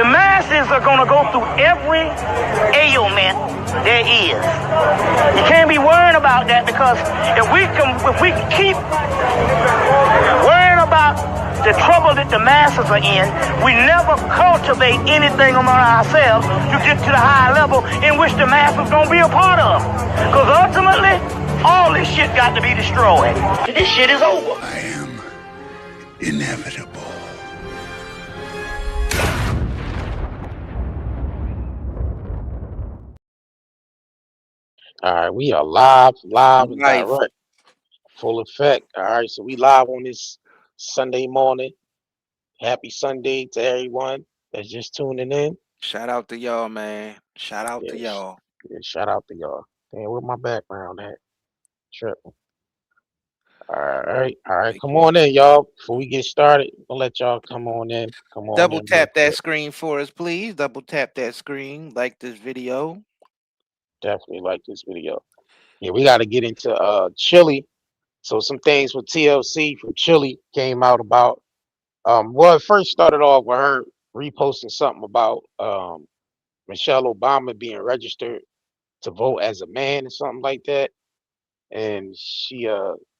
The masses are going to go through every ailment there is. You can't be worrying about that, because if we keep worrying about the trouble that the masses are in, we never cultivate anything among ourselves to get to the high level in which the masses going to be a part of. Because ultimately, all this shit got to be destroyed. This shit is over. I am inevitable. All right, we are live and direct, full effect. All right, so we live on this Sunday morning. Happy Sunday to everyone that's just tuning in. Shout out to y'all, man. Shout out to y'all. Yeah, shout out to y'all. Damn, where my background at? Tripping. All right. Come on in, y'all. Before we get started, we'll let y'all come on in. Double tap that screen for us, please. Double tap that screen. Like this video. Definitely like this video. Yeah, we got to get into Chili. So some things with TLC from Chili came out about. Well, it first started off with her reposting something about Michelle Obama being registered to vote as a man or something like that. And she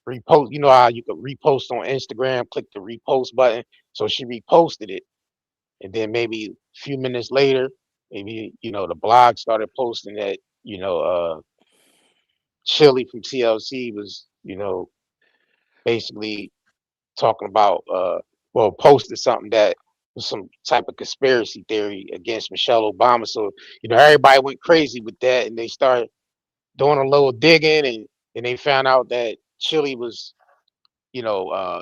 repost, you know how you could repost on Instagram, click the repost button. So she reposted it. And then maybe a few minutes later, maybe, the blog started posting that, Chili from TLC was, basically talking about posted something that was some type of conspiracy theory against Michelle Obama. So, everybody went crazy with that, and they started doing a little digging, and they found out that Chili was,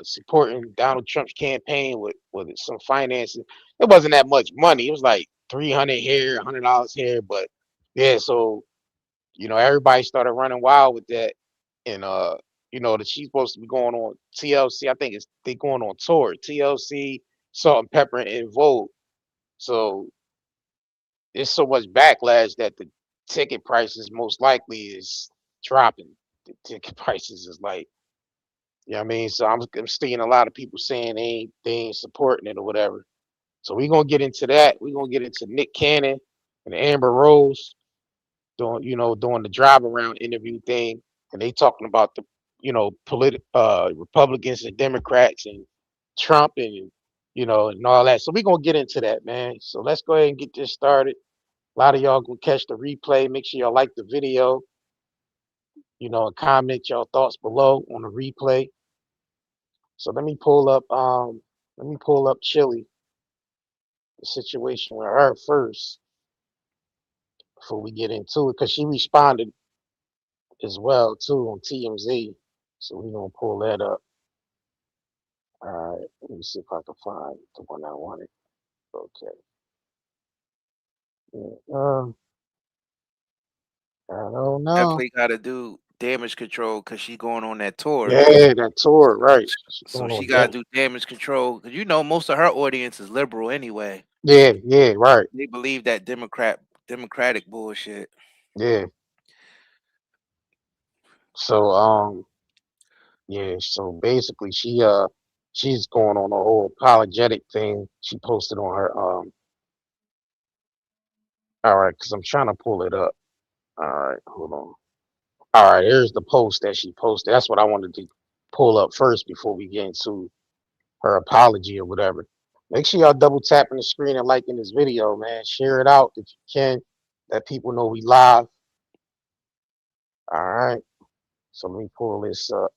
supporting Donald Trump's campaign with some financing. It wasn't that much money. It was like $300 here, $100 here, but yeah. So everybody started running wild with that, and that she's supposed to be going on TLC. I think they going on tour. TLC, Salt and Pepper, and Vogue. So there's so much backlash that the ticket prices most likely is dropping. The ticket prices is like, what I mean? So I'm seeing a lot of people saying they ain't supporting it or whatever. So we're gonna get into that. We're gonna get into Nick Cannon and Amber Rose doing the drive around interview thing, and they talking about the Republicans and Democrats and Trump and and all that. So we're gonna get into that, man. So let's go ahead and get this started. A lot of y'all gonna catch the replay. Make sure y'all like the video, and comment y'all thoughts below on the replay. So let me pull up Chili, the situation with her first before we get into it, because she responded as well too on TMZ. So we're gonna pull that up. All right, let me see if I can find the one I wanted. Okay. Yeah, I don't know. Definitely got to do damage control because she's going on that tour. Yeah, that tour, right? So she got to do damage control because most of her audience is liberal anyway. Yeah, right. They believe that democratic bullshit. Yeah. So yeah, so basically she's going on a whole apologetic thing. She posted on her all right, because I'm trying to pull it up. All right, hold on. All right, here's the post that she posted. That's what I wanted to pull up first before we get into her apology or whatever. Make sure y'all double tapping the screen and liking this video, man. Share it out if you can. Let people know we live. All right. So let me pull this up.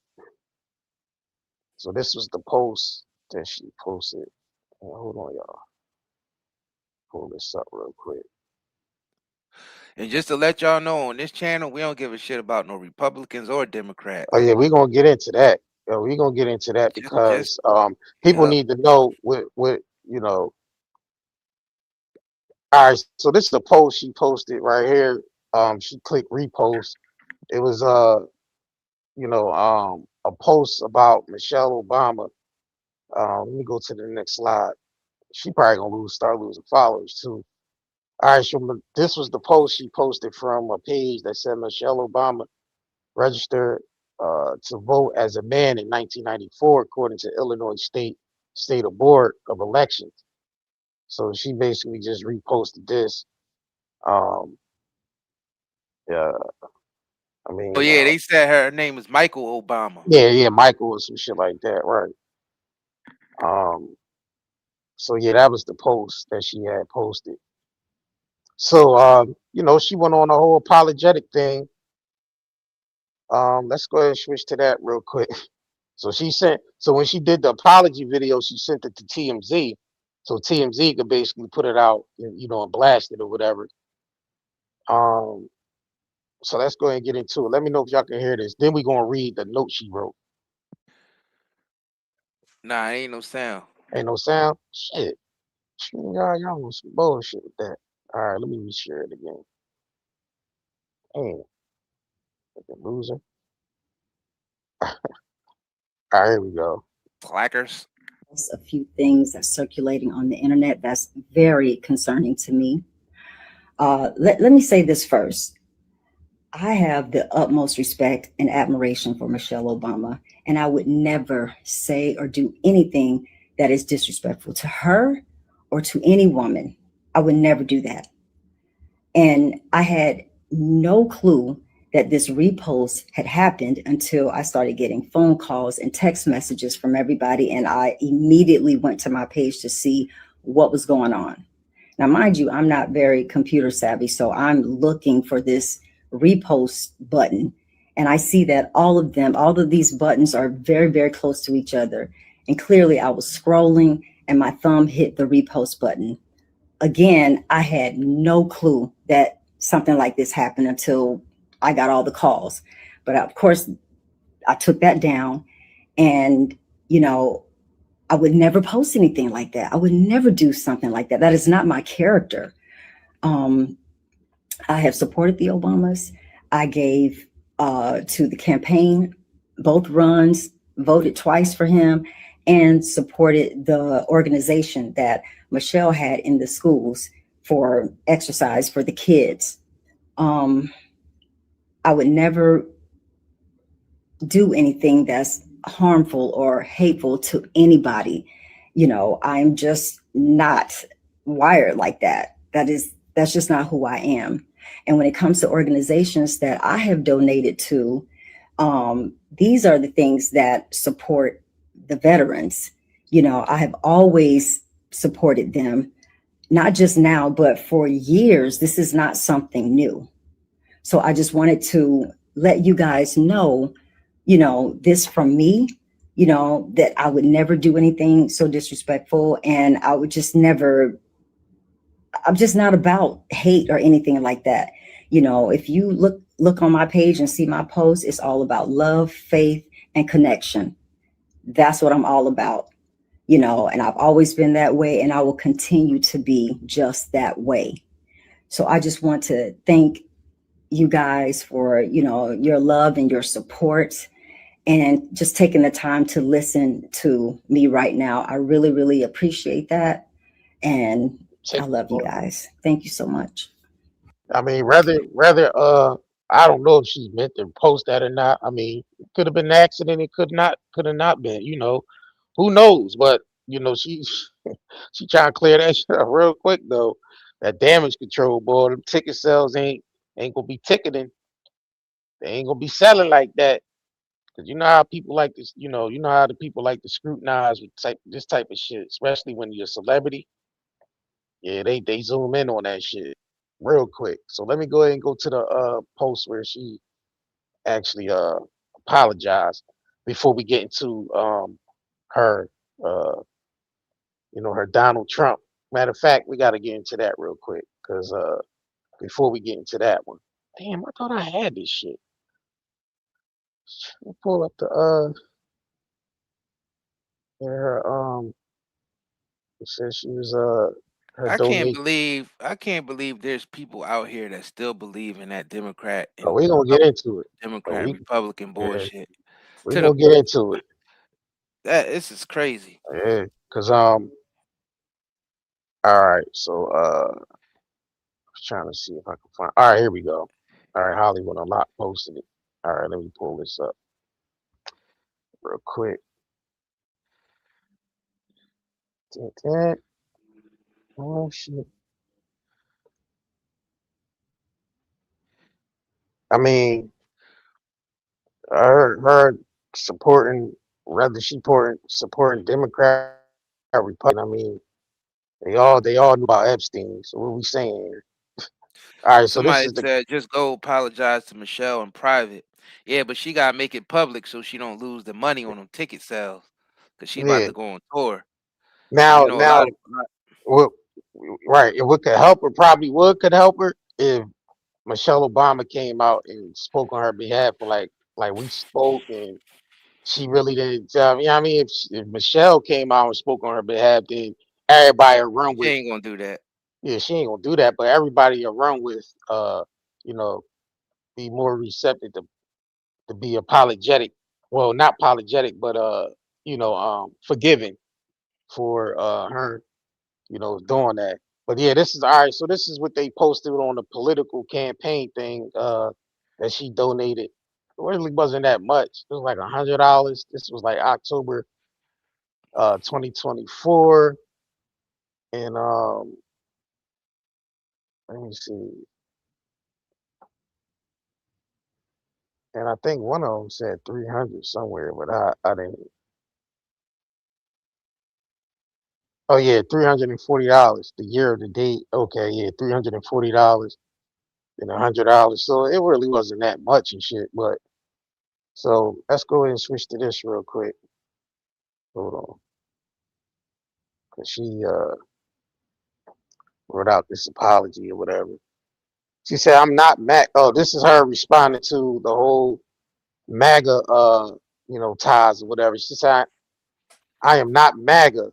So this was the post that she posted. Hold on, y'all. Pull this up real quick. And just to let y'all know, on this channel, we don't give a shit about no Republicans or Democrats. Oh yeah, we're gonna get into that. We're gonna get into that because people need to know what All right, so this is the post she posted right here. She clicked repost. It was a post about Michelle Obama. Let me go to the next slide. She probably gonna start losing followers too. All right, so this was the post she posted from a page that said Michelle Obama registered to vote as a man in 1994, according to Illinois State Board of Elections. So she basically just reposted this. Um, yeah, I Oh mean, yeah, they said her name is Michael Obama. yeah, Michael or some shit like that, right? Um, so yeah, that was the post that she had posted. So she went on a whole apologetic thing. Let's go ahead and switch to that real quick. So when she did the apology video, she sent it to TMZ. So TMZ could basically put it out, and blast it or whatever. Um, so let's go ahead and get into it. Let me know if y'all can hear this. Then we're gonna read the note she wrote. Nah, ain't no sound. Ain't no sound? Shit. Y'all want some bullshit with that. Alright, let me reshare it again. Damn, fucking loser. Alright, here we go. Clackers. A few things that's circulating on the internet that's very concerning to me. Let me say this first. I have the utmost respect and admiration for Michelle Obama, and I would never say or do anything that is disrespectful to her or to any woman. I would never do that. And I had no clue that this repost had happened until I started getting phone calls and text messages from everybody. And I immediately went to my page to see what was going on. Now, mind you, I'm not very computer savvy, so I'm looking for this repost button. And I see that all of these buttons are very, very close to each other. And clearly I was scrolling and my thumb hit the repost button. Again, I had no clue that something like this happened until I got all the calls. But of course, I took that down, and, I would never post anything like that. I would never do something like that. That is not my character. I have supported the Obamas. I gave to the campaign, both runs, voted twice for him, and supported the organization that Michelle had in the schools for exercise for the kids. I would never do anything that's harmful or hateful to anybody. I'm just not wired like that. That's just not who I am. And when it comes to organizations that I have donated to, these are the things that support the veterans. I have always supported them, not just now, but for years. This is not something new. So I just wanted to let you guys know, this from me, that I would never do anything so disrespectful. And I would just never, I'm just not about hate or anything like that. If you look on my page and see my posts, it's all about love, faith, and connection. That's what I'm all about, and I've always been that way, and I will continue to be just that way. So I just want to thank you guys for, your love and your support, and just taking the time to listen to me right now. I really, really appreciate that. And I love you guys. Thank you so much. I mean, I don't know if she meant to post that or not. I mean, it could have been an accident. It could have not been. Who knows? But she trying to clear that shit up real quick though. That damage control, boy. Them ticket sales ain't gonna be ticketing. They ain't gonna be selling like that. Cause you know how people like this. You know how the people like to scrutinize with this type of shit, especially when you're a celebrity. Yeah, they zoom in on that shit real quick. So let me go ahead and go to the post where she actually apologized before we get into her her Donald Trump. Matter of fact, we got to get into that real quick because before we get into that one, damn, I thought I had this shit. Let me pull up the her it says she was her donate. I can't believe there's people out here that still believe in that Democrat Oh, and we gonna get into it. Oh, Democrat Republican yeah, bullshit. we To the gonna get into it. that this is crazy. Yeah, cause all right, so trying to see if I can find. All right, here we go. All right, Hollywood Unlocked posted it. All right, let me pull this up real quick. Oh shit. I mean, her supporting, whether she supporting Democrat or Republican. I mean, they all knew about Epstein. So what we saying here? All right. So this Somebody is the said just go apologize to Michelle in private. Yeah, but she gotta make it public so she don't lose the money on them ticket sales. Cause she about yeah. to go on tour. And you Now know a lot now of what? Right. And what could help her probably what could help her if Michelle Obama came out and spoke on her behalf, like we spoke, and she really didn't tell me. I mean, if Michelle came out and spoke on her behalf, then everybody will run she with. ain't gonna do that. Yeah, she ain't gonna do that, but everybody will run with. You know, be more receptive to be apologetic. Well, not apologetic, but forgiving for her, doing that. But yeah, this is all right. So this is what they posted on the political campaign thing that she donated. It really wasn't that much. It was like $100. This was like October 2024. And let me see. And I think one of them said 300 somewhere, but I didn't. Oh yeah, $340. The year of the date. Okay, yeah, $340 and $100. So it really wasn't that much and shit. But so let's go ahead and switch to this real quick. Hold on, cause she wrote out this apology or whatever. She said, "I'm not Mac." Oh, this is her responding to the whole MAGA ties or whatever. She said, "I am not MAGA,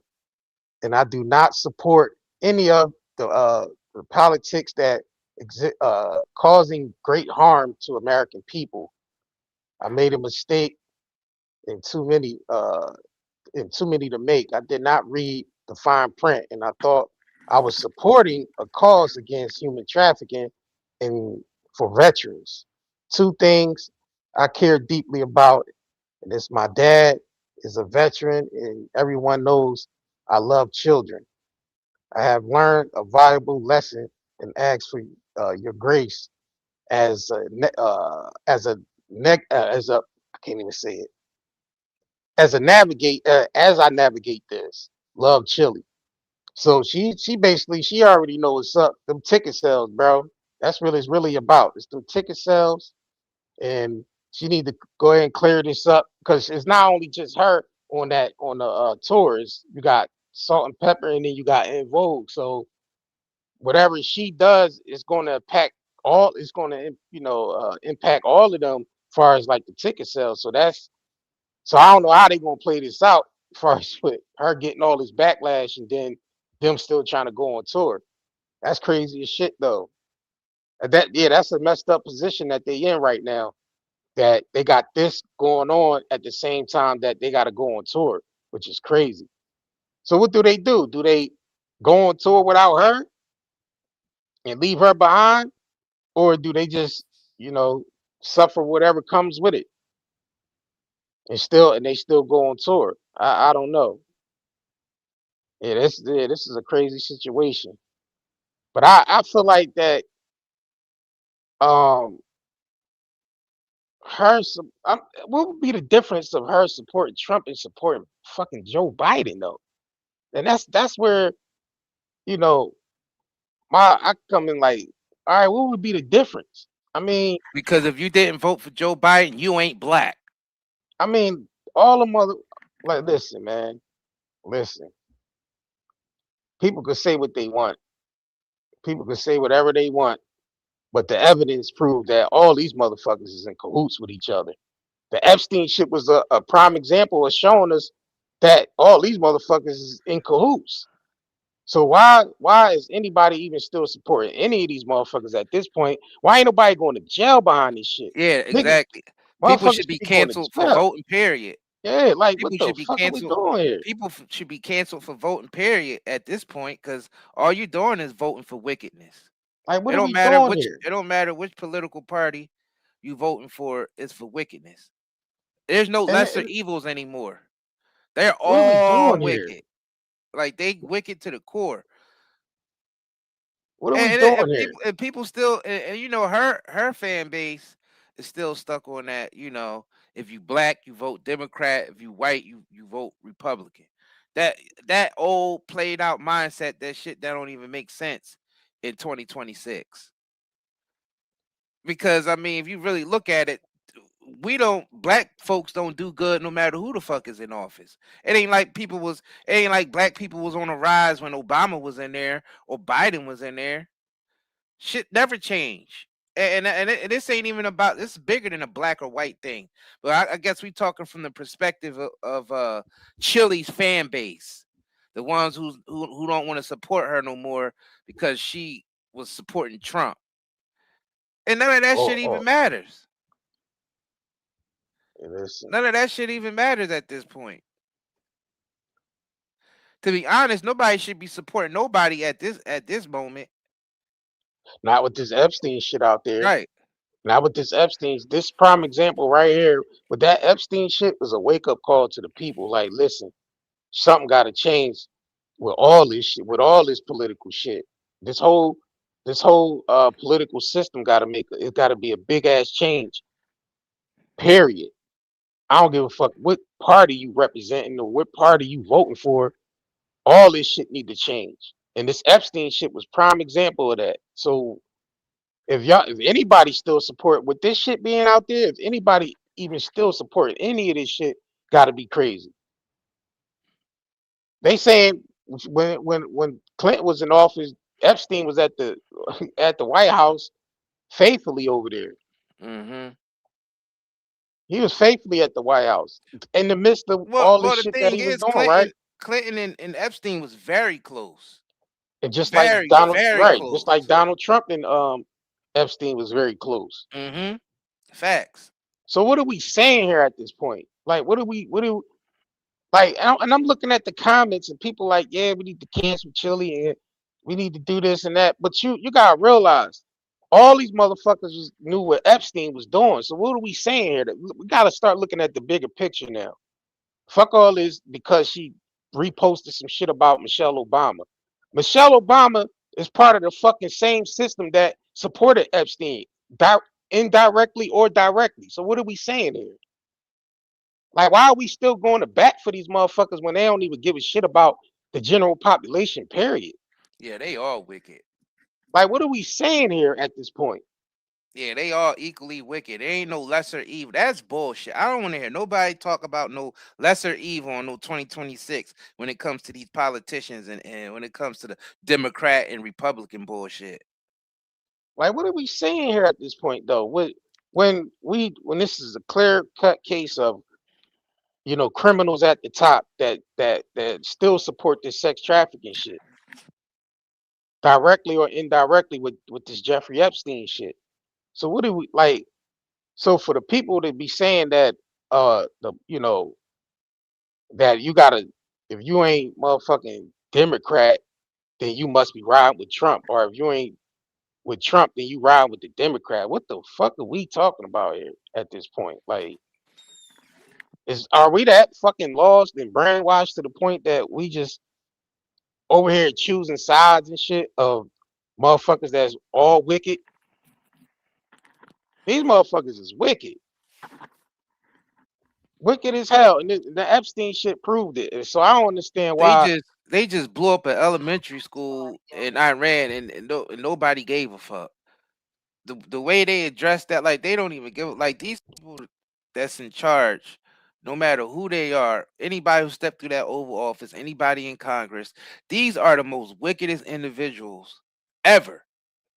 and I do not support any of the politics that causing great harm to American people. I made a mistake and too many to make. I did not read the fine print, and I thought I was supporting a cause against human trafficking and for veterans. Two things I care deeply about, and it's my dad is a veteran, and everyone knows I love children. I have learned a valuable lesson and ask for your grace as a I can't even say it as I navigate this. Love Chili. So she basically she already know what's up. Them ticket sales, bro. That's really it's really about. It's them ticket sales, and she need to go ahead and clear this up because it's not only just her on the tours. You got Salt and Pepper, and then you got In Vogue. So whatever she does is going to impact all. It's going to impact all of them as far as like the ticket sales. So I don't know how they gonna play this out as far as with her getting all this backlash and then them still trying to go on tour. That's crazy as shit though. That's a messed up position that they in right now. That they got this going on at the same time that they gotta go on tour, which is crazy. So what do they do? Do they go on tour without her and leave her behind? Or do they just, you know, suffer whatever comes with it and they still go on tour? I don't know. This is a crazy situation. But I feel like that um what would be the difference of her supporting Trump and supporting fucking Joe Biden though? And that's where, you know, I come in like, all right, what would be the difference? I mean, Because if you didn't vote for Joe Biden, you ain't black. I mean, all the mother like listen, man, listen. People could say what they want. People could say whatever they want, but the evidence proved that all these motherfuckers is in cahoots with each other. The Epstein shit was a prime example of showing us that all these motherfuckers is in cahoots. So why is anybody even still supporting any of these motherfuckers at this point? Why ain't nobody going to jail behind this shit? Yeah, Nigga, exactly. People motherfuckers should should be be going to canceled for jail. voting, period. Yeah, like what People the should be fuck are we canceled. doing here? Should be canceled for voting, period, at this point, because all you're doing is voting for wickedness. Like what It are don't we matter doing which here? it don't matter which political party you voting for is for wickedness. There's no lesser And evils anymore. They're what are we all doing here? wicked. Like they wicked to the core. What are we doing here? People still, and you know, her fan base is still stuck on that. You know, if you black, you vote Democrat. If you white, you vote Republican. That that old played out mindset, that shit that don't even make sense in 2026. Because I mean, if you really look at it, black folks don't do good no matter who the fuck is in office. It ain't like black people was on a rise when Obama was in there or Biden was in there. Shit never changed. This ain't even about, this is bigger than a black or white thing. But I guess we talking from the perspective of Chili's fan base, the ones who don't want to support her no more because she was supporting Trump, and none of that shit even matters. None of that shit even matters at this point. To be honest, nobody should be supporting nobody at this moment. Not with this Epstein shit out there. Right. Not with this prime example right here. With that Epstein shit was a wake up call to the people. Like, listen, something got to change with all this shit, with all this political shit. This whole political system got to be a big ass change. Period. I don't give a fuck what party you representing or what party you voting for. All this shit need to change. And this Epstein shit was prime example of that. So if anybody still support with this shit being out there, if anybody even still support any of this shit, gotta be crazy. They saying when Clinton was in office, Epstein was at the at the White House faithfully over there. Mm-hmm. He was faithfully at the White House in the midst of all this shit that he was doing, right? Clinton and Epstein was very close. And just very, like Donald, very right? close. Just like Donald Trump and Epstein was very close. Mm-hmm. Facts. So what are we saying here at this point? Like, what do like? And I'm looking at the comments and people like, yeah, we need to cancel Chili and we need to do this and that. But you gotta realize, all these motherfuckers knew what Epstein was doing. So what are we saying here? We gotta start looking at the bigger picture now. Fuck all this because she reposted some shit about Michelle Obama. Michelle Obama is part of the fucking same system that supported Epstein, indirectly or directly. So what are we saying here? Like, why are we still going to bat for these motherfuckers when they don't even give a shit about the general population, period? Yeah, they all wicked. Like, what are we saying here at this point? Yeah, they all equally wicked. There ain't no lesser evil. That's bullshit. I don't want to hear nobody talk about no lesser evil on no 2026 when it comes to these politicians and when it comes to the Democrat and Republican bullshit. Like, what are we saying here at this point, though? When this is a clear cut case of, you know, criminals at the top that still support this sex trafficking shit, directly or indirectly with this Jeffrey Epstein shit. So what do we like? So for the people to be saying that that you gotta, if you ain't motherfucking Democrat, then you must be riding with Trump, or if you ain't with Trump, then you ride with the Democrat. What the fuck are we talking about here at this point? Like, are we that fucking lost and brainwashed to the point that we just over here choosing sides and shit of motherfuckers that's all wicked? These motherfuckers is wicked. Wicked as hell. And the Epstein shit proved it. And so I don't understand why. They just blew up an elementary school in Iran and nobody gave a fuck. The way they address that, like, they don't even give, like, these people that's in charge, no matter who they are, anybody who stepped through that Oval Office, anybody in Congress, these are the most wickedest individuals ever.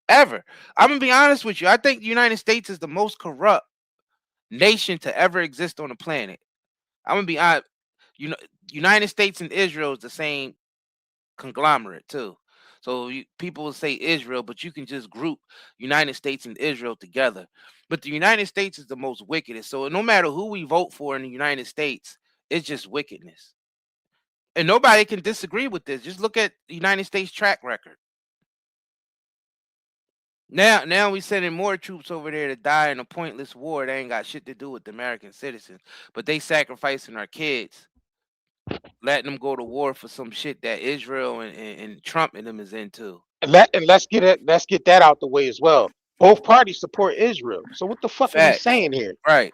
Ever. I'm gonna be honest with you. I think the United States is the most corrupt nation to ever exist on the planet. I'm gonna be honest. You know, United States and Israel is the same conglomerate too. So people will say Israel, but you can just group United States and Israel together. But the United States is the most wickedest. So no matter who we vote for in the United States, it's just wickedness. And nobody can disagree with this. Just look at the United States track record. Now we sending more troops over there to die in a pointless war that ain't got shit to do with the American citizens, but they sacrificing our kids, letting them go to war for some shit that Israel and Trump and them is into. Let's get that out the way as well. Both parties support Israel. So what the fuck are we Facts. saying here? Right.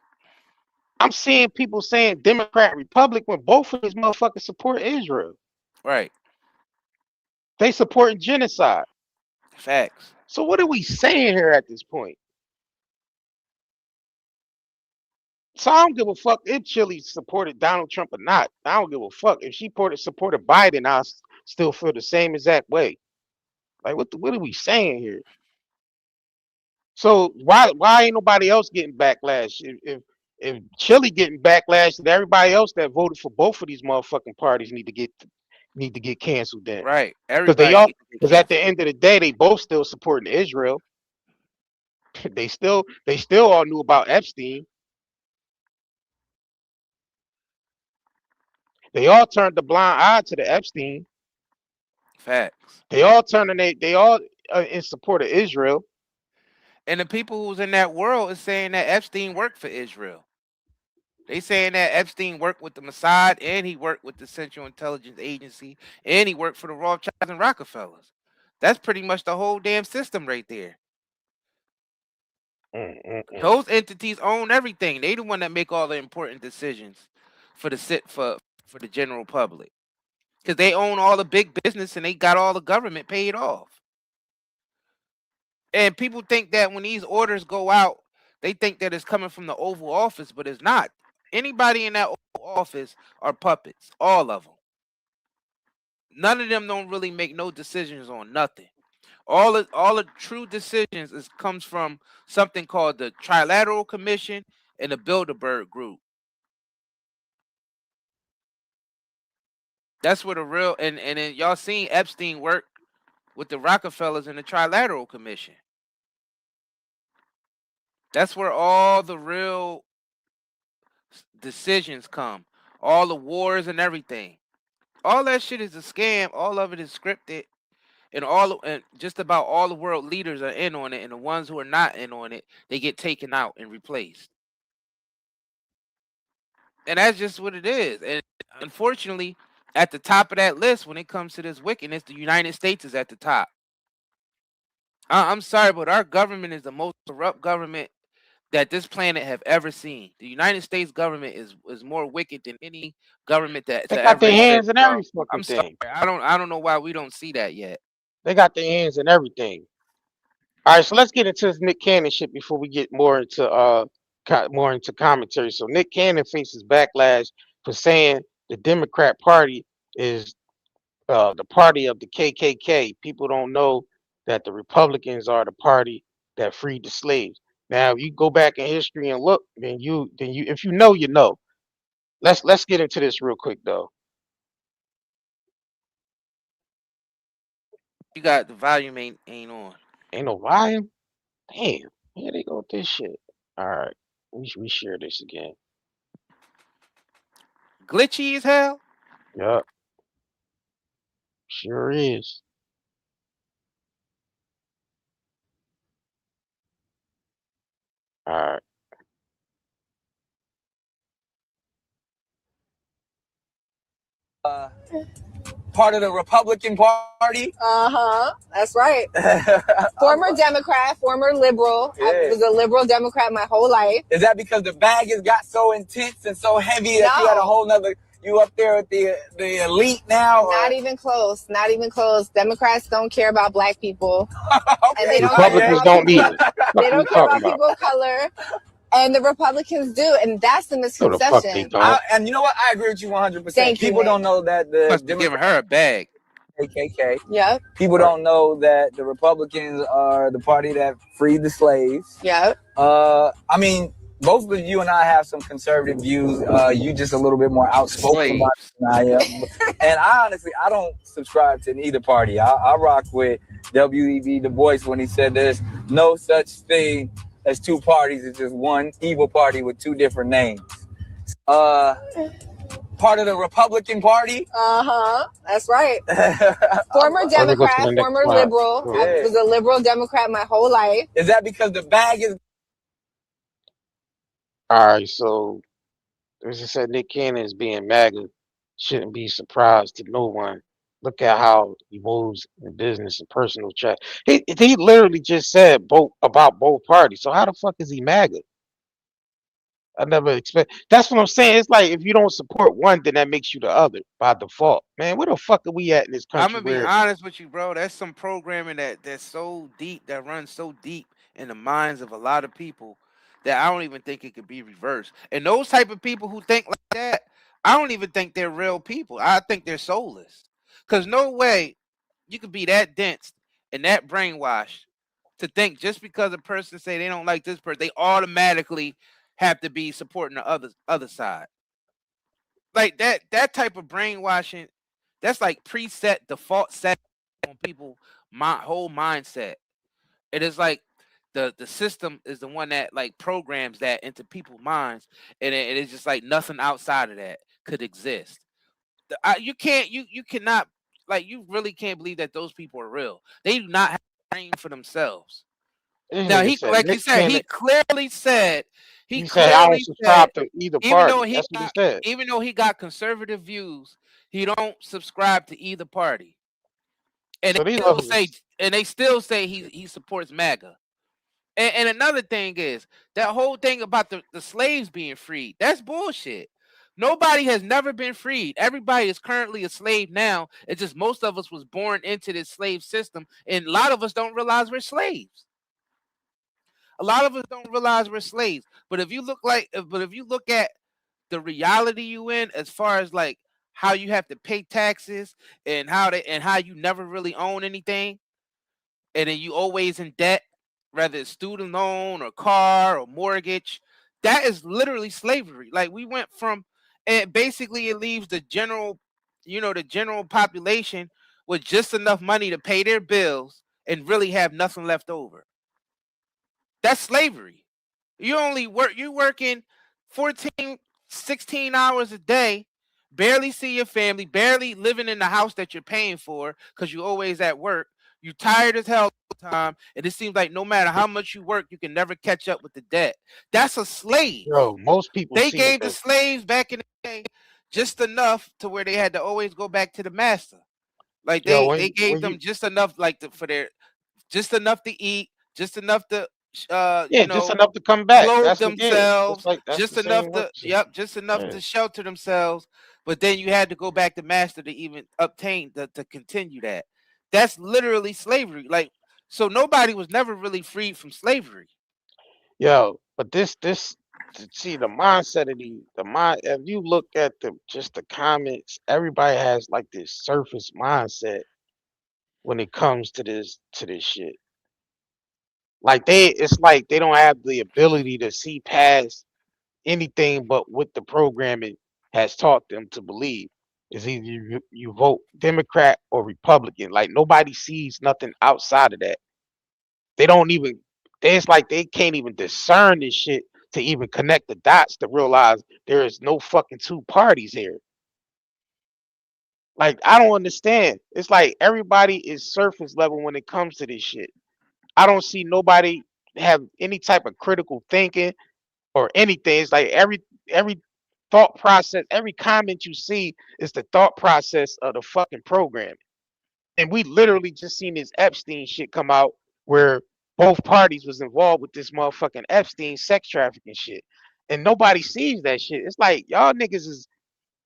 I'm seeing people saying Democrat, Republic when both of these motherfuckers support Israel. Right. They supporting genocide. Facts. So what are we saying here at this point? So I don't give a fuck if Chili supported Donald Trump or not. I don't give a fuck if she supported Biden. I still feel the same exact way. Like what are we saying here? So why ain't nobody else getting backlash? If Chili getting backlash, then everybody else that voted for both of these motherfucking parties need to get canceled then. Right. Because Everybody. because at the end of the day, they both still supporting Israel. they still all knew about Epstein. They all turned the blind eye to the Epstein. Facts. They all in support of Israel. And the people who's in that world is saying that Epstein worked for Israel. They saying that Epstein worked with the Mossad and he worked with the Central Intelligence Agency and he worked for the Rothschilds and Rockefellers. That's pretty much the whole damn system right there. Those entities own everything. They the one that make all the important decisions for for the general public. Because they own all the big business and they got all the government paid off. And people think that when these orders go out, they think that it's coming from the Oval Office, but it's not. Anybody in that Oval Office are puppets, all of them. None of them don't really make no decisions on nothing. All the true decisions comes from something called the Trilateral Commission and the Bilderberg Group. That's where the real and then y'all seen Epstein work with the Rockefellers and the Trilateral Commission. That's where all the real decisions come. All the wars and everything. All that shit is a scam. All of it is scripted. And just about all the world leaders are in on it, and the ones who are not in on it, they get taken out and replaced. And that's just what it is. And unfortunately, at the top of that list, when it comes to this wickedness, the United States is at the top. I'm sorry, but our government is the most corrupt government that this planet have ever seen. The United States government is more wicked than any government that They to got ever their hands exist, in bro. every fucking I'm sorry. thing. I don't know why we don't see that yet. They got their hands in everything. All right, so let's get into this Nick Cannon shit before we get more into commentary. So Nick Cannon faces backlash for saying the Democrat Party is the party of the KKK. People don't know that the Republicans are the party that freed the slaves. Now, if you go back in history and look, then you if you know, you know. Let's get into this real quick though. You got the volume ain't on. Ain't no volume. Damn, here they go with this shit. All right, we share this again. Glitchy as hell. Yup, sure is. All right. Part of the Republican Party. That's right. Former Democrat, former liberal. Yeah. I was a liberal Democrat my whole life. Is that because the bag has got so intense and so heavy that you got a whole nother, you up there with the elite now? Not even close. Not even close. Democrats don't care about black people. Okay. And they don't Republicans don't either. They don't care about people of color. And the Republicans do, and that's the No, the fuck they misconception. don't. And you know what? I agree with you 100%. Thank you, People Nick. don't know that the Must be giving her a bag. KKK. Yep, People don't know that the Republicans are the party that freed the slaves. yep. I mean, both of you and I have some conservative views. You just a little bit more outspoken about it than I am. And I honestly, I don't subscribe to neither party. I rock with W.E.B. Du Bois when he said there's no such thing as two parties. It's just one evil party with two different names. Part of the Republican Party. That's right. Former Democrat, former liberal. I was a liberal Democrat my whole life. Is that because the bag is? All right, so as I said, Nick Cannon is being MAGA. Shouldn't be surprised to no one Look at how he moves in business and personal chat. He literally just said both about both parties. So how the fuck is he MAGA? I never expect. That's what I'm saying. It's like if you don't support one, then that makes you the other by default. Man, where the fuck are we at in this I'm country gonna be where honest with you, bro. That's some programming that's so deep, that runs so deep in the minds of a lot of people, that I don't even think it could be reversed. And those type of people who think like that, I don't even think they're real people. I think they're soulless. Cause no way you could be that dense and that brainwashed to think just because a person say they don't like this person, they automatically have to be supporting the other side. Like that type of brainwashing, that's like preset default set on people my whole mindset. It is like the system is the one that like programs that into people's minds, and it is just like nothing outside of that could exist. You can't, you cannot, like, you really can't believe that those people are real. They do not have a brain for themselves. this Now nigga he, said like you said, mixing? he He said I don't clearly said, subscribe to either even though party. he That's what he got, said. even though he got conservative views, he don't subscribe to either party. And So they these still motherfuckers, say, he supports MAGA. And another thing is that whole thing about the slaves being freed. That's bullshit. Nobody has never been freed. Everybody is currently a slave now. It's just most of us was born into this slave system, and a lot of us don't realize we're slaves. A lot of us don't realize we're slaves. But if you look at the reality you in, as far as like how you have to pay taxes, and how you never really own anything, and then you always in debt, whether it's student loan or car or mortgage, that is literally slavery. Like, we went from, and basically it leaves the general population with just enough money to pay their bills and really have nothing left over. That's slavery. You working 14, 16 hours a day, barely see your family, barely living in the house that you're paying for because you're always at work. You tired as hell all the time, and it seems like no matter how much you work, you can never catch up with the debt. That's a slave. yo, most people They see it gave the as slaves back in the day just enough to where they had to always go back to the master. Like, yo they gave when you them just enough, like, for their, just enough to eat, just enough to yeah, just enough to come back. clothe That's what yeah. That's themselves, like that's the just same enough work to, shit. yep, just enough Yeah. to shelter themselves. But then you had to go back to master to even obtain to continue that. That's literally slavery. Like, so nobody was never really freed from slavery. Yo, but this see the mindset of the mind. If you look at the comments, everybody has like this surface mindset when it comes to this shit. Like it's like they don't have the ability to see past anything but what the programming has taught them to believe. Is either you vote Democrat or Republican. Like nobody sees nothing outside of that. They don't even. It's like they can't even discern this shit to even connect the dots to realize there is no fucking two parties here. Like I don't understand. It's like everybody is surface level when it comes to this shit. I don't see nobody have any type of critical thinking or anything. It's like every thought process, every comment you see is the thought process of the fucking program. And we literally just seen this Epstein shit come out where both parties was involved with this motherfucking Epstein sex trafficking shit. And nobody sees that shit. It's like y'all niggas is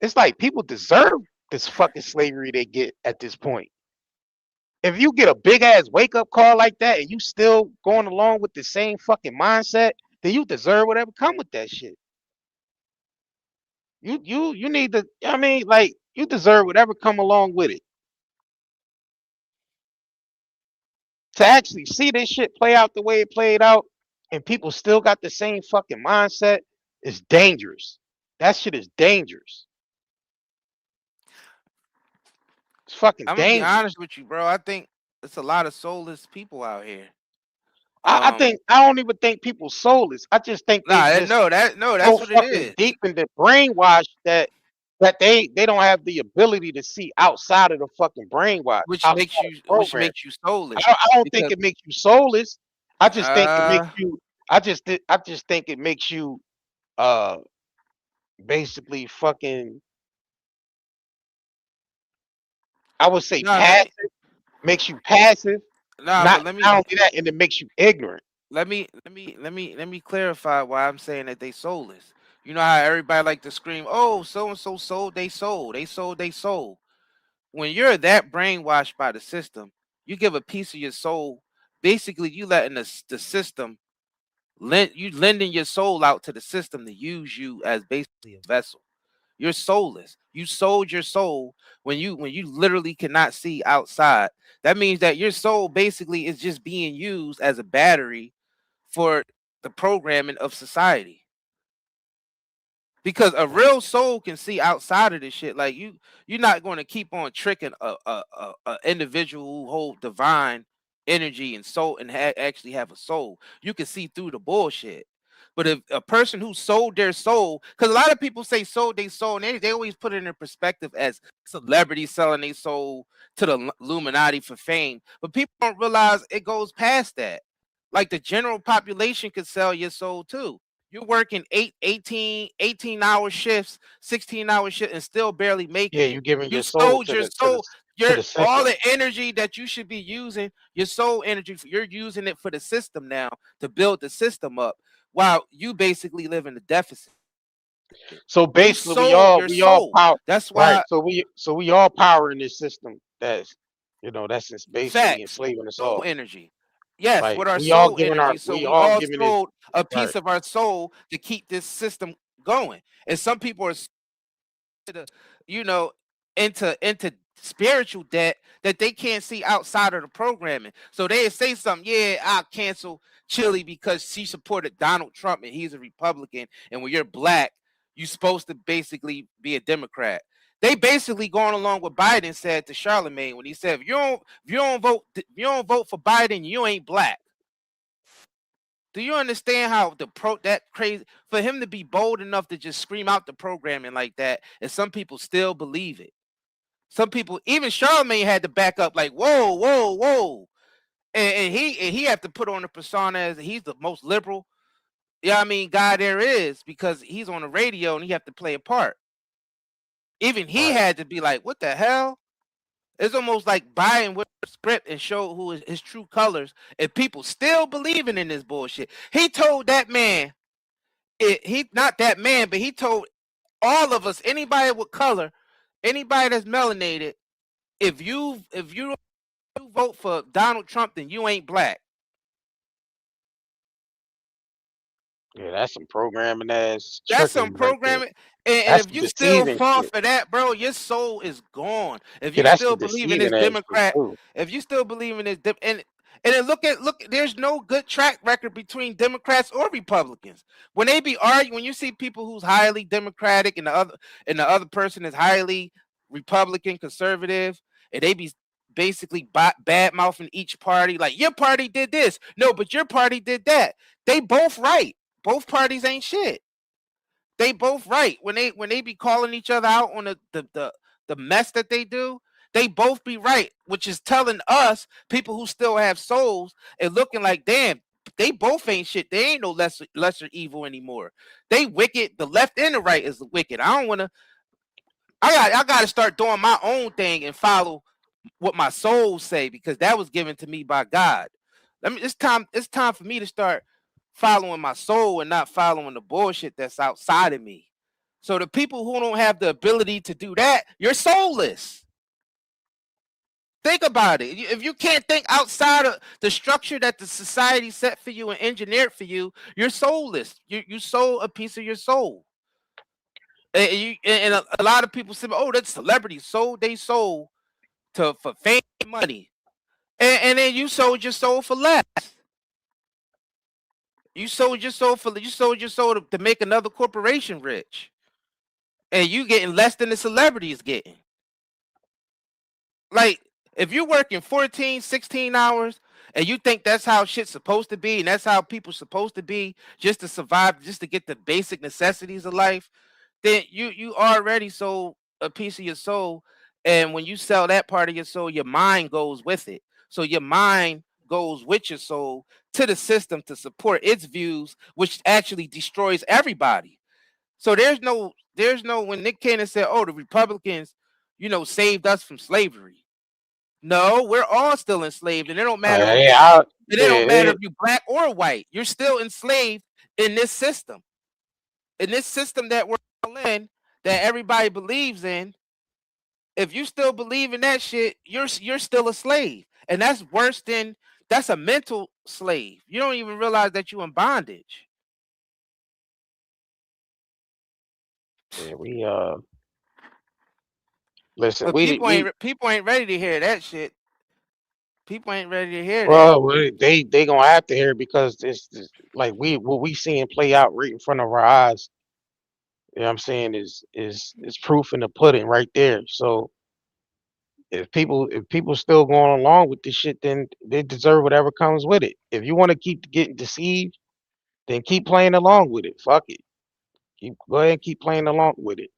it's like people deserve this fucking slavery they get at this point. If you get a big ass wake up call like that and you still going along with the same fucking mindset, then you deserve whatever come with that shit. You need to, I mean, like you deserve whatever come along with it. To actually see this shit play out the way it played out and people still got the same fucking mindset is dangerous. That shit is dangerous. It's fucking I'm gonna be dangerous. honest with you, bro. I think it's a lot of soulless people out here. I think I don't even think people soulless. I just think they Nah, just that's so what it fucking is. deep in the brainwash that they don't have the ability to see outside of the fucking brainwash, Which outside makes of you, the program. soulless. I don't think Because it makes you soulless. I just think it makes uh you. I just think it makes you uh basically fucking. I would say Nah, passive, makes you passive. but Not only that, and it makes you ignorant. let me clarify why I'm saying that they soulless. You know how everybody like to scream, "Oh, so and so sold they soul, they sold they soul." When you're that brainwashed by the system, you give a piece of your soul. Basically, you letting the system lending your soul out to the system to use you as basically a vessel. You're soulless. You sold your soul when you literally cannot see outside. That means that your soul basically is just being used as a battery for the programming of society. Because a real soul can see outside of this shit. Like you're not going to keep on tricking a individual who hold divine energy and soul and actually have a soul. You can see through the bullshit. But if a person who sold their soul, because a lot of people say sold their soul, and they always put it in perspective as celebrities selling their soul to the Illuminati for fame. But people don't realize it goes past that. Like the general population could sell your soul too. You're working 18-hour shifts, 16-hour shifts, and still barely making Yeah, it. you giving You your soul sold to your the to the soul, to your the all system. the energy that you should be using, your soul energy, you're using it for the system now to build the system up, while you basically live in the deficit. So You basically, sold your we all soul. power, That's right? why So we all power in this system. That's basically facts, enslaving us soul all. energy. Yes, Like with our soul energy. So we we all all giving it, sold a right? piece of our soul to keep this system going. And some people are the, you know, into spiritual debt that they can't see outside of the programming. So they say something, yeah, I'll cancel Chili because she supported Donald Trump and he's a Republican. And when you're black, you're supposed to basically be a Democrat. They basically going along with Biden said to Charlemagne when he said, if you don't vote for Biden, you ain't black. Do you understand how that crazy for him to be bold enough to just scream out the programming like that, and some people still believe it? Some people, even Charlemagne, had to back up, like, whoa, whoa, whoa, and he had to put on the persona as he's the most liberal, guy there is, because he's on the radio and he have to play a part. Even he Right. had to be like, what the hell? It's almost like buying with the script and show who is his true colors, and people still believing in this bullshit. He told that man. He not that man, but he told all of us, anybody with color, anybody that's melanated, if you vote for Donald Trump, then you ain't black. Yeah, that's some programming ass That's some trickery right there. programming. And That's if some you still deceiving fall shit. for that, bro, your soul is gone. If Yeah, you that's still some believe in this deceiving ass shit Democrat, too. if you still believe in this, and then look, there's no good track record between Democrats or Republicans. When they be arguing, when you see people who's highly Democratic and the other person is highly Republican, conservative, and they be basically bad mouthing each party, like your party did this, no, but your party did that. They both right. Both parties ain't shit. They both right. When they be calling each other out on the mess that they do, they both be right, which is telling us people who still have souls and looking like, damn, they both ain't shit. They ain't no lesser evil anymore. They wicked. The left and the right is wicked. I don't want to. I got to start doing my own thing and follow what my soul say, because that was given to me by God. It's time for me to start following my soul and not following the bullshit that's outside of me. So the people who don't have the ability to do that, you're soulless. Think about it. If you can't think outside of the structure that the society set for you and engineered for you, you're soulless. You sold a piece of your soul. And a lot of people say, "Oh, that's celebrities sold they soul for fame and money." And then you sold your soul for less. You sold your soul to make another corporation rich. And you getting less than the celebrity is getting. Like, if you're working 14, 16 hours and you think that's how shit's supposed to be and that's how people's supposed to be just to survive, just to get the basic necessities of life, then you already sold a piece of your soul. And when you sell that part of your soul, your mind goes with it. So your mind goes with your soul to the system to support its views, which actually destroys everybody. So there's no when Nick Cannon said, "Oh, the Republicans, saved us from slavery." No, we're all still enslaved, and it don't matter. It don't matter if you're black or white. You're still enslaved in this system. In this system that we're all in, that everybody believes in. If you still believe in that shit, you're still a slave, and that's worse than that's a mental slave. You don't even realize that you're in bondage. Yeah, we listen. But people ain't ready to hear that shit. People ain't ready to hear that. Well, they gonna have to hear it because it's like what we seeing play out right in front of our eyes. You know what I'm saying is proof in the pudding right there. So if people still going along with this shit, then they deserve whatever comes with it. If you want to keep getting deceived, then keep playing along with it. Fuck it. Go ahead and keep playing along with it.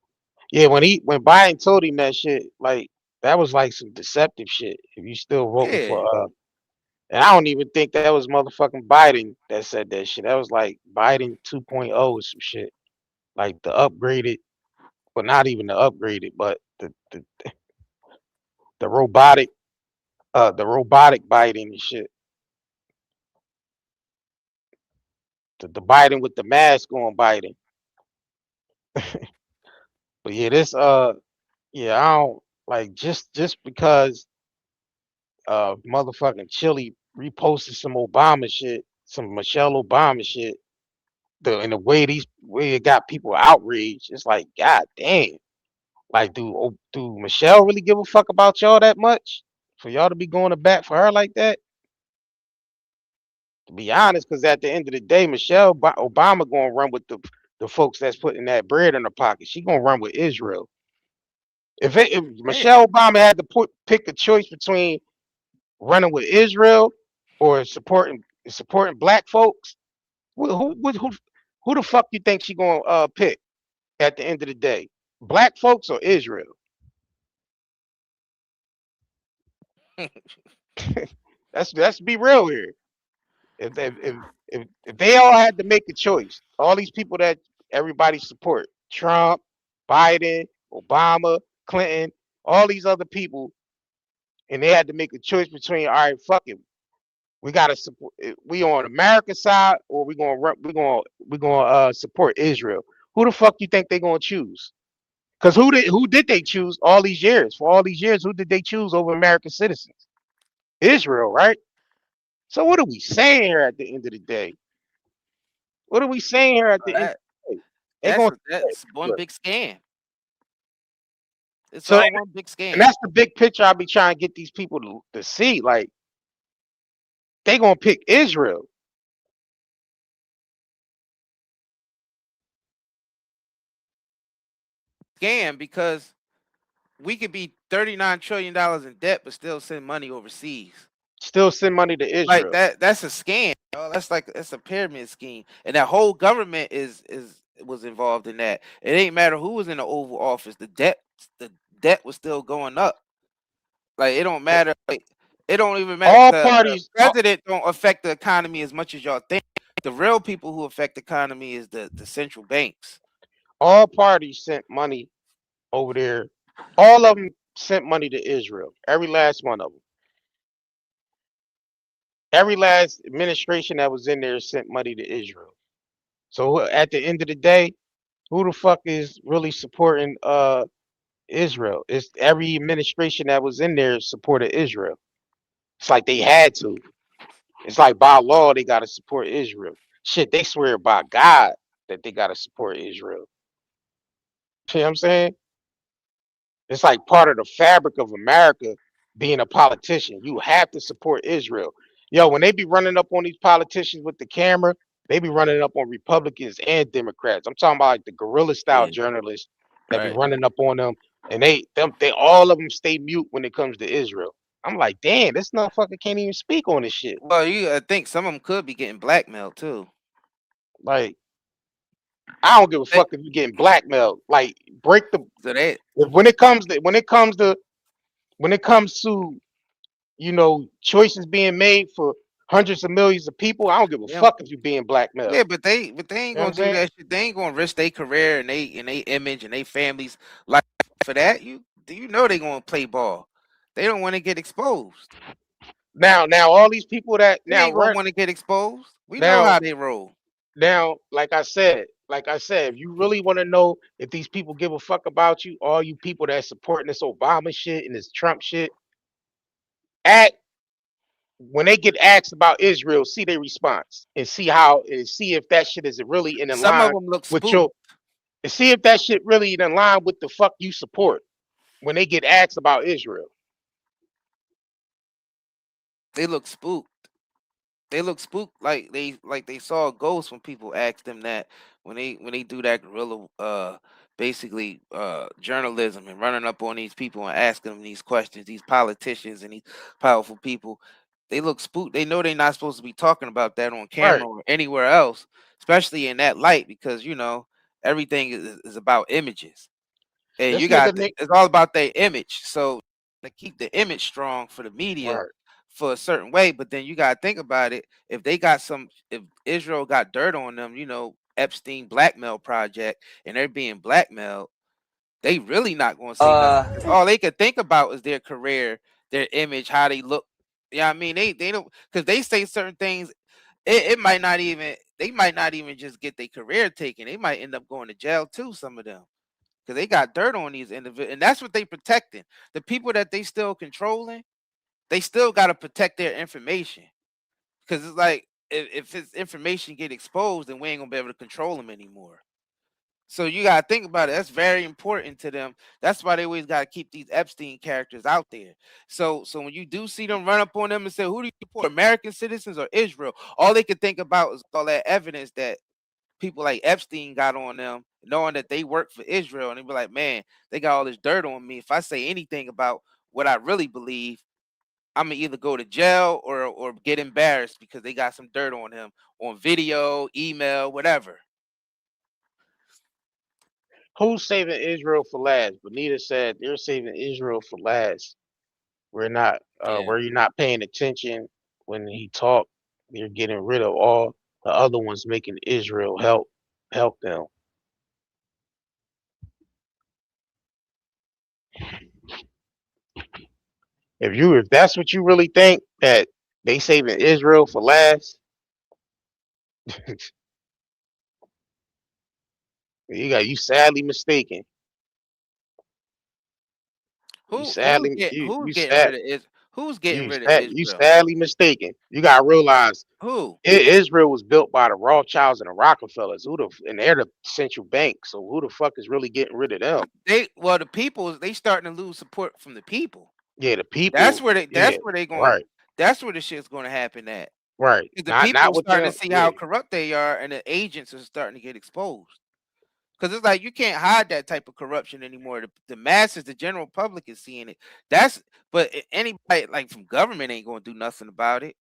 Yeah, when Biden told him that shit, like that was like some deceptive shit. If you still voting for and I don't even think that was motherfucking Biden that said that shit. That was like Biden 2.0 or some shit. Like the upgraded, but not even the upgraded, but the robotic Biden and shit. The Biden with the mask on Biden. But yeah, this yeah, I don't like just because motherfucking Chili reposted some Obama shit, some Michelle Obama shit. In the way it got people outraged, it's like, god damn. Like, do Michelle really give a fuck about y'all that much? For y'all to be going to bat for her like that? To be honest, because at the end of the day, Michelle Obama gonna run with the folks that's putting that bread in her pocket. She gonna run with Israel. If Michelle Obama had to pick a choice between running with Israel or supporting black folks, who the fuck you think she gonna pick at the end of the day? Black folks or Israel? Let's be real here. If they all had to make a choice, all these people that everybody support, Trump, Biden, Obama, Clinton, all these other people, and they had to make a choice between, all right, fuck it, we gotta support, we on America's side, or we gonna support Israel. Who the fuck you think they gonna choose? Because who did they choose all these years? For all these years, who did they choose over American citizens? Israel, right? So what are we saying here at the end of the day? What are we saying here at the end of the day? That's one big scam. It's all one big scam. And that's the big picture I be trying to get these people to see. Like, they gonna pick Israel. Scam because we could be $39 trillion in debt, but still send money overseas. Still send money to Israel. Like that's a scam. That's a pyramid scheme, and that whole government was involved in that. It ain't matter who was in the Oval Office. The debt was still going up. Like, it don't matter. Like, it don't even matter. All parties. The president don't affect the economy as much as y'all think. The real people who affect the economy is the central banks. All parties sent money over there. All of them sent money to Israel. Every last one of them. Every last administration that was in there sent money to Israel. So at the end of the day, who the fuck is really supporting Israel? It's every administration that was in there supported Israel. It's like they had to. It's like by law they gotta support Israel. Shit, they swear by God that they gotta support Israel. See what I'm saying? It's like part of the fabric of America being a politician. You have to support Israel. Yo, when they be running up on these politicians with the camera, they be running up on Republicans and Democrats. I'm talking about like the guerrilla style journalists that be running up on them, and they all of them stay mute when it comes to Israel. I'm like, damn, this motherfucker can't even speak on this shit. Well, I think some of them could be getting blackmailed too. Like, I don't give a fuck if you're getting blackmailed. Like, break the. So when it comes to you know, choices being made for hundreds of millions of people, I don't give a fuck if you're being blackmailed. Yeah, but they ain't gonna do that shit. They ain't gonna risk their career and they image and their families like for that. You know they gonna play ball. They don't want to get exposed. Now all these people that They now ain't gonna run want to get exposed. We know now how they roll. now, like I said, if you really want to know if these people give a fuck about you, all you people that supporting this Obama shit and this Trump shit, act when they get asked about Israel, see their response and see if that shit is really in Some of line them look with spooked. and see if that shit really in line with the fuck you support when they get asked about Israel. They look spooked. They look spooked like they saw a ghost when people asked them that when they do that guerrilla basically journalism and running up on these people and asking them these questions, these politicians and these powerful people. They look spooked. They know they're not supposed to be talking about that on Right. camera or anywhere else, especially in that light, because everything is about images. And This nigga Nick. it's all about their image. So to keep the image strong for the media Right. for a certain way, but then you gotta think about it. If Israel got dirt on them, Epstein blackmail project, and they're being blackmailed, they really not gonna say nothing. 'Cause all they could think about is their career, their image, how they look. Yeah, I mean they don't, because they say certain things. It might not even they might not even just get their career taken. They might end up going to jail too. Some of them, because they got dirt on these individuals, and that's what they protecting. The people that they still controlling, they still got to protect their information, because it's like if his information get exposed, then we ain't gonna be able to control them anymore. So you gotta think about it. That's very important to them. That's why they always gotta keep these Epstein characters out there. So when you do see them run up on them and say, "Who do you support, American citizens or Israel?" All they can think about is all that evidence that people like Epstein got on them, knowing that they work for Israel, and they be like, "Man, they got all this dirt on me. If I say anything about what I really believe, I'm gonna either go to jail or get embarrassed because they got some dirt on him on video, email, whatever." Who's saving Israel for last? Bonita said they're saving Israel for last. We're not Yeah. where you're not paying attention when he talked, you're getting rid of all the other ones, making Israel help them. If that's what you really think, that they saving Israel for last, you sadly mistaken. You sadly Who's you getting sad rid of you you Israel? sadly mistaken. You gotta realize Who? Israel was built by the Rothschilds and the Rockefellers. And they're the central bank. So who the fuck is really getting rid of them? The people, they starting to lose support from the people. Yeah, the That's people. where they Yeah, going. right, That's where the shit's going to happen at. right. 'Cause the people Not are with starting them. to see Yeah, how corrupt they are, and the agents are starting to get exposed. Because it's like you can't hide that type of corruption anymore. The masses, the general public is seeing it. But anybody like from government ain't going to do nothing about it.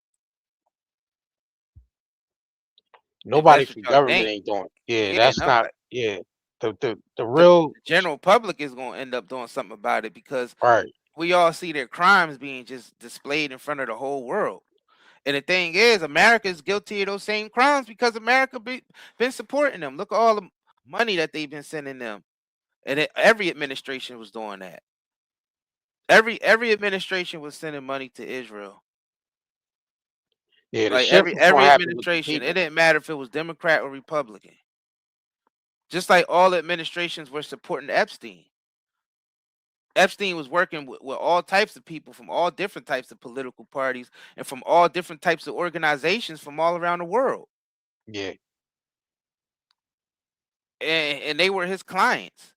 If nobody that's what from y'all government think, ain't doing. Yeah, yeah, that's no, not. Yeah, the the real. general public is going to end up doing something about it, because Right. we all see their crimes being just displayed in front of the whole world. And the thing is, America is guilty of those same crimes because America been supporting them. Look at all the money that they've been sending them, and every administration was doing that. Every administration was sending money to Israel. Yeah, the Like shift is gonna every happen with the administration, it people. didn't matter if it was Democrat or Republican. Just like all administrations were supporting Epstein. Epstein was working with all types of people from all different types of political parties and from all different types of organizations from all around the world. Yeah, And they were his clients.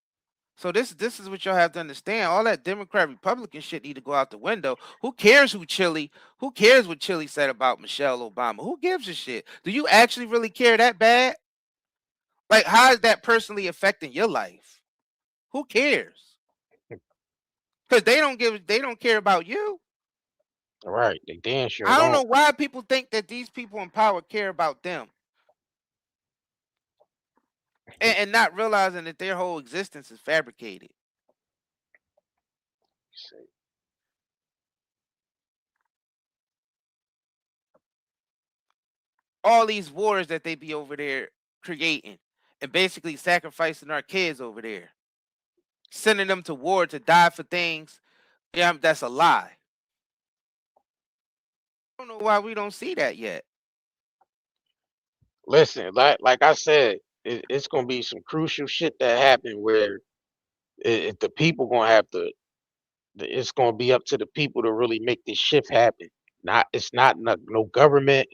So this is what y'all have to understand. All that Democrat Republican shit need to go out the window. Who cares who cares what Chilli said about Michelle Obama? Who gives a shit? Do you actually really care that bad? Like, how is that personally affecting your life? Who cares? Because they don't care about you. right. They damn sure I don't know don't. why people think that these people in power care about them. And not realizing that their whole existence is fabricated. All these wars that they be over there creating and basically sacrificing our kids over there, sending them to war to die for things Yeah, that's a lie. I don't know why we don't see that yet. Listen, like I said, it's gonna be some crucial shit that happen where the people gonna have to. It's gonna be up to the people to really make this shift happen. It's not no government.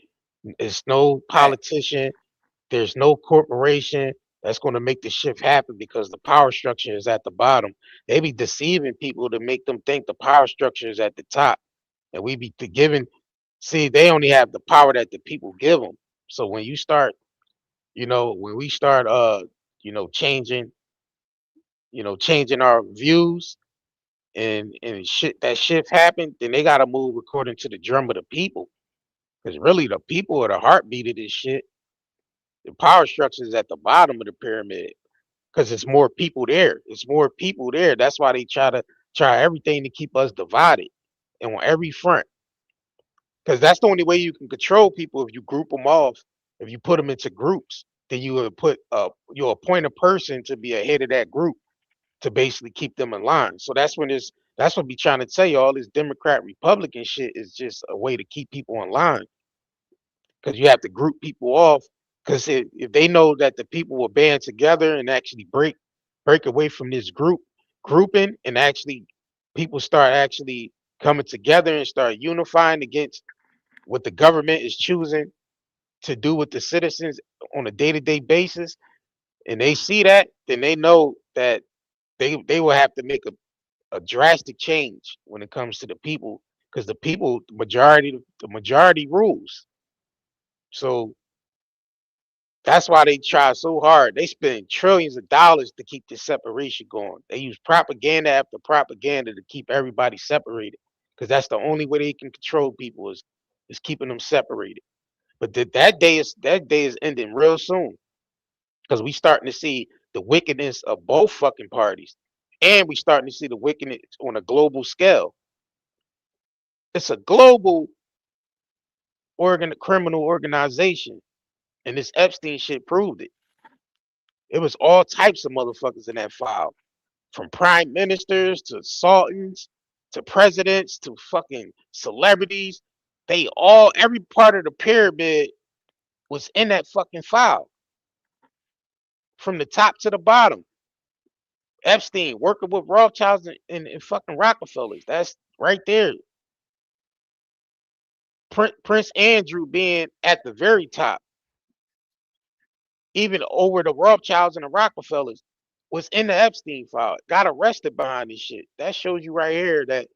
It's no Right. politician. There's no corporation that's going to make the shift happen because the power structure is at the bottom. They be deceiving people to make them think the power structure is at the top, and we be giving. See, they only have the power that the people give them. So when you start, when we start, changing, changing our views and shit, that shift happened, then they got to move according to the drum of the people. Because really, the people are the heartbeat of this shit. The power structure is at the bottom of the pyramid. Because it's more people there. It's more people there. That's why they try everything to keep us divided and on every front. Because that's the only way you can control people. If you group them off, if you put them into groups, then you'll appoint a person to be a head of that group to basically keep them in line. So that's what we trying to tell you. All this Democrat Republican shit is just a way to keep people in line. Because you have to group people off. Because if they know that the people will band together and actually break away from this grouping, and actually people start actually coming together and start unifying against what the government is choosing to do with the citizens on a day-to-day basis, and they see that, then they know that they will have to make a drastic change when it comes to the people, because the majority rules. So that's why they try so hard. They spend trillions of dollars to keep this separation going. They use propaganda after propaganda to keep everybody separated, because that's the only way they can control people is keeping them separated. But that day is ending real soon, because we starting to see the wickedness of both fucking parties, and we starting to see the wickedness on a global scale. It's a global criminal organization, and this Epstein shit proved it. It was all types of motherfuckers in that file, from prime ministers to sultans to presidents to fucking celebrities. Every part of the pyramid was in that fucking file, from the top to the bottom. Epstein working with Rothschilds and fucking Rockefellers. That's right there. Prince Andrew being at the very top, even over the Rothschilds and the Rockefellers, was in the Epstein file. Got arrested behind this shit. That shows you right here that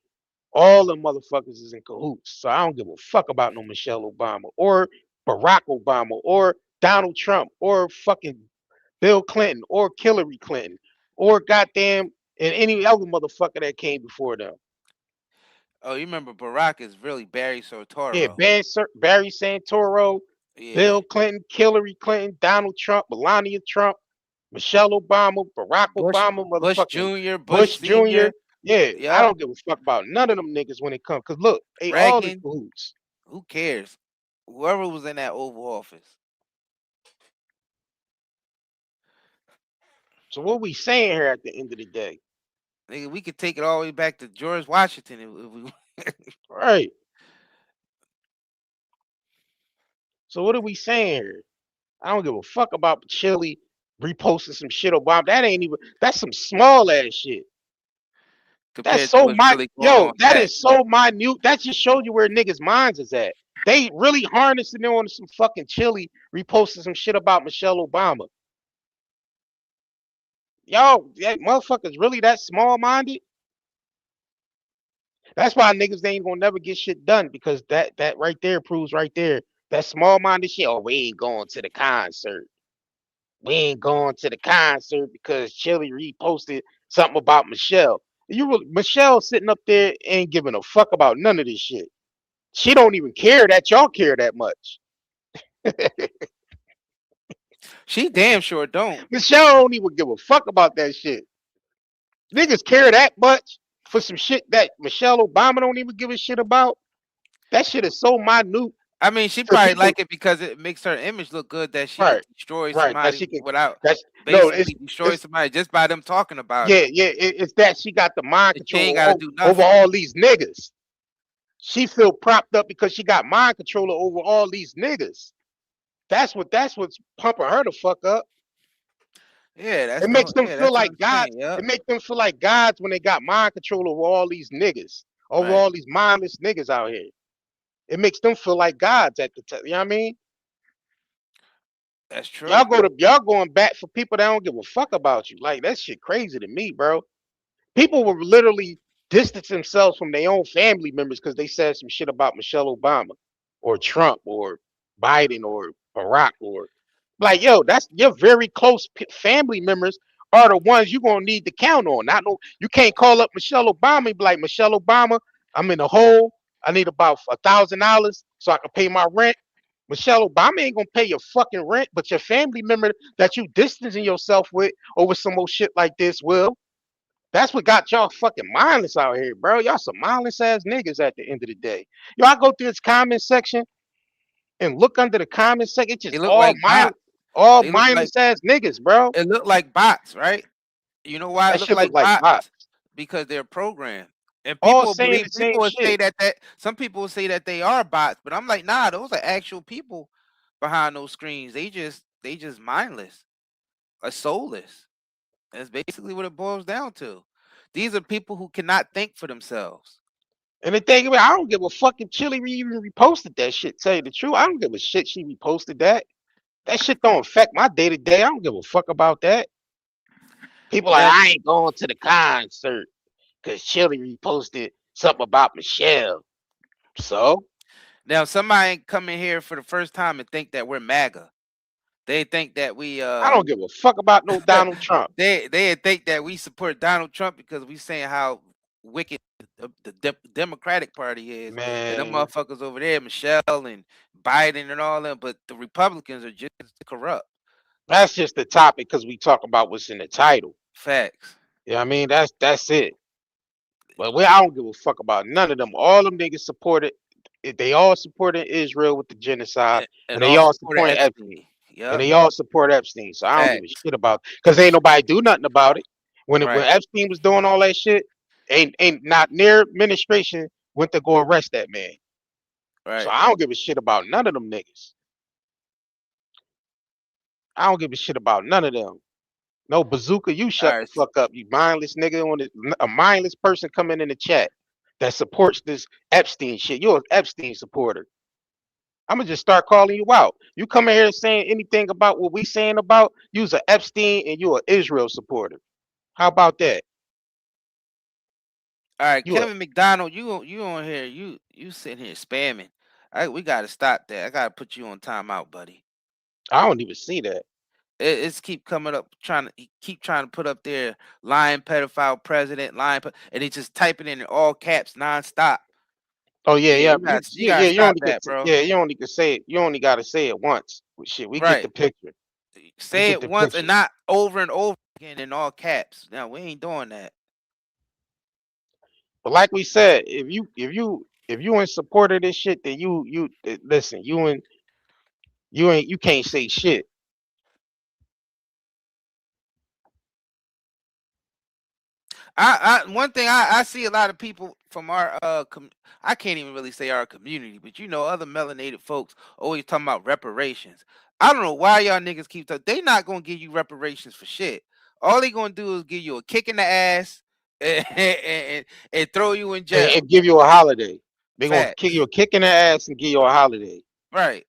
all the motherfuckers is in cahoots. So I don't give a fuck about no Michelle Obama or Barack Obama or Donald Trump or fucking Bill Clinton or Hillary Clinton or goddamn and any other motherfucker that came before them. Oh, you remember Barack is really Barry Yeah, Santoro. Barry Santoro, Yeah. Bill Clinton, Hillary Clinton, Donald Trump, Melania Trump, Michelle Obama, Barack Obama, Bush motherfucking Jr., Bush Bush Jr. Sr. Yeah, I Yep. don't give a fuck about none of them niggas when it comes. Cause look, they all in Reagan. cahoots. Who cares? Whoever was in that Oval Office. So what we saying here at the end of the day? Nigga, we could take it all the way back to George Washington if we Right. So what are we saying here? I don't give a fuck about Chili reposting some shit Obama. That's some small ass shit. That's compared to so what's really going on. that is so minute. That just shows you where niggas' minds is at. They really harnessing on some fucking Chili reposting some shit about Michelle Obama. Y'all, that motherfuckers really that small minded? That's why niggas ain't gonna never get shit done, because that right there proves right there that small minded shit. Oh, we ain't going to the concert. We ain't going to the concert because Chili reposted something about Michelle. Michelle sitting up there ain't giving a fuck about none of this shit. She don't even care that y'all care that much. She damn sure don't. Michelle don't even give a fuck about that shit. Niggas care that much for some shit that Michelle Obama don't even give a shit about. That shit is so minute. I mean, she So probably people, like it because it makes her image look good that she can right, destroy right. That somebody she can. without That's no. basically destroy It's somebody just by them talking about it. yeah, yeah. It's that she got the mind And she ain't control got to do over nothing. all these niggas. She feel propped up because she got mind control over all these niggas. That's what's pumping her the fuck up. Yeah, that's It the makes whole. them Yeah, feel that's what like I'm saying. gods. Yep. It makes them feel like gods when they got mind control over all these niggas, over Right. all these mindless niggas out here. It makes them feel like gods at the time. You know what I mean? That's true. Y'all going back for people that don't give a fuck about you. Like that shit crazy to me, bro. People will literally distance themselves from their own family members because they said some shit about Michelle Obama or Trump or Biden or Barack or like, yo, that's your very close family members are the ones you're gonna need to count on. Not no, you can't call up Michelle Obama and be like, Michelle Obama, I'm in a hole. I need about $1,000 so I can pay my rent. Michelle Obama ain't gonna pay your fucking rent, but your family member that you distancing yourself with over some more shit like this will. That's what got y'all fucking mindless out here, bro. Y'all some mindless ass niggas at the end of the day. Y'all go through this comment section and look under the comment section. It's They just look like bots. all They look like mindless ass niggas, bro. it look like bots, right? You know why it That look shit look like like bots. bots? Because they're programmed. And All people saying believe the same people would say shit. that some people will say that they are bots, but I'm like, nah, those are actual people behind those screens. They just mindless, soulless. That's basically what it boils down to. These are people who cannot think for themselves. And the thing about, I don't give a fuck if Chili even reposted that shit. Tell you the truth, I don't give a shit she reposted that. That shit don't affect my day to day. I don't give a fuck about that. People like, Now, I ain't going to the concert because Chili reposted something about Michelle. So now somebody come in here for the first time and think that we're MAGA. They think that we I don't give a fuck about no Donald Trump. they think that we support Donald Trump because we saying how wicked the Democratic Party is, and them Man, motherfuckers over there, Michelle and Biden and all them, but the Republicans are just corrupt. that's just the topic because we talk about what's in the title. Facts. Yeah, I mean that's it. But I don't give a fuck about none of them. All them niggas supported. They all supported Israel with the genocide, And and they all all supported supported Epstein, Epstein. and Yep. they all support Epstein. So I don't give a Facts. shit about because ain't nobody do nothing about it. When Right. Epstein was doing all that shit, ain't not near administration went to go arrest that man. So Right. I don't give a shit about none of them niggas. I don't give a shit about none of them. No bazooka, you All shut the right. fuck up, you mindless nigga. A mindless person coming in the chat that supports this Epstein shit. You're an Epstein supporter. I'm gonna just start calling you out. You come in here saying anything about what we saying about you's an Epstein and you're an Israel supporter. How about that? All right, You a, Kevin McDonald, you on here, you sitting here spamming. We gotta stop that. I gotta put you on timeout, buddy. I don't even see that. It's keep coming up, keep trying to put up there, lying pedophile president, and they just type it in all caps nonstop. Oh yeah, Yeah, yeah, you gotta you stop only that, bro. yeah, you only can say it. You only gotta say it once. Shit, we get Right. the picture. We Say get it the once and picture. not over and over again in all caps. Now we ain't doing that. But like we said, if you in support of this shit, then listen, you can't say shit. One thing I see a lot of people from our I can't even really say our community, but other melanated folks always talking about reparations. I don't know why y'all niggas keep talking. They not gonna give you reparations for shit. All they gonna do is give you a kick in the ass and throw you in jail. And give you a holiday. They're gonna kick you Facts. a kick in the ass and give you a holiday. Right.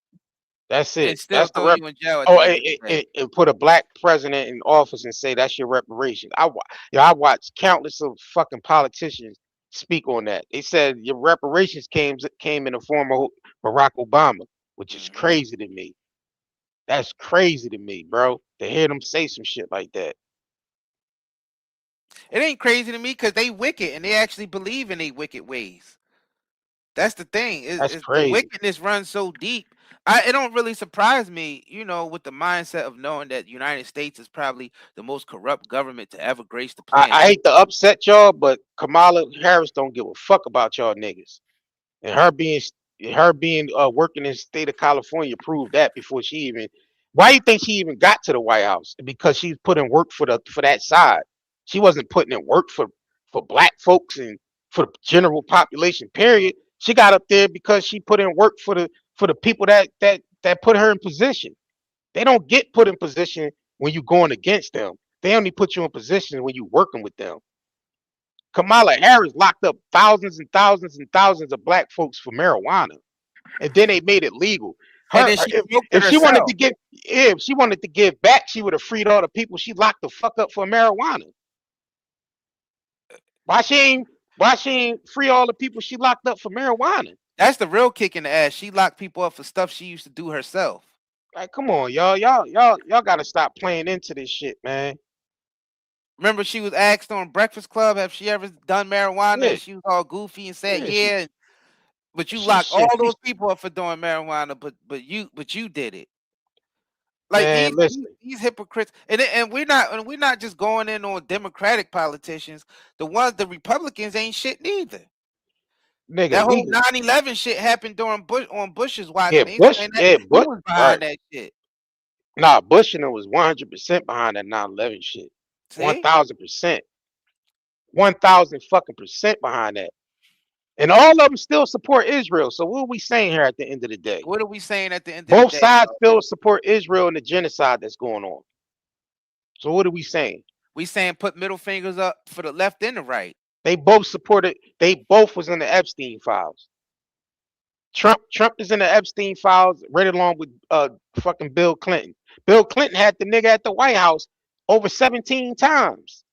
That's And it. still That's the throw rep. you in jail at Oh, the end of the day. and put a black president in office and say that's your reparation. I watched countless of fucking politicians speak on that. They said your reparations came in the form of Barack Obama, which is Hmm. crazy to me. That's crazy to me, bro. To hear them say some shit like that. It ain't crazy to me because they wicked and they actually believe in their wicked ways. That's the thing. That's The crazy. wickedness runs so deep. It don't really surprise me, with the mindset of knowing that the United States is probably the most corrupt government to ever grace the I planet. hate to upset y'all, but Kamala Harris don't give a fuck about y'all niggas. And her being Her being working in the state of California proved that before she even. Why do you think she even got to the White House? Because she's putting work for that side. She wasn't putting in work for black folks and for the general population. Period. She got up there because she put in work for the people that put her in position. They don't get put in position when you're going against them. They only put you in position when you're working with them. Kamala Harris locked up thousands and thousands and thousands of black folks for marijuana, and then they made it legal. And then she smoked it If she wanted herself. to give, if she wanted to give back, she would have freed all the people she locked the fuck up for marijuana. Why she ain't free all the people she locked up for marijuana? That's the real kick in the ass. She locked people up for stuff she used to do herself. Like, come on, y'all gotta stop playing into this shit, man. Remember, she was asked on Breakfast Club, have she ever done marijuana? Yeah. And she was all goofy and said, Yeah, but you locked all those people up for doing marijuana, but you did it. Like man, these hypocrites, and we're not just going in on Democratic politicians. The Republicans ain't shit neither. nigga, That whole 9/11 shit happened during Bush's watch. Yeah, Bush, he was behind that shit. Nah, Bush and them was 100% behind that 9/11 shit. 1,000%. 1,000 fucking percent behind that. And all of them still support Israel. So what are we saying here at the end of the day? What are we saying at the end of Both the day? sides still support Israel and the genocide that's going on. So what are we saying? We saying put middle fingers up for the left and the right. They both supported. They both was in the Epstein files. Trump is in the Epstein files right along with fucking Bill Clinton. Bill Clinton had the nigga at the White House over 17 times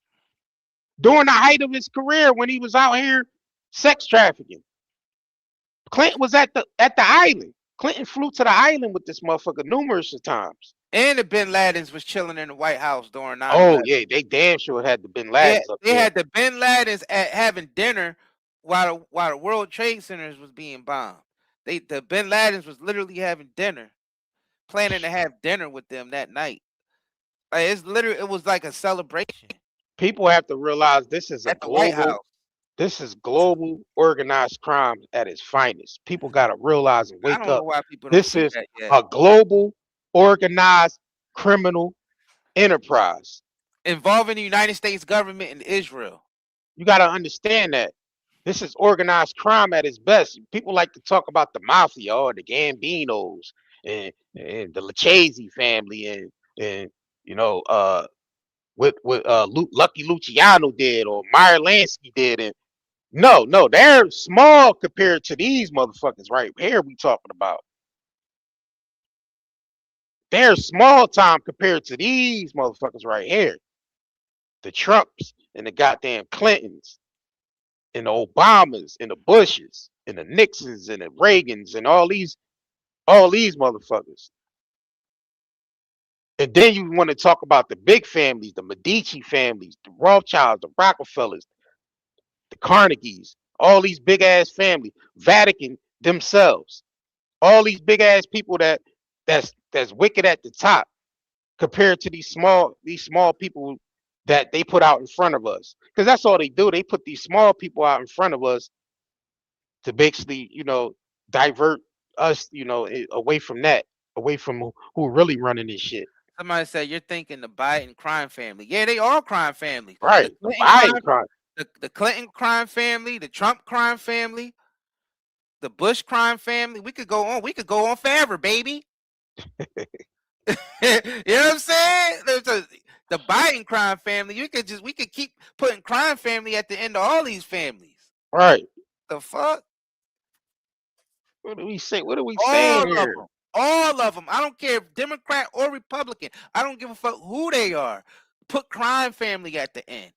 during the height of his career when he was out here sex trafficking. Clinton was at the island. Clinton flew to the island with this motherfucker numerous times. And the Bin Ladens was chilling in the White House during 9/11. Oh yeah, they damn sure had the Bin Ladens up there. They had the Bin Ladens having dinner while the World Trade Centers was being bombed. The Bin Ladens was literally having dinner, planning to have dinner with them that night. Like it was like a celebration. People have to realize this is at the White House. This is global organized crime at its finest. People gotta realize and wake I don't up. know why people don't This see is that yet. a global organized criminal enterprise Involving the United States government and Israel. You gotta understand that. This is organized crime at its best. People like to talk about the mafia or the Gambinos and the Lucchese family and you know what Lucky Luciano did or Meyer Lansky did, and no, they're small compared to these motherfuckers right here we talking about. They're small time compared to these motherfuckers right here. The Trumps and the goddamn Clintons and the Obamas and the Bushes and the Nixons and the Reagans and all these motherfuckers. And then you want to talk about the big families, the Medici families, the Rothschilds, the Rockefellers, the Carnegies, all these big ass families, Vatican themselves, all these big ass people that's wicked at the top compared to these small people that they put out in front of us. Because that's all they do. They put these small people out in front of us to basically, divert us, away from that, away from who really running this shit. Somebody said you're thinking the Biden crime family. Yeah, they all crime families. Right. The Clinton crime family, the Trump crime family, the Bush crime family. We could go on forever, baby. You know what I'm saying? The Biden crime family. We could keep putting crime family at the end of all these families. Right. The fuck? What do we say? What are we saying here? All of them. I don't care if Democrat or Republican. I don't give a fuck who they are. Put crime family at the end.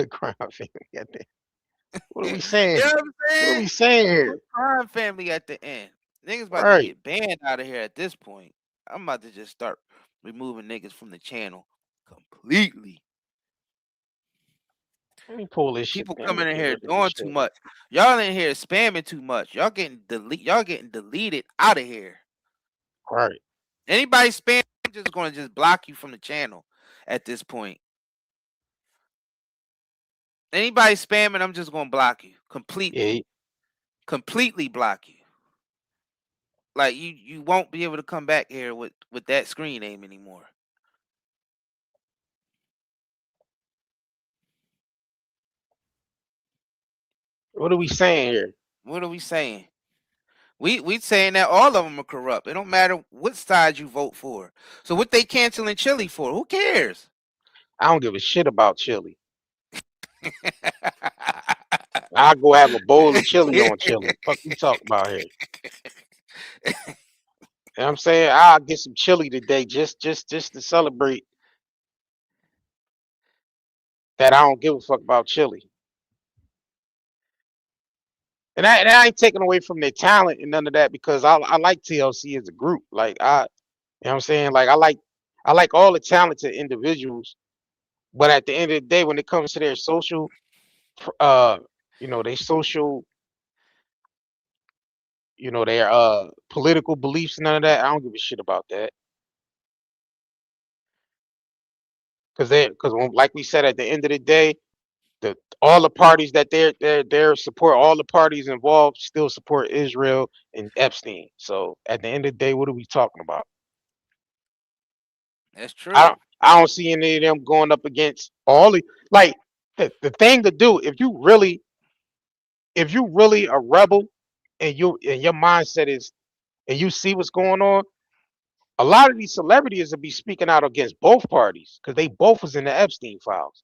Crime family at the end. What are we saying? You know what I'm saying? What are we saying here? Put crime family at the end. Niggas about to get banned out of here at this point. I'm about to just start removing niggas from the channel completely. Let me pull this People shit. coming in here doing too much. Y'all in here spamming too much. Y'all getting deleted out of here. Right. Anybody spam, I'm just gonna block you from the channel at this point. Anybody spamming, I'm just gonna block you completely. Yeah. Completely block you. Like you won't be able to come back here with that screen name anymore. What are we saying here? What are we saying? We saying that all of them are corrupt. It don't matter what side you vote for. So what they canceling Chili for? Who cares? I don't give a shit about chili. I'll go have a bowl of chili on chili. Fuck you talking about here? You know what I'm saying? I'll get some chili today just to celebrate that I don't give a fuck about chili. And I ain't taking away from their talent and none of that, because I like TLC as a group. Like you know what I'm saying? Like I like all the talented individuals, but at the end of the day, when it comes to their social, their social, their political beliefs and none of that, I don't give a shit about that. Because like we said, at the end of the day, all the parties that they're support, all the parties involved still support Israel and Epstein. So at the end of the day, what are we talking about? That's true. I don't see any of them going up against all the, like, the thing to do if you really a rebel and your mindset is, and you see what's going on. A lot of these celebrities will be speaking out against both parties because they both was in the Epstein files.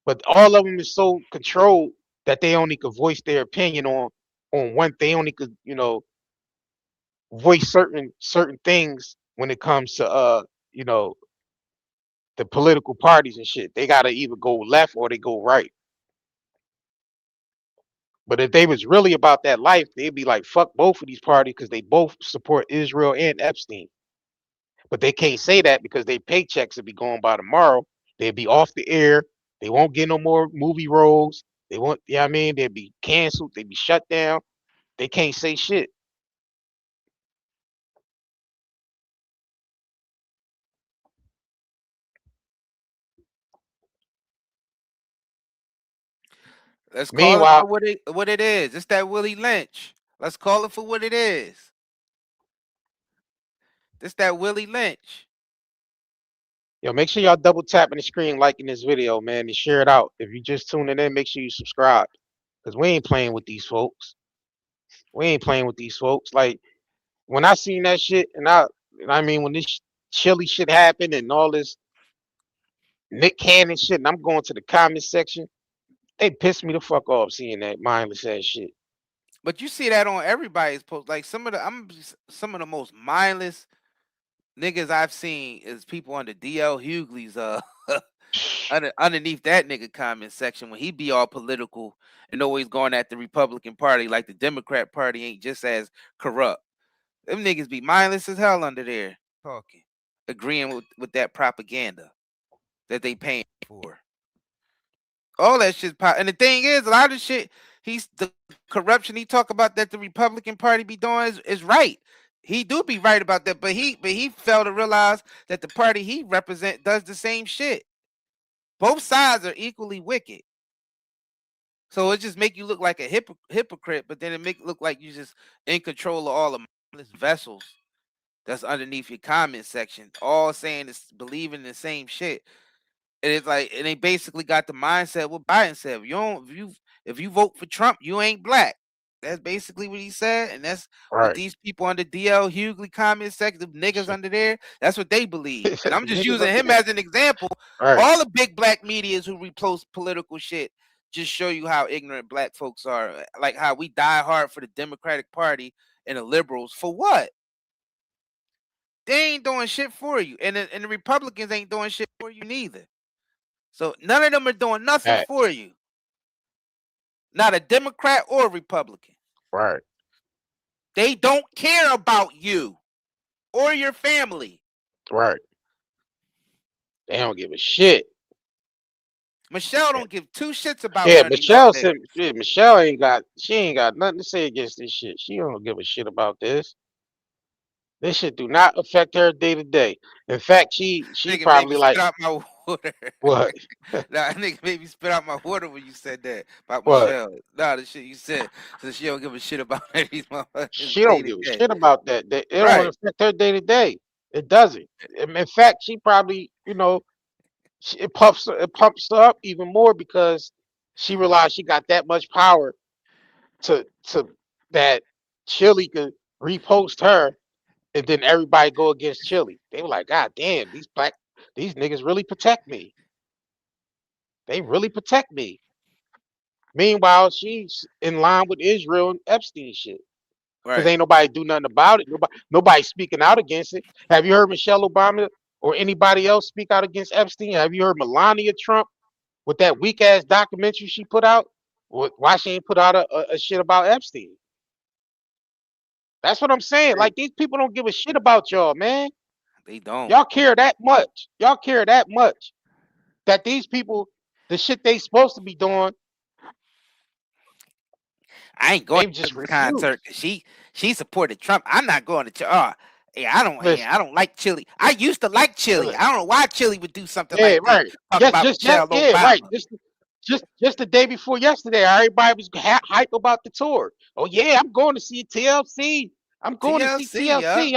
But all of them is so controlled that they only could voice their opinion on one. They only could, voice certain things when it comes to the political parties and shit. They gotta either go left or they go right. But if they was really about that life, they'd be like, fuck both of these parties because they both support Israel and Epstein. But they can't say that because their paychecks will be going by tomorrow. They'll be off the air. They won't get no more movie roles. They won't, you know what I mean? They'll be canceled. They'll be shut down. They can't say shit. Let's call it Meanwhile, for what it is. It's that Willie Lynch. Let's call it for what it is. It's that Willie Lynch. yo, make sure y'all double tapping the screen, liking this video, man, and share it out. If you just tuning in, make sure you subscribe. Because we ain't playing with these folks. We ain't playing with these folks. Like, when I seen that shit, I mean, when this Chili shit happened and all this Nick Cannon shit, and I'm going to the comment section, they pissed me the fuck off seeing that mindless ass shit. But you see that on everybody's post. Like some of the most mindless niggas I've seen is people under DL Hughley's underneath that nigga comment section when he be all political and always going at the Republican Party like the Democrat Party ain't just as corrupt. Them niggas be mindless as hell under there talking, agreeing with that propaganda that they paying for. All that shit pop. And the thing is, a lot of shit, the corruption he talk about that the Republican Party be doing is right. He do be right about that, but he failed to realize that the party he represent does the same shit. Both sides are equally wicked. So it just make you look like a hypocrite, but then it make it look like you just in control of all the vessels that's underneath your comment section, all saying is believing the same shit. And it's like, and they basically got the mindset what Biden said. If you vote for Trump, you ain't black. That's basically what he said, and that's what these people under DL Hughley comment section, the niggas under there, that's what they believe. And I'm just using him as an example. All the big black medias who repost political shit just show you how ignorant black folks are. Like how we die hard for the Democratic Party and the liberals for what? They ain't doing shit for you, and the Republicans ain't doing shit for you neither. So none of them are doing nothing for you. Not a Democrat or Republican. Right. They don't care about you or your family. Right. They don't give a shit. Michelle don't give two shits about. Yeah, Michelle said Michelle ain't got nothing to say against this shit. She don't give a shit about this. This shit do not affect her day to day. In fact, she probably like water. What? Nah, that nigga made me spit out my water when you said that about What? Michelle. Nah, the shit you said. So she don't give a shit about these motherfuckers She day don't to give a day. shit about that. It don't Right. affect her day to day. It doesn't. In fact, she probably, it pumps her up even more because she realized she got that much power to that Chili could repost her and then everybody go against Chili. They were like, God damn, these niggas really protect me. They really protect me. Meanwhile, she's in line with Israel and Epstein shit. Because Right. ain't nobody do nothing about it. Nobody speaking out against it. Have you heard Michelle Obama or anybody else speak out against Epstein? Have you heard Melania Trump with that weak ass documentary she put out? Why she ain't put out a shit about Epstein? That's what I'm saying. Like, these people don't give a shit about y'all, man. They don't. Y'all care that much. Y'all care that much that these people, the shit they supposed to be doing, I ain't going they to just this concert refuse. because she supported Trump. I'm not going to. Yeah, Listen, I don't like Chili. I used to like Chili. I don't know why Chili would do something yeah, like this. right. Talk Just, about just, just, Michelle yeah, right. Obama. Just the day before yesterday, everybody was hype about the tour. Oh yeah, I'm going to see TLC. I'm going to see TLC, yeah. TLC.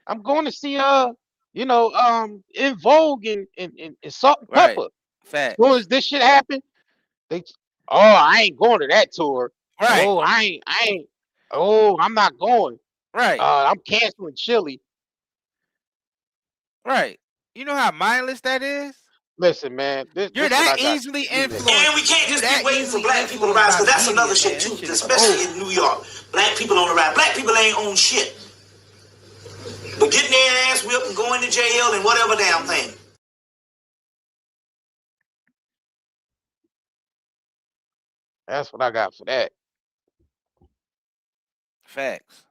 I'm going to see In Vogue and Salt and Right. Pepper. As soon Facts. as this shit happened, they, oh, I ain't going to that tour. Right. Oh, I ain't. Oh, I'm not going. Right. I'm canceling Chili. Right. You know how mindless that is? Listen, man, You're this what that I got. easily And influenced. we can't You're just be that waiting for easily black people to influenced rise, by because the that's media, another shit man. too, This shit is especially bogus. in New York. Black people on the rise. Black people ain't own shit. But getting their ass whipped and going to jail and whatever damn thing. That's what I got for that. Facts.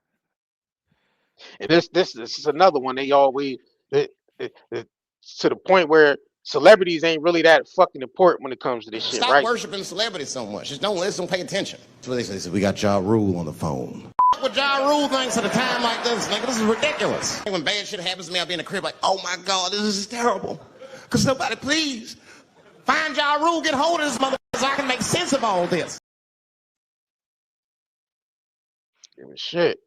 And this is another one. They always to the point where celebrities ain't really that fucking important when it comes to this shit, Stop right? worshiping celebrities so much. Just don't listen, pay attention. That's what they say. They say, we got Ja Rule on the phone. What Ja Rule thinks at a time like this, nigga, this is ridiculous. When bad shit happens to me, I'll be in the crib like, oh my God, this is terrible. Could somebody please find Ja Rule, get hold of this motherfucker so I can make sense of all this. Give a shit.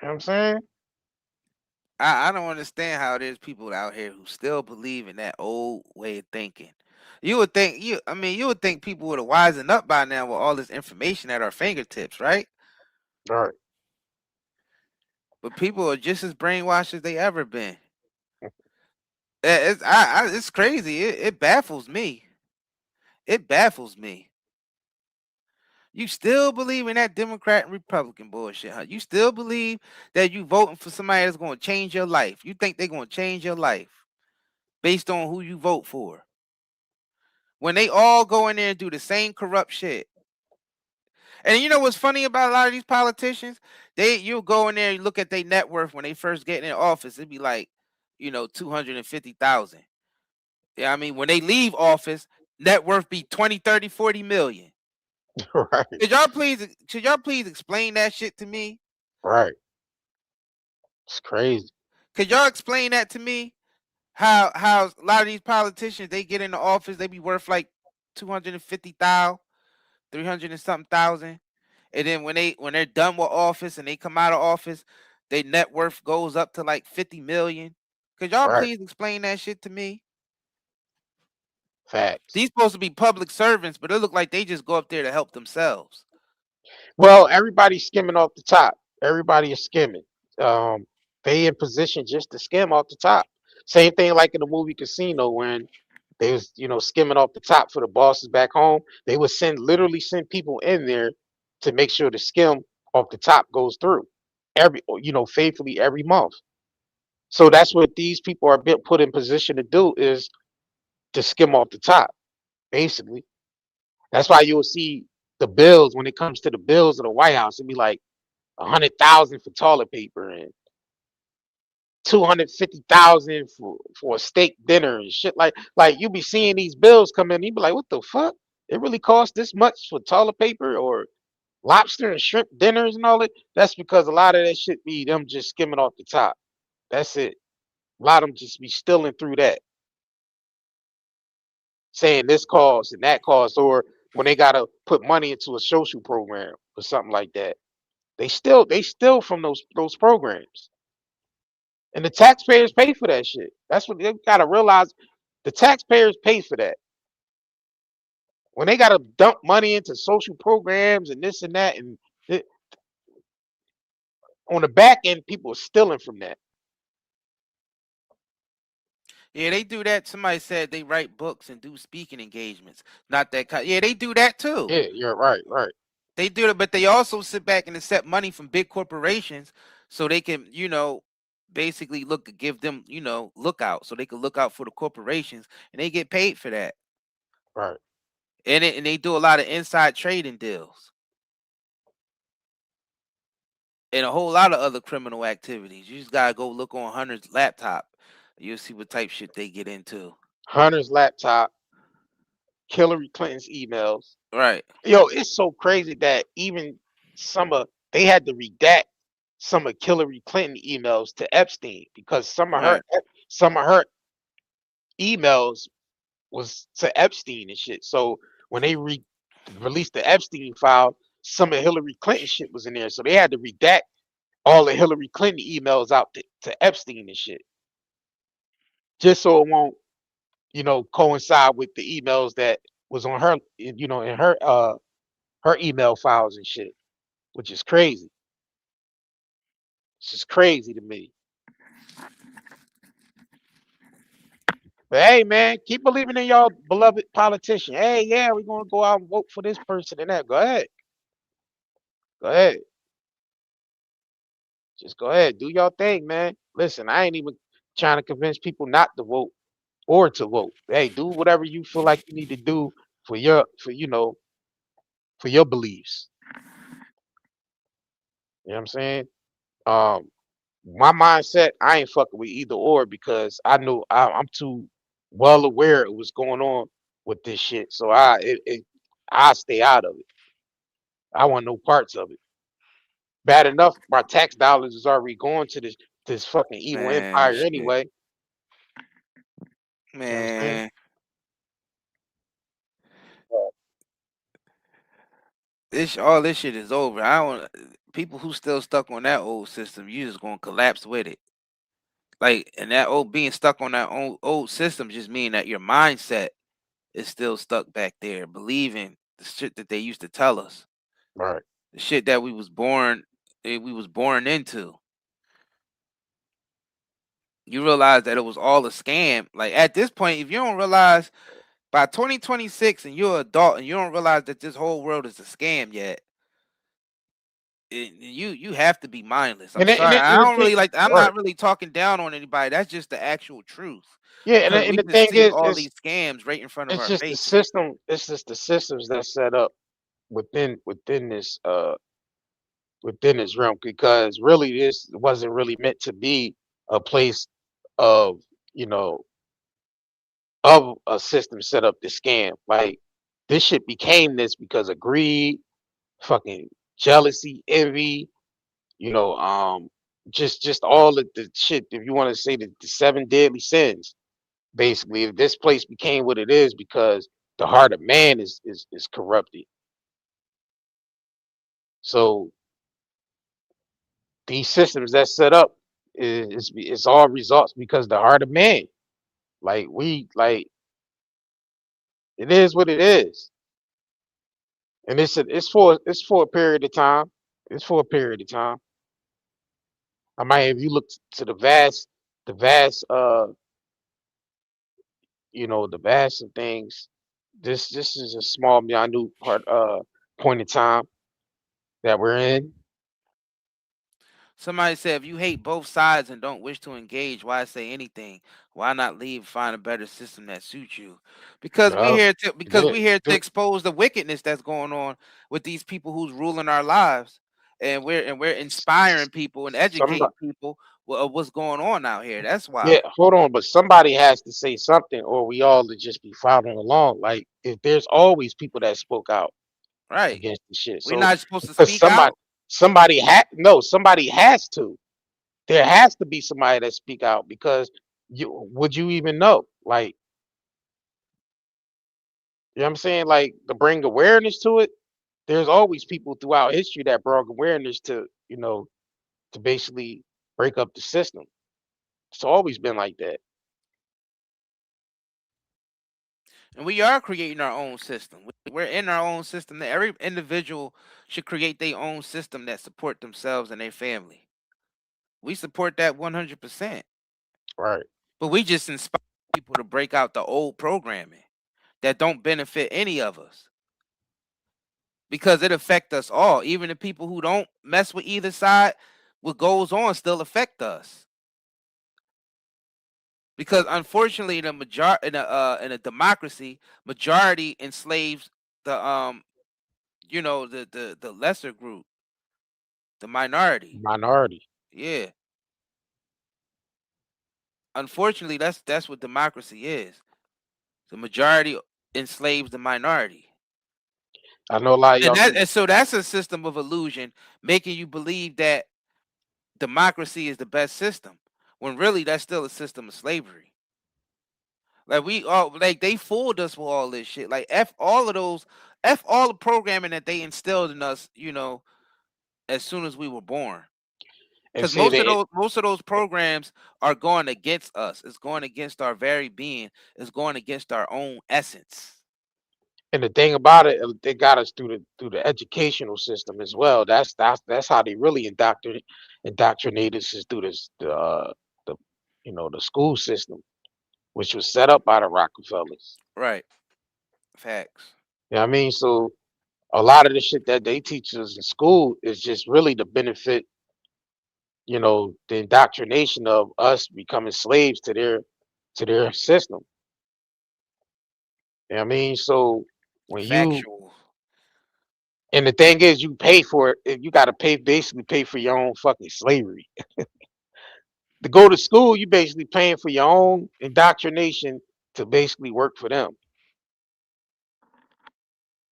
You know what I'm saying? I don't understand how there's people out here who still believe in that old way of thinking. You would think you would think people would have wisened up by now with all this information at our fingertips, right? All right. But people are just as brainwashed as they ever been. It's crazy. It baffles me. It baffles me. You still believe in that Democrat and Republican bullshit, huh? You still believe that you voting for somebody that's going to change your life. You think they're going to change your life based on who you vote for. When they all go in there and do the same corrupt shit. And you know what's funny about a lot of these politicians? You'll go in there and look at their net worth when they first get in office. It'd be like, 250,000. Yeah, I mean, when they leave office, net worth be 20, 30, 40 million. Right. Should y'all please explain that shit to me? Right. It's crazy. Could y'all explain that to me? How a lot of these politicians, they get in the office, they be worth like 250,000, 300 and something thousand. And then when they're done with office and they come out of office, their net worth goes up to like 50 million. Could y'all Right. please explain that shit to me? Facts. These supposed to be public servants, but it look like they just go up there to help themselves. Well, everybody's skimming off the top. Everybody is skimming. They in position just to skim off the top. Same thing like in the movie Casino when they was, skimming off the top for the bosses back home. They would literally send people in there to make sure the skim off the top goes through faithfully every month. So that's what these people are being put in position to do, is to skim off the top, basically. That's why you'll see the bills when it comes to the bills of the White House. It'd be like 100,000 for toilet paper and 250,000 for a steak dinner and shit like you be seeing these bills come in. You be like, what the fuck? It really costs this much for toilet paper or lobster and shrimp dinners and all that? That's because a lot of that shit be them just skimming off the top. That's it. A lot of them just be stealing through that, saying this cost and that cost, or when they gotta put money into a social program or something like that, they steal from those programs, and the taxpayers pay for that shit. That's what they gotta realize. The taxpayers pay for that when they gotta dump money into social programs and this and that, and it, on the back end, people are stealing from that. Yeah, they do that. Somebody said they write books and do speaking engagements. Not that kind. Yeah, they do that too. Yeah, you're right. They do it, but they also sit back and accept money from big corporations so they can, basically give them, lookout, so they can look out for the corporations, and they get paid for that. Right. And they do a lot of inside trading deals and a whole lot of other criminal activities. You just gotta go look on Hunter's laptop. You'll see what type shit they get into. Hunter's laptop, Hillary Clinton's emails. Right. Yo, it's so crazy that even they had to redact some of Hillary Clinton emails to Epstein because some of her emails was to Epstein and shit. So when they released the Epstein file, some of Hillary Clinton shit was in there. So they had to redact all the Hillary Clinton emails out to Epstein and shit, just so it won't, coincide with the emails that was on her, in her email files and shit, which is crazy. It's just crazy to me. But hey, man, keep believing in y'all beloved politician. Hey, yeah, we're gonna go out and vote for this person and that. Go ahead. Go ahead. Just go ahead. Do y'all thing, man. Listen, I ain't even trying to convince people not to vote or to vote. Hey, do whatever you feel like you need to do for your beliefs. You know what I'm saying? My mindset, I ain't fucking with either or because I know I'm too well aware of what's going on with this shit. So I stay out of it. I want no parts of it. Bad enough, my tax dollars is already going to this fucking evil empire shit. anyway. Man. You know what I'm saying? All this shit is over. People who still stuck on that old system, you just gonna collapse with it. Like, and that being stuck on that old system just mean that your mindset is still stuck back there, believing the shit that they used to tell us. Right. The shit that we was born into. You realize that it was all a scam. Like, at this point, if you don't realize by 2026 and you're an adult and you don't realize that this whole world is a scam yet, you have to be mindless. I'm sorry. I'm not really talking down on anybody. That's just the actual truth. Yeah, and the thing is, all these scams right in front of our face. The system. It's just the systems that's set up within this realm, because really this wasn't really meant to be a place of of a system set up to scam. Like, this shit became this because of greed, fucking jealousy, envy, just all of the shit. If you want to say the 7 deadly sins, basically, if this place became what it is because the heart of man is corrupted. So these systems that set up it's all results because the heart of man. Like, it is what it is, and it's for a period of time. It's for a period of time. I might, if you look to the vast the vast of things. This is a small minute point in time that we're in. Somebody said, if you hate both sides and don't wish to engage, why say anything? Why not leave, find a better system that suits you? Because we're here to expose the wickedness that's going on with these people who's ruling our lives, and we're inspiring people and educating people of what's going on out here. That's why. Yeah, hold on, but somebody has to say something, or we all would just be following along. Like, if there's always people that spoke out against the shit, we're not supposed to speak out. Somebody has to. There has to be somebody that speak out, because would you even know? Like, you know what I'm saying? Like, to bring awareness to it, there's always people throughout history that brought awareness to, to basically break up the system. It's always been like that. And we are creating our own system. We're in our own system. That every individual should create their own system that support themselves and their family. We support that 100%. Right. But we just inspire people to break out the old programming that don't benefit any of us. Because it affects us all. Even the people who don't mess with either side, what goes on still affect us. Because unfortunately, in a democracy, majority enslaves the the lesser group, the minority. Minority. Yeah. Unfortunately, that's what democracy is. The majority enslaves the minority. I know a lot of y'all. And so that's a system of illusion, making you believe that democracy is the best system, when really that's still a system of slavery. Like they fooled us with all this shit. Like F all the programming that they instilled in us, as soon as we were born. Because most of those programs are going against us. It's going against our very being. It's going against our own essence. And the thing about it, they got us through the educational system as well. That's how they really indoctrinate us, is through the the school system, which was set up by the Rockefellers. Right. Facts. You know what I mean? So a lot of the shit that they teach us in school is just really to benefit, the indoctrination of us becoming slaves to their system. You know what I mean? So when Factual. and the thing is, you pay for it. You got to basically pay for your own fucking slavery. To go to school, you basically paying for your own indoctrination to basically work for them.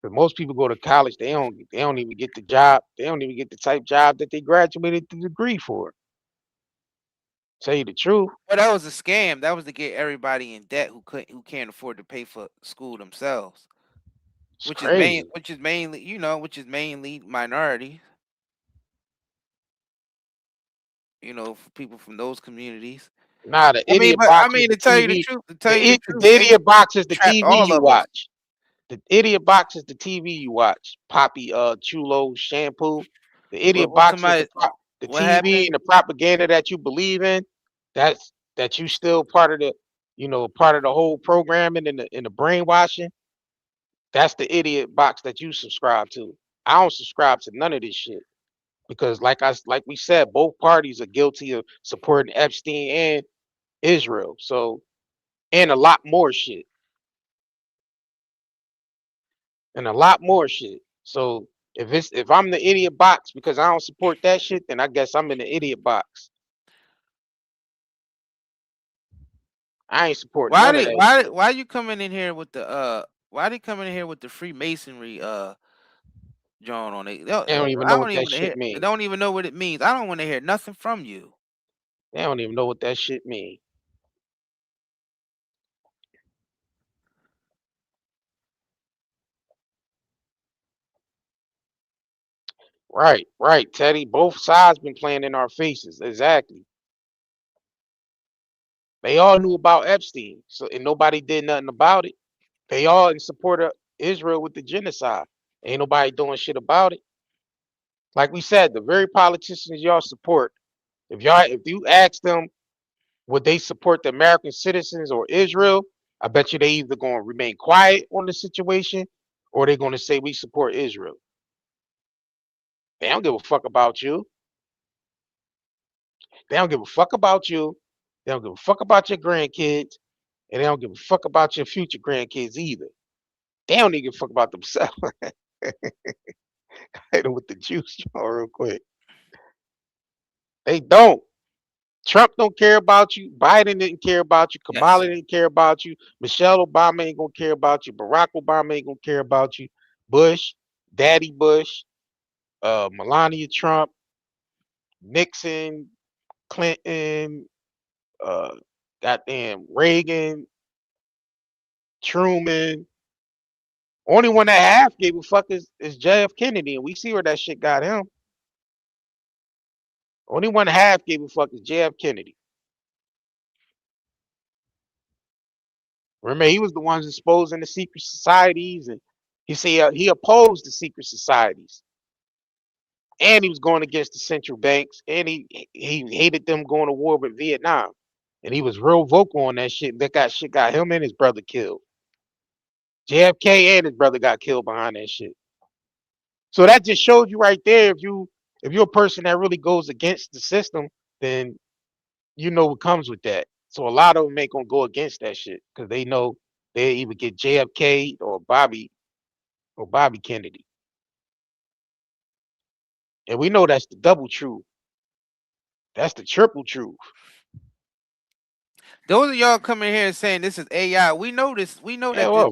Because most people go to college, they don't even get the job. They don't even get the type job that they graduated the degree for. Tell you the truth. Well, that was a scam. That was to get everybody in debt who can't afford to pay for school themselves. It's crazy. Which is mainly minority. For people from those communities. Nah, the idiot box is the to tell you the TV. truth, The idiot box is the trapped TV all you of us. watch. The idiot box is the TV you watch. Poppy Chulo shampoo. The idiot box is the what TV happened? and the propaganda that you believe in. That you still part of the whole programming and the brainwashing. That's the idiot box that you subscribe to. I don't subscribe to none of this shit, because like we said, both parties are guilty of supporting Epstein and Israel. So, and a lot more shit. And a lot more shit. So if I'm the idiot box because I don't support that shit, then I guess I'm in the idiot box. I ain't support none of that shit. Why you coming in here with the why they coming in here with the Freemasonry John on it? They don't even know what that shit means. Don't even know what it means. I don't want to hear nothing from you. They don't even know what that shit means. Right, Teddy. Both sides been playing in our faces. Exactly. They all knew about Epstein, and nobody did nothing about it. They all in support of Israel with the genocide. Ain't nobody doing shit about it. Like we said, the very politicians y'all support, if you ask them, would they support the American citizens or Israel? I bet you they either going to remain quiet on the situation, or they're going to say we support Israel. They don't give a fuck about you. They don't give a fuck about you. They don't give a fuck about your grandkids, and they don't give a fuck about your future grandkids either. They don't even give a fuck about themselves. Hit them with the juice, y'all, real quick. They don't. Trump don't care about you. Biden didn't care about you. Kamala didn't care about you. Michelle Obama ain't gonna care about you. Barack Obama ain't gonna care about you. Bush, Daddy Bush, Melania Trump, Nixon, Clinton, goddamn Reagan, Truman. Only one that half gave a fuck is JF Kennedy, and we see where that shit got him. Only one half gave a fuck is JF Kennedy. Remember, he was the ones exposing the secret societies, and he opposed the secret societies, and he was going against the central banks, and he hated them going to war with Vietnam, and he was real vocal on that shit. That shit got him and his brother killed. JFK and his brother got killed behind that shit. So that just shows you right there, if you're a person that really goes against the system, then you know what comes with that. So a lot of them ain't gonna go against that shit because they know they either get JFK or Bobby Kennedy. And we know that's the double truth. That's the triple truth. Those of y'all coming here and saying this is AI. We know this. We know that Well,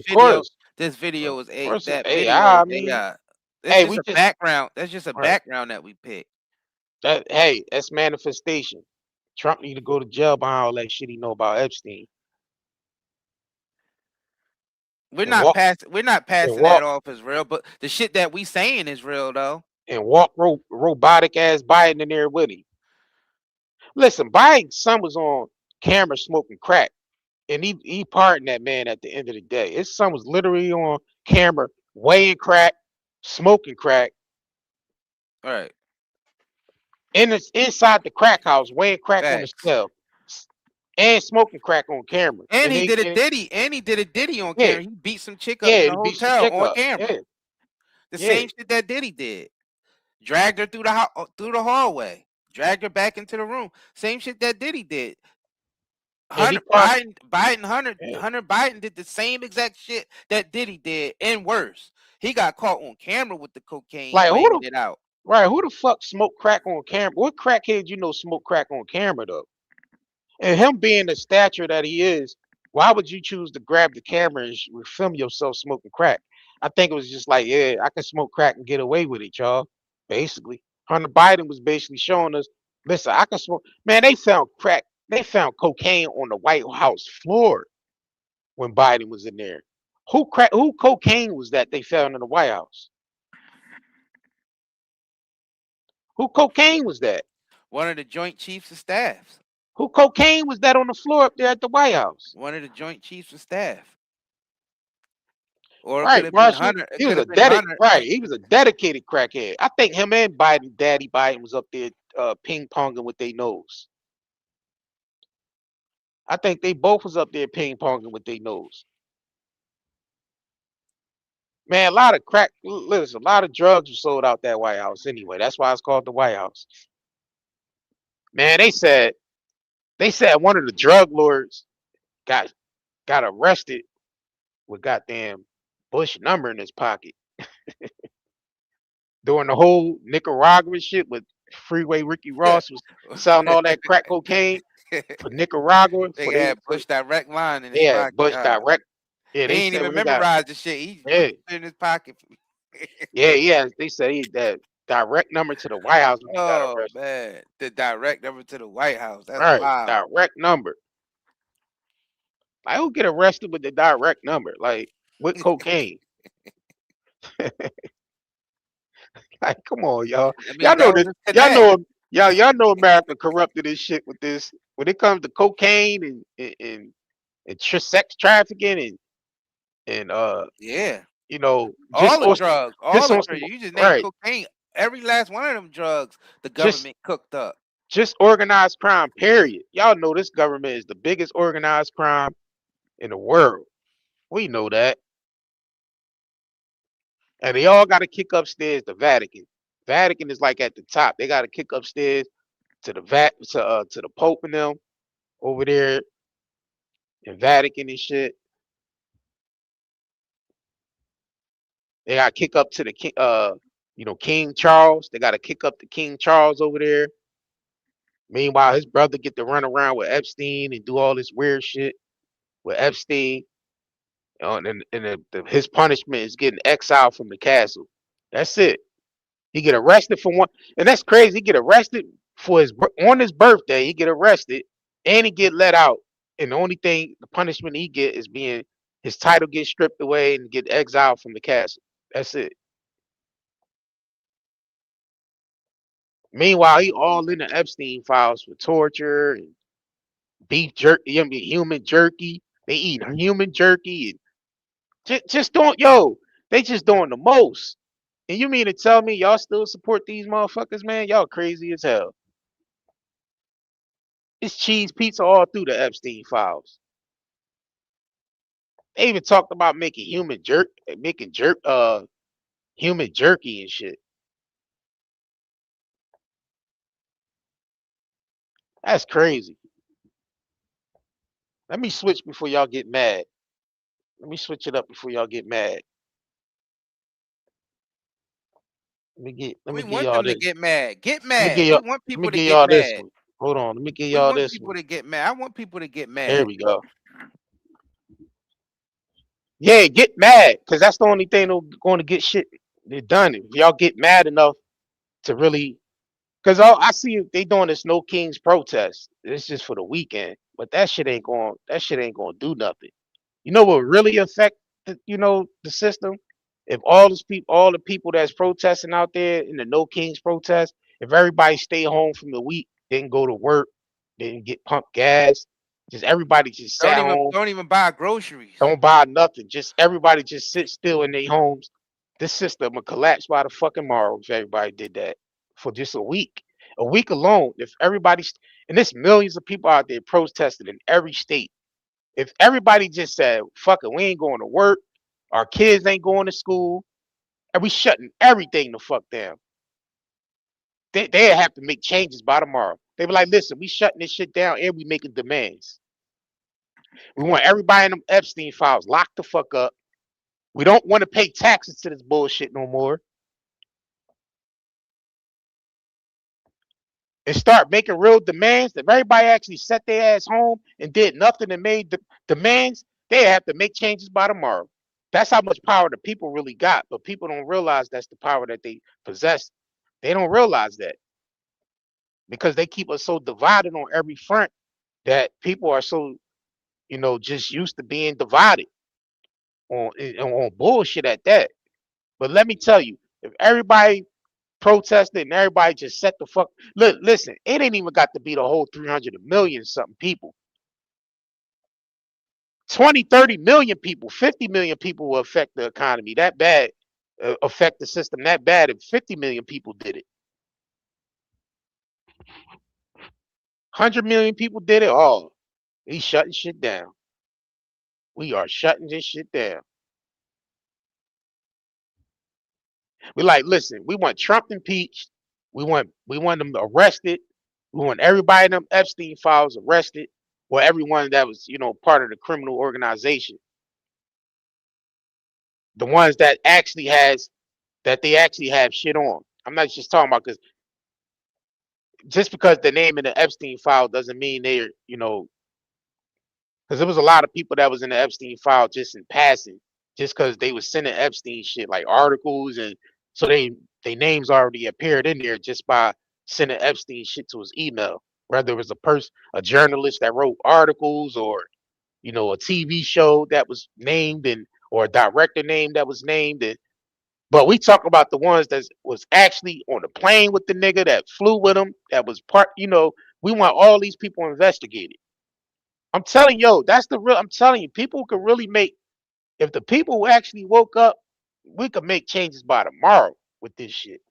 this video is of course that it's video AI. I is mean, AI. hey, That's just a background. That's just a background that we picked. That's manifestation. Trump need to go to jail behind all that shit he know about Epstein. We're not passing that off as real, but the shit that we saying is real though. And walk robotic ass Biden in there with him. Listen, Biden's son was on camera smoking crack, and he pardoned that man at the end of the day. His son was literally on camera weighing crack, smoking crack. All right. And it's inside the crack house, weighing crack on the cell, and smoking crack on camera. And he did a Diddy on camera. He beat some chick up in the hotel on camera. Yeah. The same shit that Diddy did. Dragged her through the hallway. Dragged her back into the room. Same shit that Diddy did. Hunter Biden did the same exact shit that Diddy did and worse. He got caught on camera with the cocaine, like weighing it out. Right? Who the fuck smoke crack on camera? What crackhead smoke crack on camera though? And him being the stature that he is, why would you choose to grab the camera and film yourself smoking crack? I think it was just like, yeah, I can smoke crack and get away with it, y'all. Basically, Hunter Biden was basically showing us, listen, I can smoke. Man, they found crack. They found cocaine on the White House floor when Biden was in there. Who cocaine was that they found in the White House? Who cocaine was that? One of the Joint Chiefs of Staff. Who cocaine was that on the floor up there at the White House? One of the Joint Chiefs of Staff. Or right, Marshall. He was a dedicated crackhead. I think him and Daddy Biden was up there ping ponging with their nose. I think they both was up there ping ponging with their nose. Man, a lot of crack. Listen, a lot of drugs were sold out that White House anyway. That's why it's called the White House. Man, they said one of the drug lords got arrested with goddamn Bush number in his pocket during the whole Nicaraguan shit with Freeway Ricky Ross was selling all that crack cocaine for Nicaragua. They had Bush direct line in his pocket. Bush direct. Yeah, they ain't even memorized the shit. He put it in his pocket. yeah. They say that direct number to the White House. Oh man, the direct number to the White House. That's right. Wild. Direct number. Like, who get arrested with the direct number? Like with cocaine. Like, come on, y'all. Y'all know this. Y'all know America corrupted this shit with this. When it comes to cocaine and sex trafficking and yeah, all the drugs, you just named cocaine. Every last one of them drugs, the government cooked up. Just organized crime, period. Y'all know this government is the biggest organized crime in the world. We know that. And they all got to kick upstairs the Vatican. Vatican is like at the top. They got to kick upstairs to the to the Pope and them over there in Vatican and shit. They got to kick up to the king, King Charles. They got to kick up to King Charles over there. Meanwhile, his brother get to run around with Epstein and do all this weird shit with Epstein. And his punishment is getting exiled from the castle. That's it. He get arrested for one, and that's crazy. He get arrested for on his birthday, he get arrested and he get let out. And the only thing, the punishment he get is being his title gets stripped away and get exiled from the castle. That's it. Meanwhile, he all in the Epstein files for torture and beef jerky, human jerky. They eat human jerky and just they just doing the most. And you mean to tell me y'all still support these motherfuckers, man? Y'all crazy as hell. It's cheese pizza all through the Epstein files. They even talked about making human jerky and shit. That's crazy. Let me switch before y'all get mad. Let me switch it up before y'all get mad. Let me We give want y'all them to this. get mad. Get Let me mad. give We y'all. want Let me people to give get y'all this mad. one. Hold on. Let me give We y'all want this people one. to get mad. I want people to get There mad. we go. Yeah, get mad, cause that's the only thing that's going to get shit done. If y'all get mad enough to really, cause I see they doing this No Kings protest. It's just for the weekend, but that shit ain't going. That shit ain't going to do nothing. You know what really affect the system? If all the people that's protesting out there in the No Kings protest, if everybody stay home from the week, didn't go to work, didn't get pumped gas, just everybody just sat home, Don't even buy groceries. don't buy nothing, just everybody just sit still in their homes. This system would collapse by the fucking morrow if everybody did that for just a week. A week alone, if everybody's and there's millions of people out there protesting in every state. If everybody just said, fuck it, we ain't going to work, our kids ain't going to school, and we shutting everything the fuck down. They have to make changes by tomorrow. They be like, listen, we shutting this shit down and we making demands. We want everybody in them Epstein files locked the fuck up. We don't want to pay taxes to this bullshit no more. And start making real demands. If everybody actually set their ass home and did nothing and made the demands, they have to make changes by tomorrow. That's how much power the people really got. But people don't realize that's the power that they possess. They don't realize that because they keep us so divided on every front that people are so, just used to being divided on bullshit at that. But let me tell you, if everybody protested and everybody just set the fuck. Look, listen, it ain't even got to be the whole 300 million something people. 20, 30 million people, 50 million people will affect the economy that bad, affect the system that bad if 50 million people did it. 100 million people did it. Oh, we shutting shit down. We are shutting this shit down. We like, listen, we want Trump impeached. We want them arrested. We want everybody in them Epstein files arrested. Or everyone that was, part of the criminal organization. The ones that they actually have shit on. I'm not just talking about just because the name in the Epstein file doesn't mean they're, because there was a lot of people that was in the Epstein file just in passing, just because they was sending Epstein shit like articles, and so they names already appeared in there just by sending Epstein shit to his email. Whether it was a journalist that wrote articles, or a TV show that was named, or a director name that was named, but we talk about the ones that was actually on the plane with the nigga that flew with him, that was part. We want all these people investigated. I'm telling you, that's the real. I'm telling you, people could really make. If the people who actually woke up, we could make changes by tomorrow with this shit.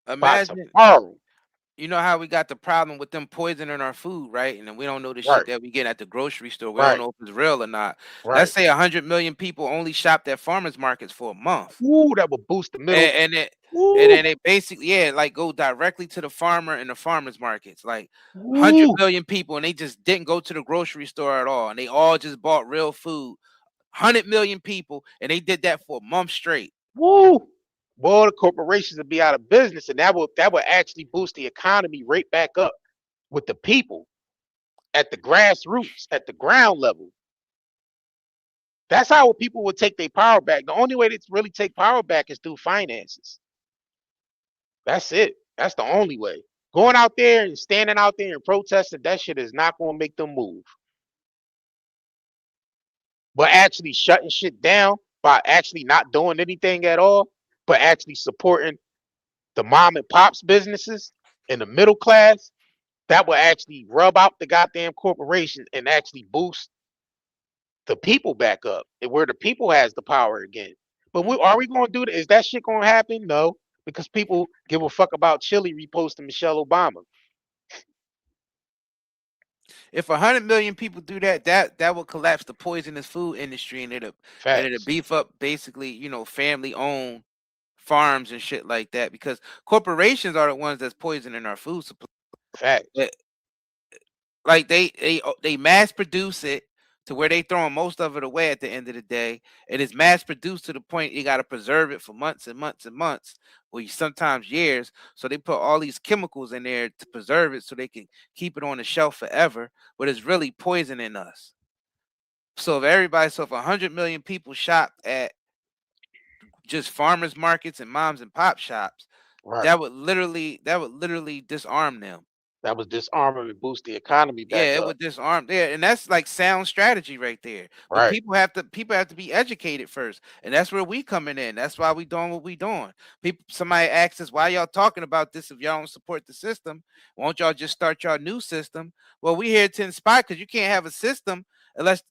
By Imagine, tomorrow, you know how we got the problem with them poisoning our food, right? And then we don't know the shit right, that we get at the grocery store. We don't right, know if it's real or not. Let's right. say 100 million people only shopped at farmers markets for a month. Ooh, that would boost the middle. And, and it and Ooh, then they basically, yeah, like go directly to the farmer and the farmers markets. Like 100 ooh, million people, and they just didn't go to the grocery store at all. And they all just bought real food. 100 million people, and they did that for a month straight. woo. Boy, the corporations would be out of business, and that would actually boost the economy right back up with the people at the grassroots, at the ground level. That's how people will take their power back. The only way to really take power back is through finances. That's it. That's the only way. Going out there and standing out there and protesting, that shit is not going to make them move. But actually shutting shit down by actually not doing anything at all, but actually supporting the mom and pops businesses and the middle class, that will actually rub out the goddamn corporations and actually boost the people back up, and where the people has the power again. But are we going to do that? Is that shit going to happen? No, because people give a fuck about Chili reposting Michelle Obama. If 100 million people do that, that will collapse the poisonous food industry, and it'll beef up basically, family owned farms and shit like that, because corporations are the ones that's poisoning our food supply. Facts. Like they mass produce it to where they throwing most of it away at the end of the day. It is mass produced to the point you got to preserve it for months and months and months, or sometimes years. So they put all these chemicals in there to preserve it so they can keep it on the shelf forever, but it's really poisoning us. So if 100 million people shop at just farmers markets and moms and pop shops, right, that would literally disarm them. That was disarming and boost the economy back up. It would disarm there, and that's like sound strategy right there. But right. people have to be educated first, and that's where we coming in. That's why we doing what we doing. Somebody asks us, why y'all talking about this if y'all don't support the system? Won't y'all just start your new system? Well, we here to inspire, because you can't have a system unless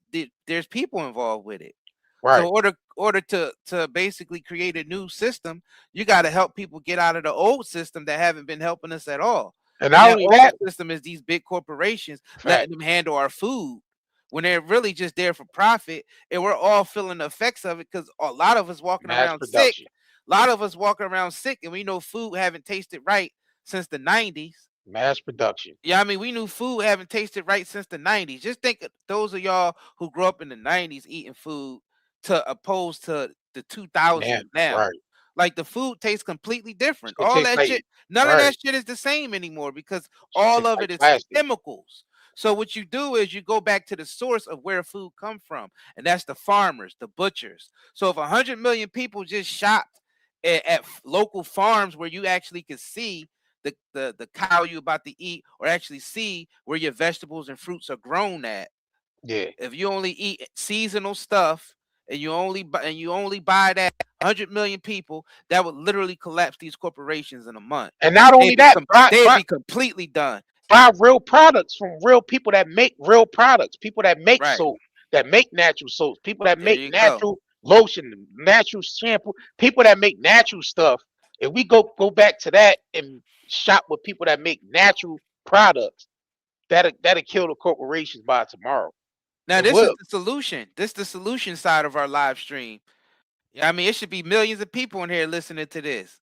there's people involved with it. Right. So order to basically create a new system, you got to help people get out of the old system that haven't been helping us at all. And not only that system is these big corporations letting them handle our food when they're really just there for profit, and we're all feeling the effects of it, because a lot of us walking around sick. A lot of us walking around sick, and we know food haven't tasted right since the 90s. Mass production. Yeah, I mean, we knew food haven't tasted right since the 90s. Just think of those of y'all who grew up in the 90s eating food to opposed to the 2000s now. Right. Like, the food tastes completely different. All that shit, none of that shit is the same anymore, because all of it is chemicals. So what you do is you go back to the source of where food come from, and that's the farmers, the butchers. So if 100 million people just shopped at local farms where you actually could see the cow you about to eat, or actually see where your vegetables and fruits are grown at. Yeah. If you only eat seasonal stuff, and you only buy that 100 million people, that would literally collapse these corporations in a month. And not only that, they'd be completely done. Buy real products from real people that make real products, people that make soap, that make natural soaps, people that make natural lotion, natural shampoo, people that make natural stuff. If we go back to that and shop with people that make natural products, that'll kill the corporations by tomorrow. Now, this is the solution. This is the solution side of our live stream. Yeah, I mean, it should be millions of people in here listening to this.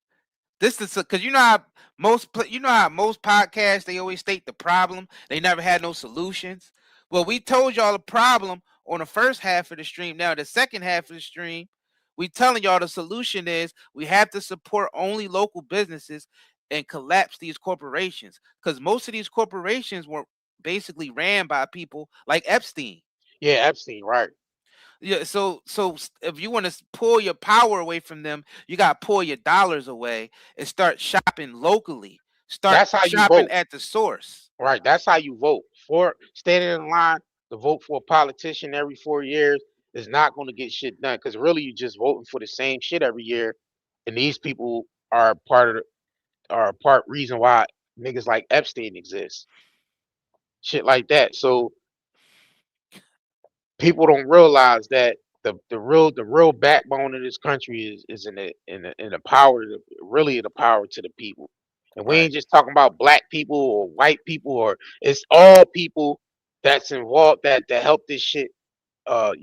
This is because you know how most podcasts, they always state the problem. They never had no solutions. Well, we told y'all the problem on the first half of the stream. Now, the second half of the stream, we telling y'all the solution is we have to support only local businesses and collapse these corporations, because most of these corporations were basically ran by people like Epstein. Yeah, Epstein, right. Yeah, so if you want to pull your power away from them, you got to pull your dollars away and start shopping locally. Start shopping at the source. Right, that's how you vote. For standing in line to vote for a politician every 4 years is not going to get shit done, because really you're just voting for the same shit every year, and these people are part reason why niggas like Epstein exist. Shit like that. So people don't realize that the real backbone of this country is in the power, really the power to the people. And we ain't just talking about black people or white people, or it's all people that's involved that help this shit help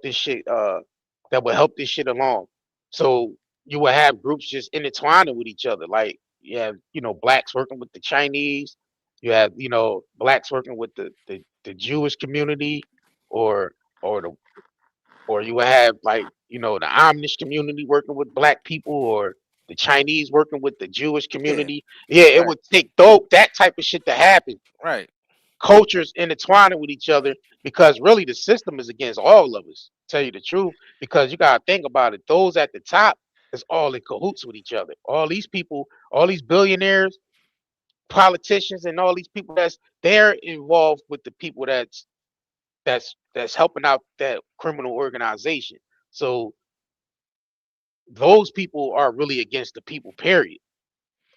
this shit that will help this shit along. So you will have groups just intertwining with each other. Like you have, blacks working with the Chinese, you have, blacks working with the Jewish community, or you will have, like, the Amish community working with black people, or the Chinese working with the Jewish community. Yeah, it would take that type of shit to happen. Right. Cultures intertwining with each other, because really the system is against all of us, tell you the truth, because you gotta think about it. Those at the top, is all in cahoots with each other. All these people, all these billionaires, politicians, and all these people they're involved with the people that's helping out that criminal organization. So those people are really against the people, period.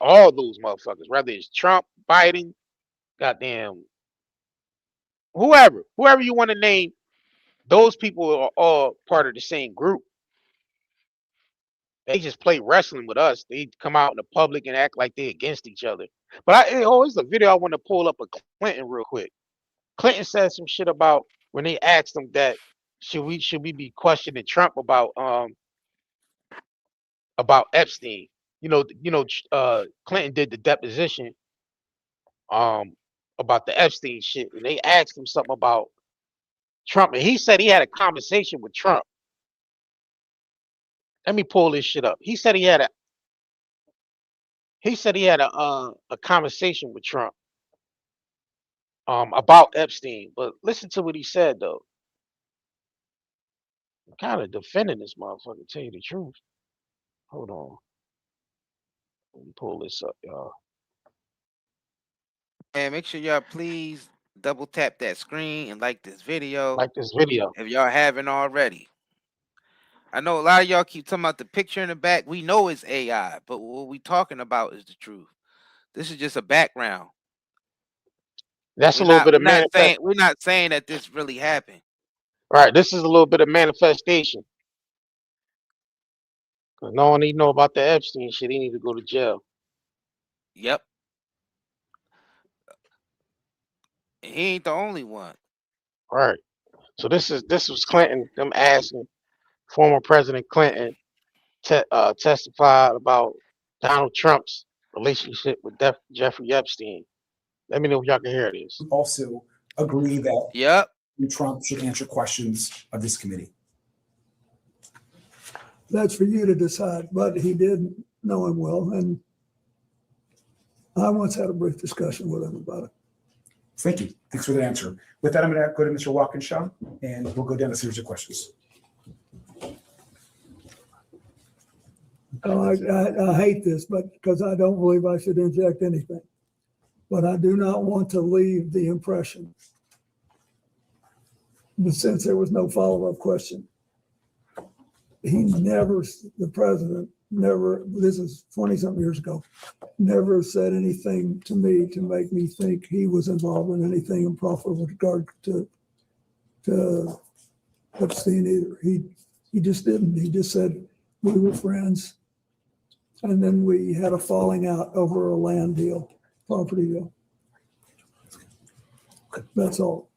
All those motherfuckers, whether it's Trump, Biden, goddamn, whoever you want to name, those people are all part of the same group. They just play wrestling with us. They come out in the public and act like they against each other. But it's a video I want to pull up of Clinton real quick. Clinton said some shit about when they asked him that should we be questioning Trump about Epstein. Clinton did the deposition about the Epstein shit, and they asked him something about Trump, and he said he had a conversation with Trump. Let me pull this shit up. He said he had a conversation with Trump about Epstein. But listen to what he said though. I'm kind of defending this motherfucker, to tell you the truth. Hold on. Let me pull this up, y'all. And make sure y'all please double tap that screen and like this video. Like this video. If y'all haven't already. I know a lot of y'all keep talking about the picture in the back. We know it's AI, but what we talking about is the truth. This is just a background. That's a little bit of manifestation. We're not saying that this really happened. Right. This is a little bit of manifestation. Because no one even know about the Epstein shit. He need to go to jail. Yep. He ain't the only one. Right. So this was Clinton, them asking former President Clinton testified about Donald Trump's relationship with Jeffrey Epstein. Let me know if y'all can hear this. Also agree that yep, Trump should answer questions of this committee. That's for you to decide, but he did know him well, and I once had a brief discussion with him about it. Thank you. Thanks for the answer. With that, I'm going to go to Mr. Walkinshaw, and we'll go down a series of questions. I hate this, but because I don't believe I should inject anything. But I do not want to leave the impression, but since there was no follow-up question, the president never, this is 20-something years ago, never said anything to me to make me think he was involved in anything improper with regard to Epstein either. He just didn't. He just said we were friends, and then we had a falling out over a land deal, property deal. That's all.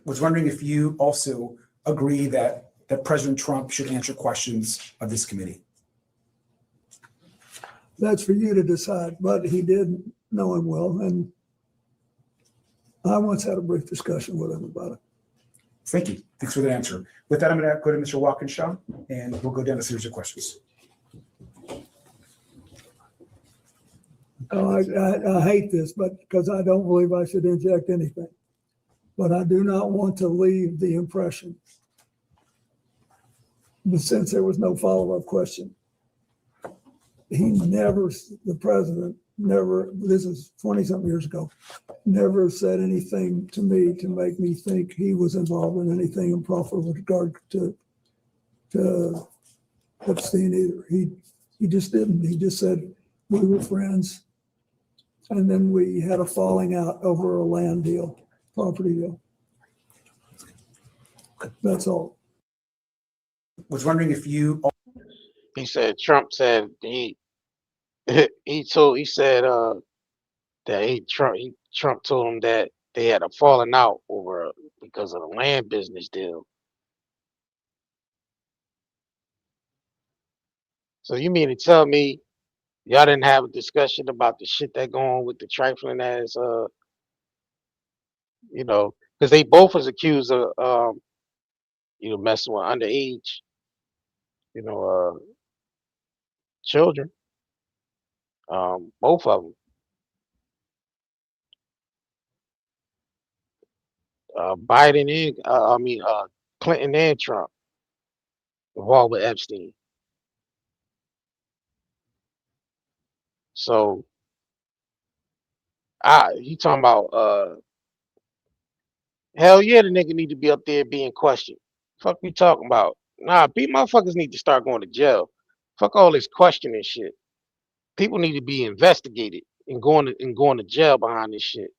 Was wondering if you also agree that President Trump should answer questions of this committee. That's for you to decide, but he did know him well, and I once had a brief discussion with him about it. Thank you. Thanks for the answer. With that, I'm going to go to Mr. Walkinshaw, and we'll go down a series of questions. I hate this, but because I don't believe I should inject anything. But I do not want to leave the impression, but since there was no follow-up question, the president never, this is 20-something years ago, never said anything to me to make me think he was involved in anything improper with regard to Epstein either. He just didn't. He just said we were friends, and then we had a falling out over a land deal, property deal. That's all. Was wondering if you. He said Trump said Trump told him that they had a falling out over because of the land business deal. So you mean to tell me y'all didn't have a discussion about the shit that going on with the trifling ass because they both was accused of messing with underage children, both of them. Biden and Clinton and Trump involved with Epstein. So you talking about hell yeah, the nigga need to be up there being questioned. Fuck you talking about? Nah, motherfuckers need to start going to jail. Fuck all this questioning shit. People need to be investigated and going to jail behind this shit.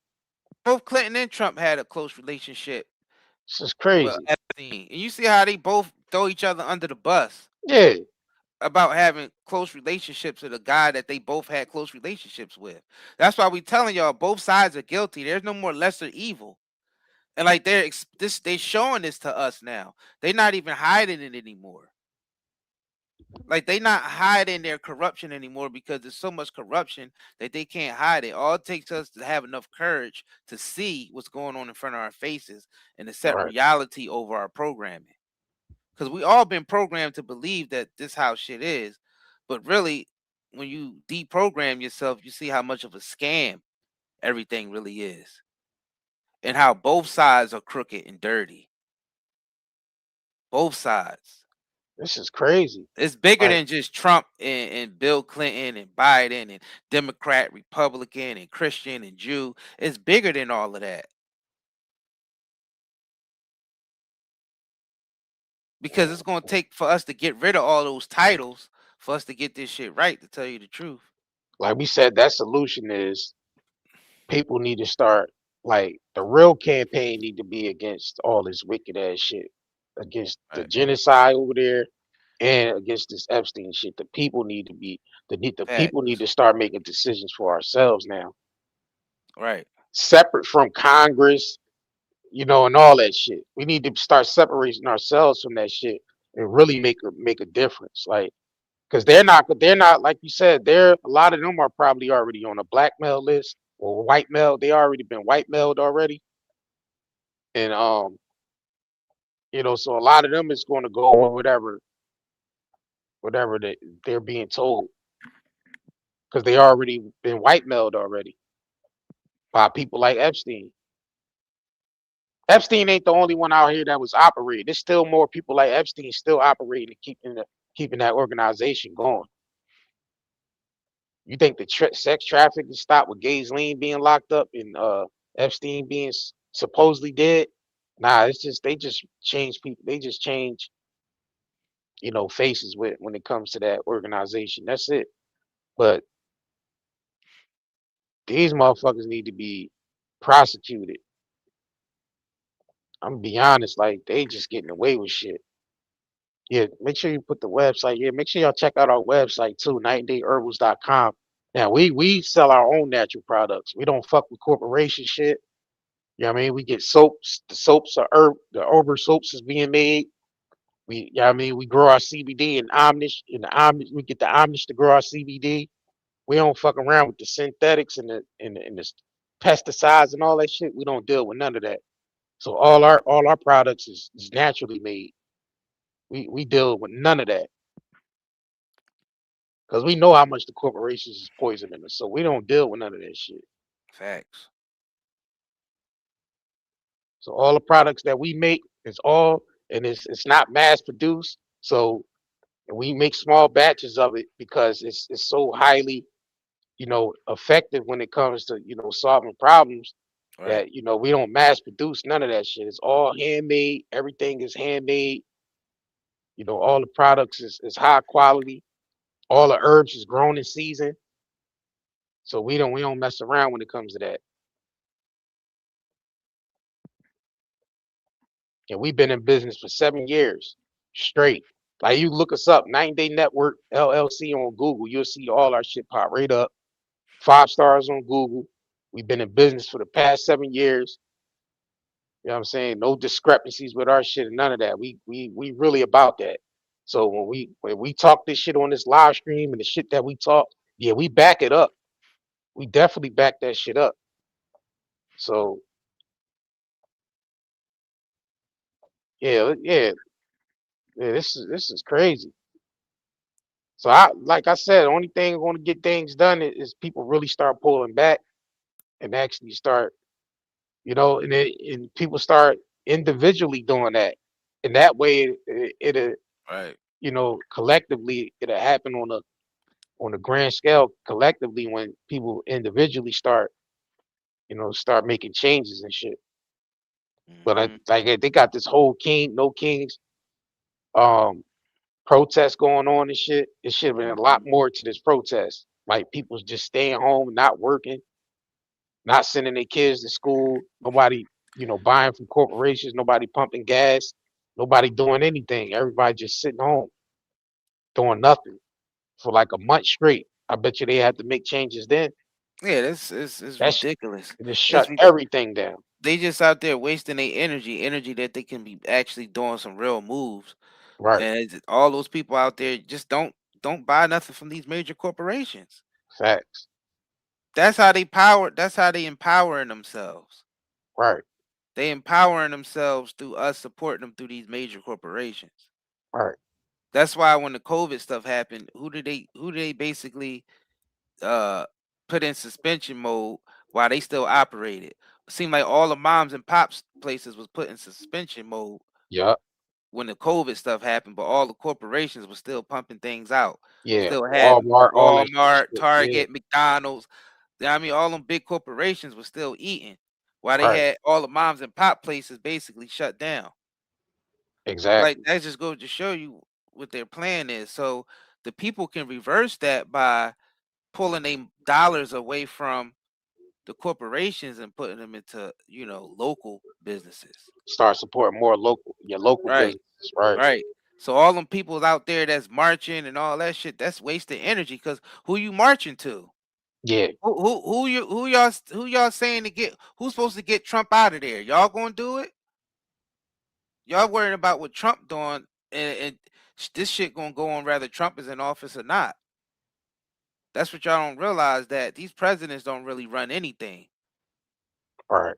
Both Clinton and Trump had a close relationship. This is Well, crazy. Epstein. And you see how they both throw each other under the bus. Yeah. About having close relationships with a guy that they both had close relationships with. That's why we telling y'all both sides are guilty. There's no more lesser evil. And like they showing this to us now. They're not even hiding it anymore. Like they not hiding their corruption anymore because there's so much corruption that they can't hide it. All it takes us to have enough courage to see what's going on in front of our faces and to set reality over our programming. Because we all been programmed to believe that this how shit is. But really, when you deprogram yourself, you see how much of a scam everything really is. And how both sides are crooked and dirty. Both sides. This is crazy. It's bigger than just Trump and Bill Clinton and Biden and Democrat, Republican and Christian and Jew. It's bigger than all of that. Because it's going to take for us to get rid of all those titles for us to get this shit right, to tell you the truth. Like we said, that solution is people need to start, like the real campaign need to be against all this wicked ass shit, against the genocide over there and against this Epstein shit. The people need to be, people need to start making decisions for ourselves now. Right. Separate from Congress, and all that shit. We need to start separating ourselves from that shit and really make a difference. Like, because they're not like you said, a lot of them are probably already on a blackmail list or white mail. They already been white mailed already. And so a lot of them is going to go or whatever they're being told. Because they already been white mailed already by people like Epstein. Epstein ain't the only one out here that was operating. There's still more people like Epstein still operating and keeping that organization going. You think the sex trafficking stopped with Ghislaine being locked up and Epstein being supposedly dead? Nah, it's just they just change people. They just change, faces when it comes to that organization. That's it. But these motherfuckers need to be prosecuted. I'm gonna be honest, like they just getting away with shit. Yeah, make sure you put the website. Yeah, make sure y'all check out our website too, 90dayherbals.com. Now we sell our own natural products. We don't fuck with corporation shit. You know what I mean? We get soaps. The soaps are the herbal soaps is being made. We we grow our CBD and Omnish. We get the Omnish to grow our CBD. We don't fuck around with the synthetics and the pesticides and all that shit. We don't deal with none of that. So all our products is naturally made. We deal with none of that. Because we know how much the corporations is poisoning us. So we don't deal with none of that shit. Facts. So all the products that we make it's not mass produced. So we make small batches of it because it's so highly, effective when it comes to, solving problems that, we don't mass produce none of that shit. It's all handmade. Everything is handmade. All the products is high quality. All the herbs is grown in season. So we don't mess around when it comes to that. And we've been in business for 7 years straight. Like you look us up, 9-Day Network LLC on Google, you'll see all our shit pop right up. 5 stars on Google. We've been in business for the past 7 years. You know what I'm saying? No discrepancies with our shit and none of that. We really about that. So when we talk this shit on this live stream and the shit that we talk, yeah, we back it up. We definitely back that shit up. So yeah, this is crazy. So like I said, the only thing going to get things done is people really start pulling back and actually start, and people start individually doing that. And that way it'll, right. Collectively it'll happen on on a grand scale collectively when people individually start, start making changes and shit. But like they got this whole no kings protest going on and shit. It should have been a lot more to this protest. Like people's just staying home, not working, not sending their kids to school. Nobody, buying from corporations. Nobody pumping gas. Nobody doing anything. Everybody just sitting home, doing nothing for like a month straight. I bet you they had to make changes then. Yeah, it's That's ridiculous. just It's shut everything down. They just out there wasting their energy that they can be actually doing some real moves. Right. And all those people out there just don't buy nothing from these major corporations. Facts. That's how they empowering themselves. Right. They empowering themselves through us supporting them through these major corporations. Right. That's why when the COVID stuff happened, who did they basically put in suspension mode while they still operated? It seemed like all the moms and pops places was put in suspension mode. Yup. When the COVID stuff happened, but all the corporations were still pumping things out. Yeah. Still had Walmart, Target, yeah. McDonald's. I mean, all them big corporations were still eating while they Right. had all the moms and pop places basically shut down. Exactly. Like that just goes to show you what their plan is. So the people can reverse that by pulling their dollars away from the corporations and putting them into, local businesses. Start supporting more local Right. businesses. Right. So all them people out there that's marching and all that shit, that's wasted energy. Because who you marching to? Yeah. Who y'all saying to get? Who's supposed to get Trump out of there? Y'all gonna do it? Y'all worrying about what Trump doing, and this shit gonna go on whether Trump is in office or not. That's what y'all don't realize, that these presidents don't really run anything. All right.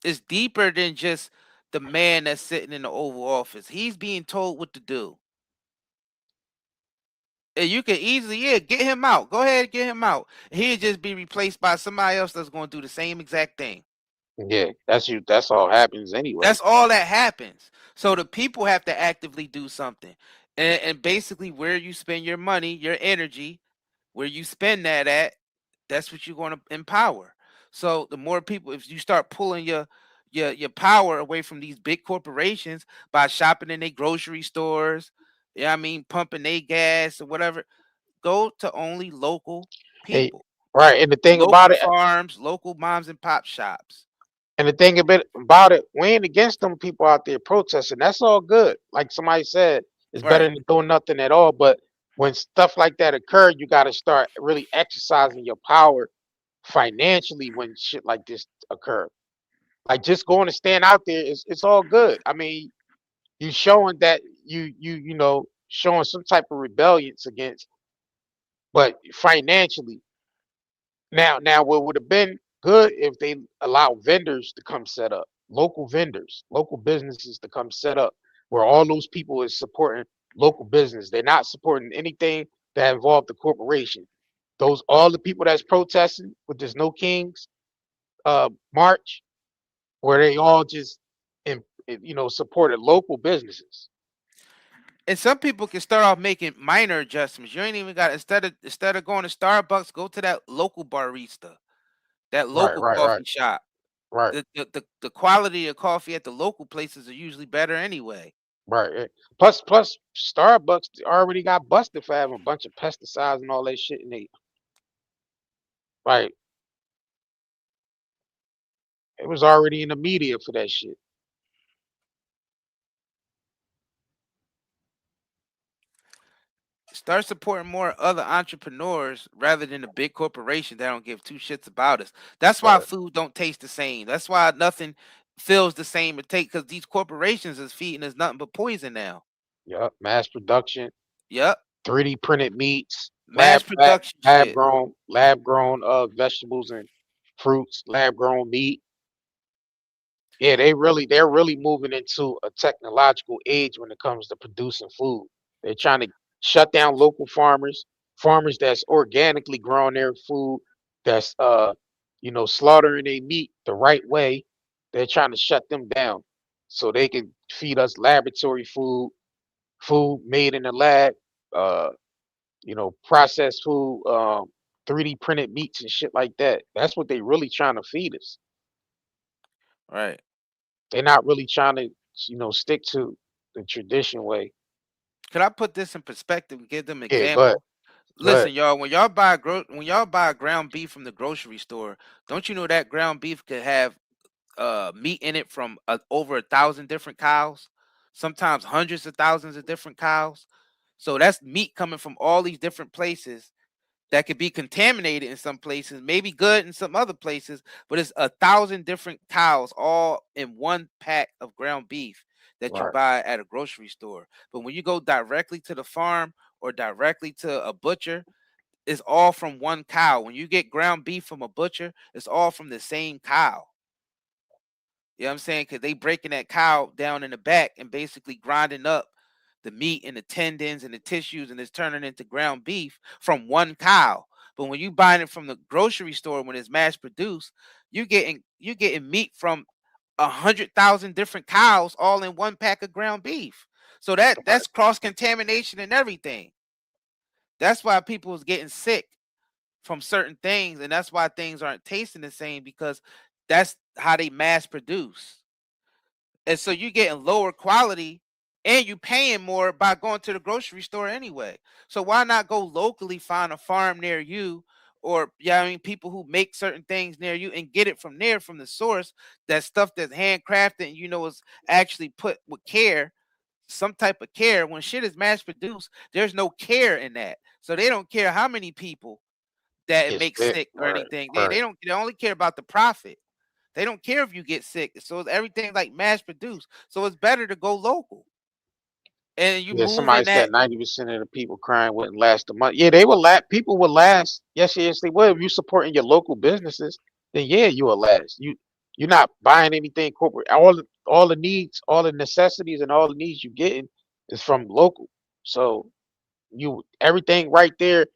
It's deeper than just the man that's sitting in the Oval Office. He's being told what to do. And you can easily, get him out. Go ahead and get him out. He'll just be replaced by somebody else that's going to do the same exact thing. Yeah, that's all happens anyway. That's all that happens. So the people have to actively do something. And basically where you spend your money, your energy, where you spend that at, that's what you're going to empower. So the more people, if you start pulling your power away from these big corporations by shopping in their grocery stores, pumping their gas or whatever, go to only local people. Right. And the thing local about it, farms, local moms and pop shops. And the thing about it, we ain't against them people out there protesting. That's all good. Like somebody said, it's better than doing nothing at all. But when stuff like that occur, you got to start really exercising your power financially when shit like this occur. Like just going to stand out there, it's all good. I mean, you showing that showing some type of rebellions against, but financially. Now what would have been good if they allow vendors to come set up, local vendors, local businesses to come set up, where all those people is supporting local business. They're not supporting anything that involved the corporation. All the people that's protesting with this No Kings march, where they all just supported local businesses. And some people can start off making minor adjustments. You ain't even got, instead of going to Starbucks, go to that local barista, that local coffee shop. Right. The quality of coffee at the local places are usually better anyway. Right. Plus Starbucks already got busted for having a bunch of pesticides and all that shit in they. Right. It was already in the media for that shit. Start supporting more other entrepreneurs rather than the big corporations that don't give two shits about us. That's why food don't taste the same. That's why nothing feels the same to take, because these corporations is feeding us nothing but poison now. Yep. Mass production. Yep. 3D printed meats. Mass production lab grown vegetables and fruits, lab grown meat. Yeah, they're really moving into a technological age when it comes to producing food. They're trying to shut down local farmers that's organically growing their food, that's slaughtering their meat the right way. They're trying to shut them down so they can feed us laboratory food made in the lab, processed food, 3D printed meats and shit like that. That's what they really trying to feed us. Right. They're not really trying to, stick to the tradition way. Could I put this in perspective and give them an Yeah, go ahead. example? Listen, y'all, when y'all buy ground beef from the grocery store, don't you know that ground beef could have meat in it from over 1,000 different cows, sometimes hundreds of thousands of different cows. So that's meat coming from all these different places that could be contaminated in some places, maybe good in some other places, but it's 1,000 different cows all in one pack of ground beef that you Right. buy at a grocery store. But when you go directly to the farm or directly to a butcher, it's all from one cow. When you get ground beef from a butcher, it's all from the same cow. You know what I'm saying? Because they breaking that cow down in the back and basically grinding up the meat and the tendons and the tissues, and it's turning into ground beef from one cow. But when you buying it from the grocery store when it's mass produced, you getting meat from 100,000 different cows all in one pack of ground beef. So that's cross contamination and everything. That's why people is getting sick from certain things, and that's why things aren't tasting the same, because that's how they mass produce. And so you're getting lower quality and you paying more by going to the grocery store anyway. So why not go locally, find a farm near you, or people who make certain things near you and get it from there, from the source, that stuff that's handcrafted and is actually put with care, some type of care. When shit is mass produced, there's no care in that. So they don't care how many people that it makes sick or anything. They only care about the profit. They don't care if you get sick. So everything like mass produced. So it's better to go local. And you move Somebody in that. said 90% of the people crying wouldn't last a month. Yeah, they will last. People will last. Yes, they will. If you're supporting your local businesses, then yeah, you will last. You're not buying anything corporate. All the needs, all the necessities, and all the needs you're getting is from local. So everything right there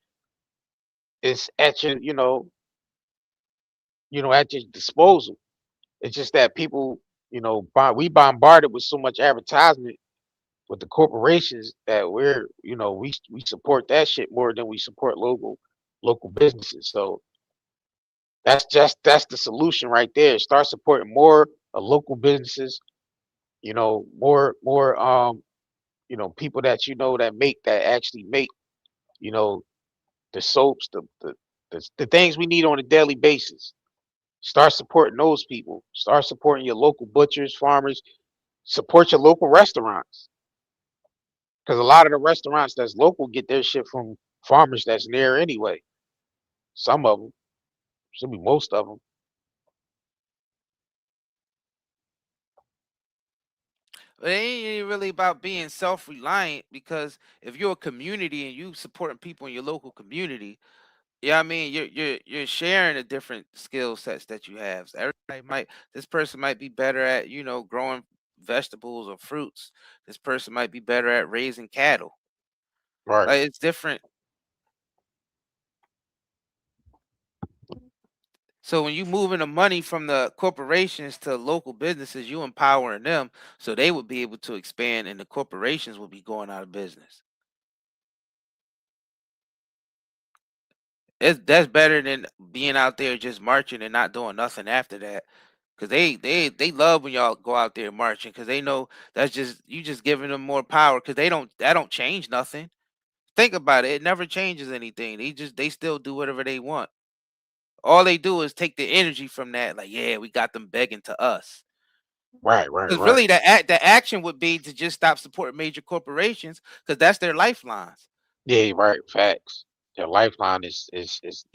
is at your at your disposal. It's just that people, we bombarded with so much advertisement with the corporations that we support that shit more than we support local businesses. So that's the solution right there. Start supporting more local businesses. More people that that actually make you know the soaps, the things we need on a daily basis. Start supporting those people. Start supporting your local butchers, farmers. Support your local restaurants. Because a lot of the restaurants that's local get their shit from farmers that's near anyway. Some of them. Should be most of them. It ain't really about being self-reliant, because if you're a community and you supporting people in your local community, you're sharing the different skill sets that you have. So this person might be better at, growing vegetables or fruits. This person might be better at raising cattle. Right. Like, it's different. So when you moving the money from the corporations to local businesses, you empowering them so they would be able to expand, and the corporations will be going out of business. That's better than being out there just marching and not doing nothing after that. Cause they love when y'all go out there marching, because they know that's just giving them more power. Cause that don't change nothing. Think about it. It never changes anything. They still do whatever they want. All they do is take the energy from that. Like, yeah, we got them begging to us. Right. Because really, the action would be to just stop supporting major corporations, because that's their lifelines. Yeah, right. Facts. Their lifeline is It's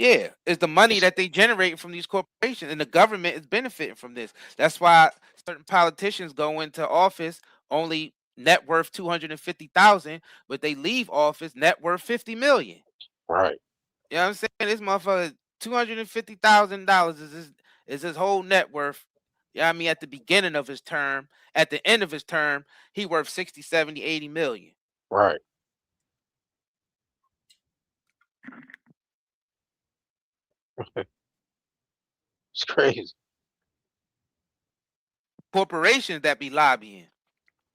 the money that they generate from these corporations, and the government is benefiting from this. That's why certain politicians go into office only net worth 250,000, but they leave office net worth 50 million. Right. You know what I'm saying? This motherfucker, $250,000 is his whole net worth. At the beginning of his term. At the end of his term, he worth 60, 70, 80 million. Right. It's crazy. Corporations that be lobbying.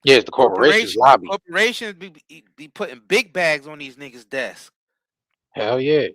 Yes, the corporations lobby. Corporations be putting big bags on these niggas' desks. Hell yeah.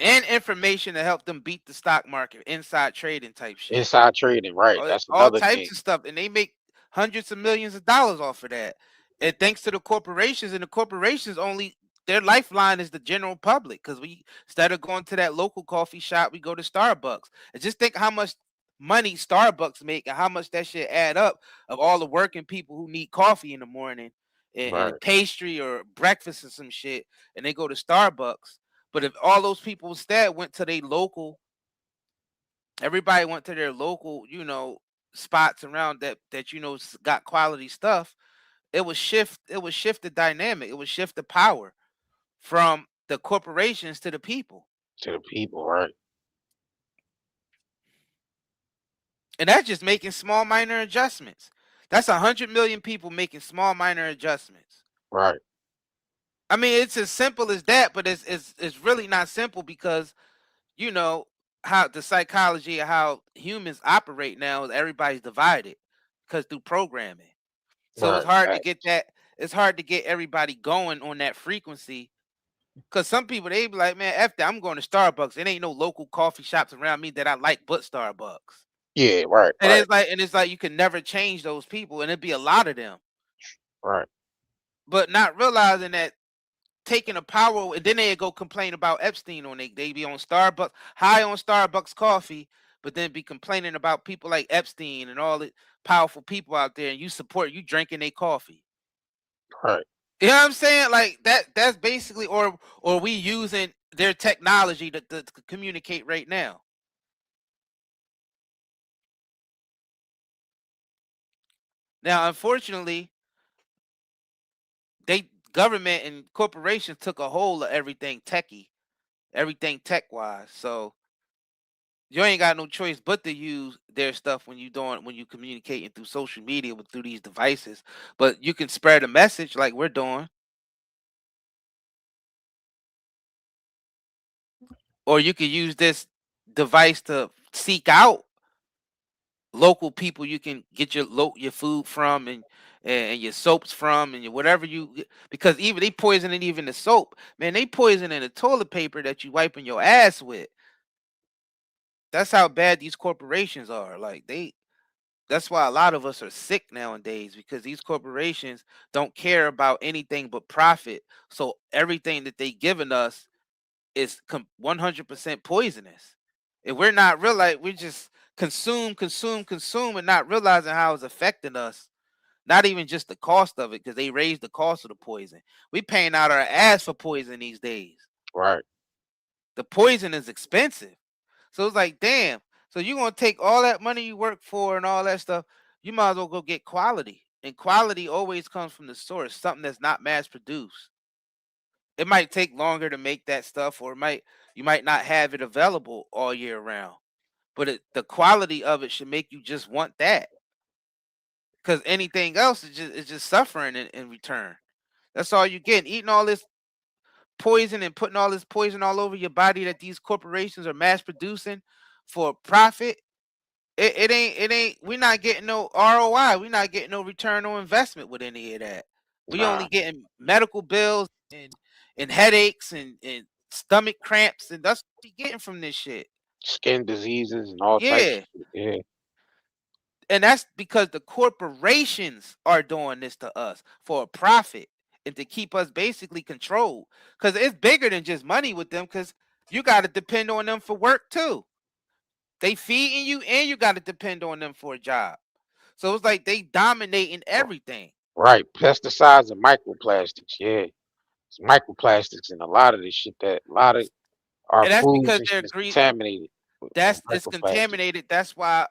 And information to help them beat the stock market, inside trading type shit. Inside trading, right? That's All another types thing. of stuff, and they make hundreds of millions of dollars off of that. And thanks to the corporations, and the corporations only their lifeline is the general public, because we instead of going to that local coffee shop, we go to Starbucks. And just think how much money Starbucks make and how much that shit add up of all the working people who need coffee in the morning and pastry or breakfast or some shit, and they go to Starbucks. But if all those people instead went to their local, everybody went to their local, spots around that got quality stuff, it would shift the dynamic. It would shift the power from the corporations to the people. To the people, right? And that's just making small minor adjustments. That's 100 million people making small minor adjustments. Right. I mean, it's as simple as that, but it's really not simple, because how the psychology of how humans operate now is everybody's divided because through programming. So it's hard to get that. It's hard to get everybody going on that frequency, because some people, they be like, man, after I'm going to Starbucks, it ain't no local coffee shops around me that I like but Starbucks. Yeah, right. And it's like you can never change those people, and it'd be a lot of them. Right. But not realizing that taking a power, and then they go complain about Epstein on they be on Starbucks, high on Starbucks coffee, but then be complaining about people like Epstein and all the powerful people out there, and you drinking their coffee. Right. You know what I'm saying? Like that's basically, or we using their technology to communicate right now. Now, unfortunately, government and corporations took a hold of everything techie, everything tech wise. So you ain't got no choice but to use their stuff when you communicating through social media through these devices. But you can spread a message like we're doing, or you can use this device to seek out local people you can get your food from, and your soaps from, and whatever because even they poisoning even the soap, man. They poisoning the toilet paper that you wiping your ass with. That's how bad these corporations are. Like that's why a lot of us are sick nowadays, because these corporations don't care about anything but profit. So everything that they giving us is 100% poisonous. If we're not realizing, we just consume, and not realizing how it's affecting us. Not even just the cost of it, because they raised the cost of the poison. We paying out our ass for poison these days. Right. The poison is expensive. So it's like, damn. So you're going to take all that money you work for and all that stuff. You might as well go get quality. And quality always comes from the source, something that's not mass produced. It might take longer to make that stuff, or you might not have it available all year round. But the quality of it should make you just want that. Because anything else is just suffering in return. That's all you get. Eating all this poison and putting all this poison all over your body that these corporations are mass producing for profit. It ain't we're not getting no ROI. We're not getting no return on investment with any of that. We only getting medical bills and headaches and stomach cramps, and that's what we getting from this shit. Skin diseases and all types of shit. Yeah. And that's because the corporations are doing this to us for a profit and to keep us basically controlled. Because it's bigger than just money with them, because you got to depend on them for work too. They feeding you, and you got to depend on them for a job. So it's like they dominating everything. Right. Pesticides and microplastics. Yeah. It's microplastics and a lot of this shit that a lot of our food is contaminated. It's contaminated. That's why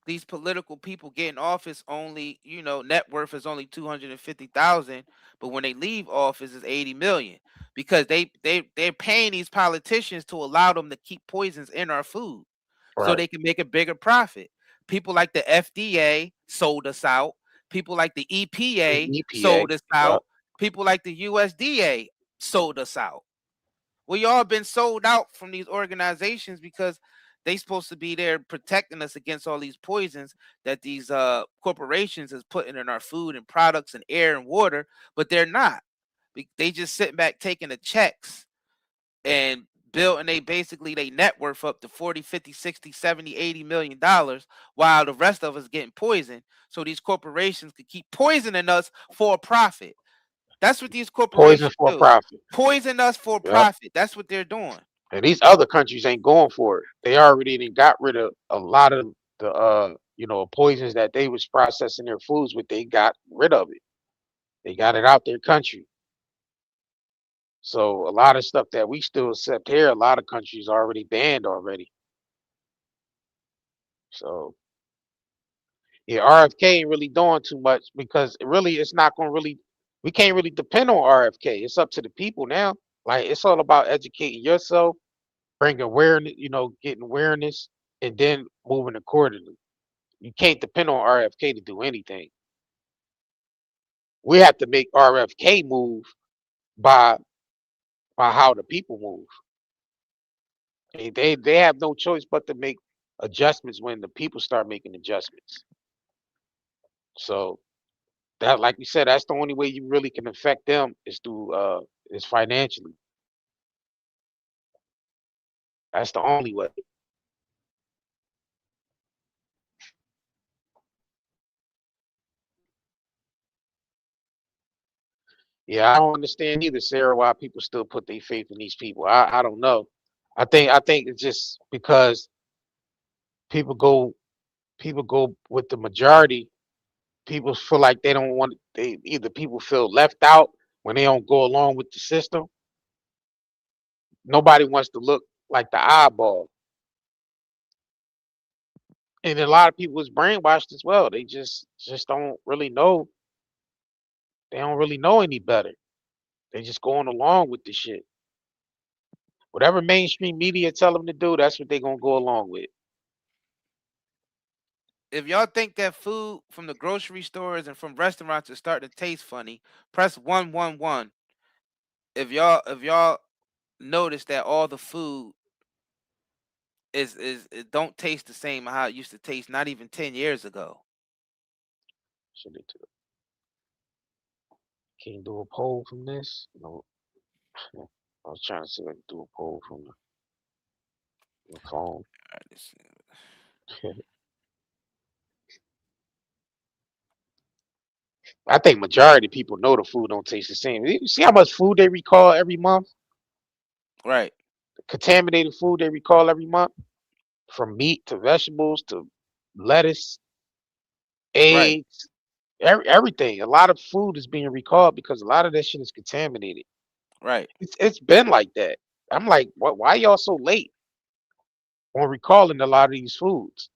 these political people get in office only, net worth is only 250,000, but when they leave office is 80 million, because they're paying these politicians to allow them to keep poisons in our food, so they can make a bigger profit. People like the FDA sold us out. People like the EPA sold us out. People like the USDA sold us out. We all been sold out from these organizations because they supposed to be there protecting us against all these poisons that these corporations is putting in our food and products and air and water, but they're not. They just sitting back taking the checks and building they net worth up to 40, 50, 60, 70, 80 million dollars, while the rest of us getting poisoned. So these corporations could keep poisoning us for a profit. That's what these Poison corporations for do. profit. Poison us for Yep. profit. That's what they're doing. And these other countries ain't going for it. They already done got rid of a lot of the poisons that they was processing their foods with. They got rid of it. They got it out their country. So a lot of stuff that we still accept here, a lot of countries already banned already. So yeah, RFK ain't really doing too much because it's not gonna really, we can't really depend on RFK. It's up to the people now. Like it's all about educating yourself, bring awareness, getting awareness, and then moving accordingly. You can't depend on RFK to do anything. We have to make RFK move by how the people move. They have no choice but to make adjustments when the people start making adjustments. So that, like you said, that's the only way you really can affect them is through is financially. That's the only way. Yeah, I don't understand either, Sarah, why people still put their faith in these people. I don't know. I think it's just because people go people go with the majority. People feel like they don't want, they either people feel left out when they don't go along with the system. Nobody wants to look like the eyeball. And a lot of people is brainwashed as well. They just don't really know. They don't really know any better. They just going along with the shit. Whatever mainstream media tell them to do, that's what they gonna go along with. If y'all think that food from the grocery stores and from restaurants is starting to taste funny, press 111. If y'all notice that all the food is it don't taste the same how it used to taste not even 10 years ago. Should they do? Can you do a poll from this? No. I was trying to see if I can do a poll from the phone. All right, let's see. I think majority of people know the food don't taste the same. You see how much food they recall every month? Right. Contaminated food they recall every month, from meat to vegetables to lettuce, Right. eggs, everything. A lot of food is being recalled because a lot of that shit is contaminated. Right. It's been like that. I'm like, what? Why y'all so late on recalling a lot of these foods?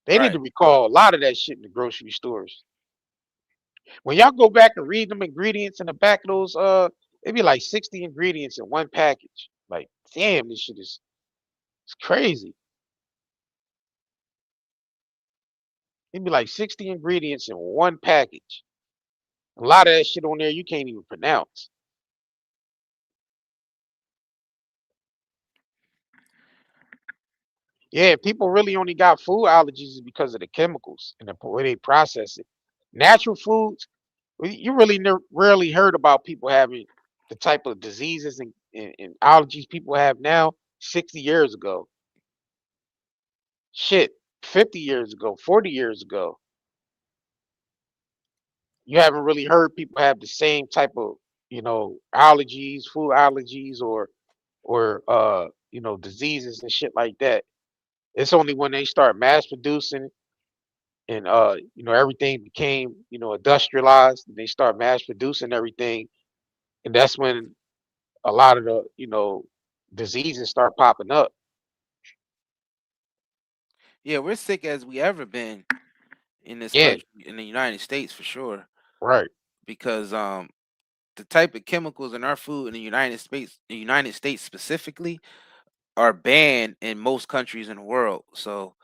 They need to Right. recall a lot of that shit in the grocery stores. When y'all go back and read them ingredients in the back of those, it'd be like 60 ingredients in one package. Like, damn, this shit is, it's crazy. It'd be like 60 ingredients in one package. A lot of that shit on there you can't even pronounce. Yeah, people really only got food allergies is because of the chemicals and the way they process it. Natural foods, you really rarely heard about people having the type of diseases and allergies people have now 60 years ago. Shit, 50 years ago, 40 years ago. You haven't really heard people have the same type of, allergies, food allergies or diseases and shit like that. It's only when they start mass producing and everything became, industrialized and they start mass producing everything, and that's when a lot of the, diseases start popping up. Yeah, we're sick as we ever been in this Yeah, country, in the United States for sure. right. Because the type of chemicals in our food in the United States specifically, are banned in most countries in the world. So,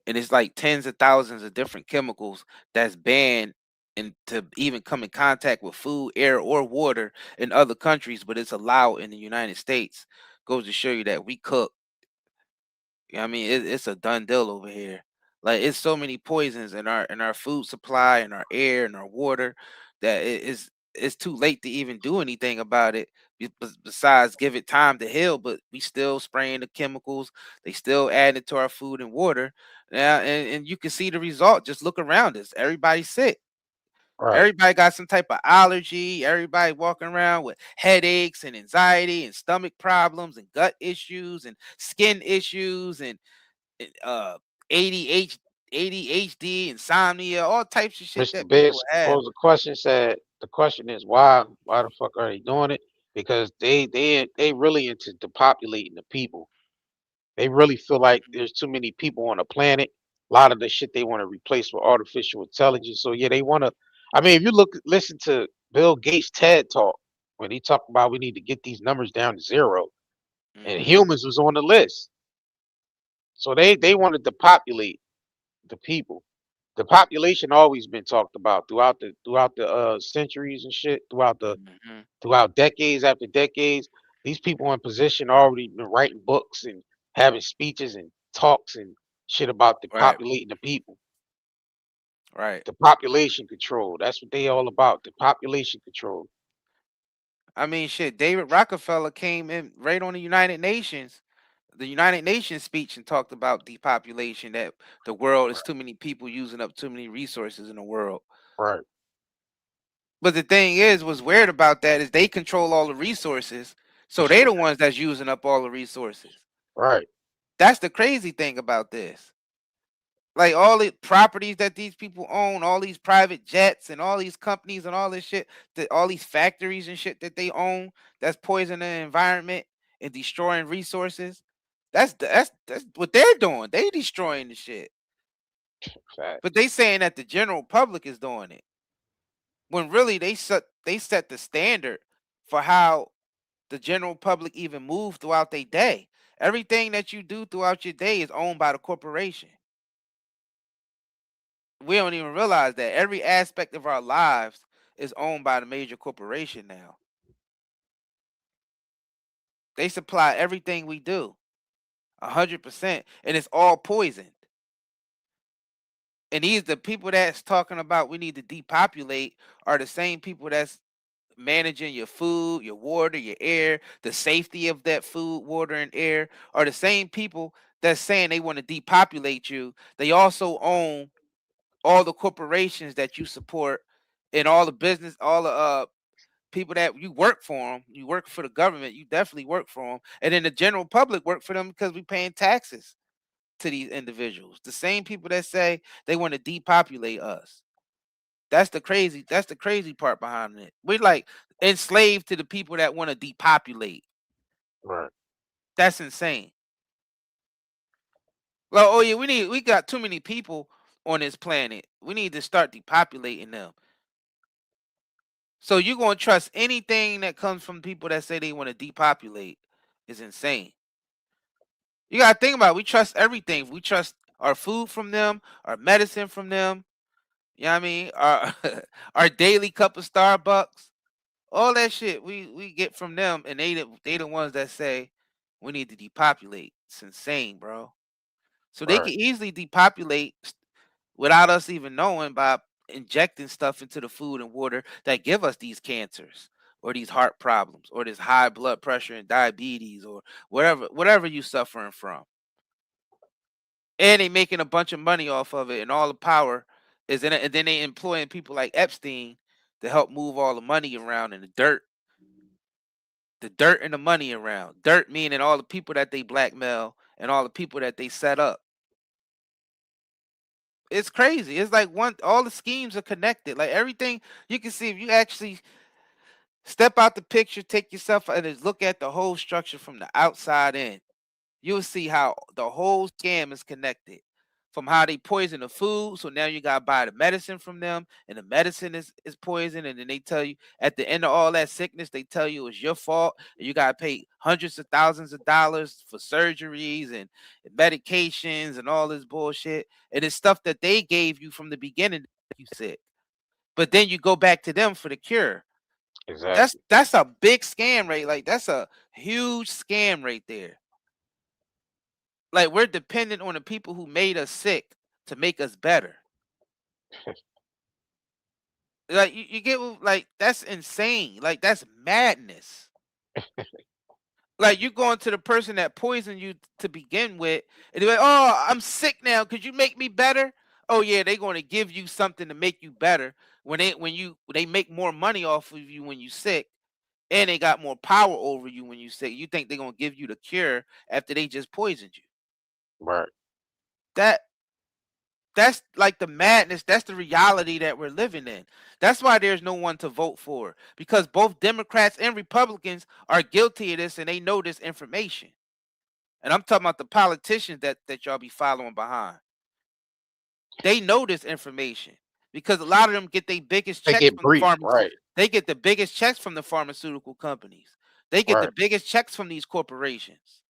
and it's like tens of thousands of different chemicals that's banned and to even come in contact with food, air, or water in other countries, but it's allowed in the United States. Goes to show you that we cook. You know what I mean, it's a done deal over here. Like it's so many poisons in our food supply, in our air, in our water, that it's too late to even do anything about it besides give it time to heal. But we still spraying the chemicals. They still adding it to our food and water. Now, and you can see the result. Just look around us. Everybody's sick. Right. Everybody got some type of allergy. Everybody walking around with headaches and anxiety and stomach problems and gut issues and skin issues and uh ADHD, insomnia, all types of shit Mr. that people Biggs have. posed a question. Said the question is why? Why the fuck are they doing it? Because they really into depopulating the people. They really feel like there's too many people on the planet. A lot of the shit they want to replace with artificial intelligence. So yeah, they want to. I mean, if you listen to Bill Gates' TED talk when he talked about we need to get these numbers down to zero, and humans was on the list. So they want to depopulate the people. The population always been talked about throughout the centuries and shit, throughout decades after decades. These people in position already been writing books and having speeches and talks and shit about Right. depopulating the people. Right. The population control. That's what they all about. The population control. I mean, shit. David Rockefeller came in right on the United Nations speech and talked about depopulation. That the world is too many people using up too many resources in the world. Right. But the thing is, what's weird about that is they control all the resources, so they the ones that's using up all the resources. Right. That's the crazy thing about this. Like all the properties that these people own, all these private jets and all these companies and all this shit, that all these factories and shit that they own, that's poisoning the environment and destroying resources. That's what they're doing. They destroying the shit. Fact. But they saying that the general public is doing it. When really they set the standard for how the general public even move throughout their day. Everything that you do throughout your day is owned by the corporation. We don't even realize that every aspect of our lives is owned by the major corporation now. They supply everything we do, 100%, and it's all poisoned. And these the people that's talking about we need to depopulate are the same people that's managing your food, your water, your air, the safety of that food, water, and air, are the same people that's saying they want to depopulate you. They also own all the corporations that you support and all the business, all the people that you work for them. You work for the government. You definitely work for them, and then the general public work for them because we paying taxes to these individuals. The same people that say they want to depopulate us. That's the crazy part behind it. We're like enslaved to the people that want to depopulate. Right. That's insane. Well, oh yeah, we got too many people on this planet. We need to start depopulating them. So you're gonna trust anything that comes from people that say they want to depopulate is insane. You gotta think about it. We trust everything. We trust our food from them, our medicine from them. You know what I mean? Our our daily cup of Starbucks. All that shit we get from them, and they the ones that say we need to depopulate. It's insane, bro. So they Right. can easily depopulate without us even knowing by injecting stuff into the food and water that give us these cancers or these heart problems or this high blood pressure and diabetes or whatever you suffering from. And they making a bunch of money off of it, and all the power is in it. And then they employing people like Epstein to help move all the money around in the dirt and the money around. Dirt meaning all the people that they blackmail and all the people that they set up. It's crazy. It's like all the schemes are connected. Like everything you can see if you actually step out the picture, take yourself and just look at the whole structure from the outside in. You'll see how the whole scam is connected. From how they poison the food, so now you gotta buy the medicine from them, and the medicine is poison, and then they tell you at the end of all that sickness, they tell you it's your fault, and you gotta pay hundreds of thousands of dollars for surgeries and medications and all this bullshit, and it's stuff that they gave you from the beginning to make you sick, but then you go back to them for the cure. Exactly. That's a big scam rate. Like that's a huge scam right there. Like we're dependent on the people who made us sick to make us better. Like you get like that's insane. Like that's madness. Like you going to the person that poisoned you to begin with, and they're like, "Oh, I'm sick now. Could you make me better?" Oh yeah, they're going to give you something to make you better when they make more money off of you when you sick, and they got more power over you when you sick. You think they're gonna give you the cure after they just poisoned you? Right. That's like the madness. That's the reality that we're living in. That's why there's no one to vote for, because both Democrats and Republicans are guilty of this and they know this information. And I'm talking about the politicians that y'all be following behind. They know this information because a lot of them get their biggest They checks get from the briefed, farmers. right? They get the biggest checks from the pharmaceutical companies. They get the Right. biggest checks from these corporations.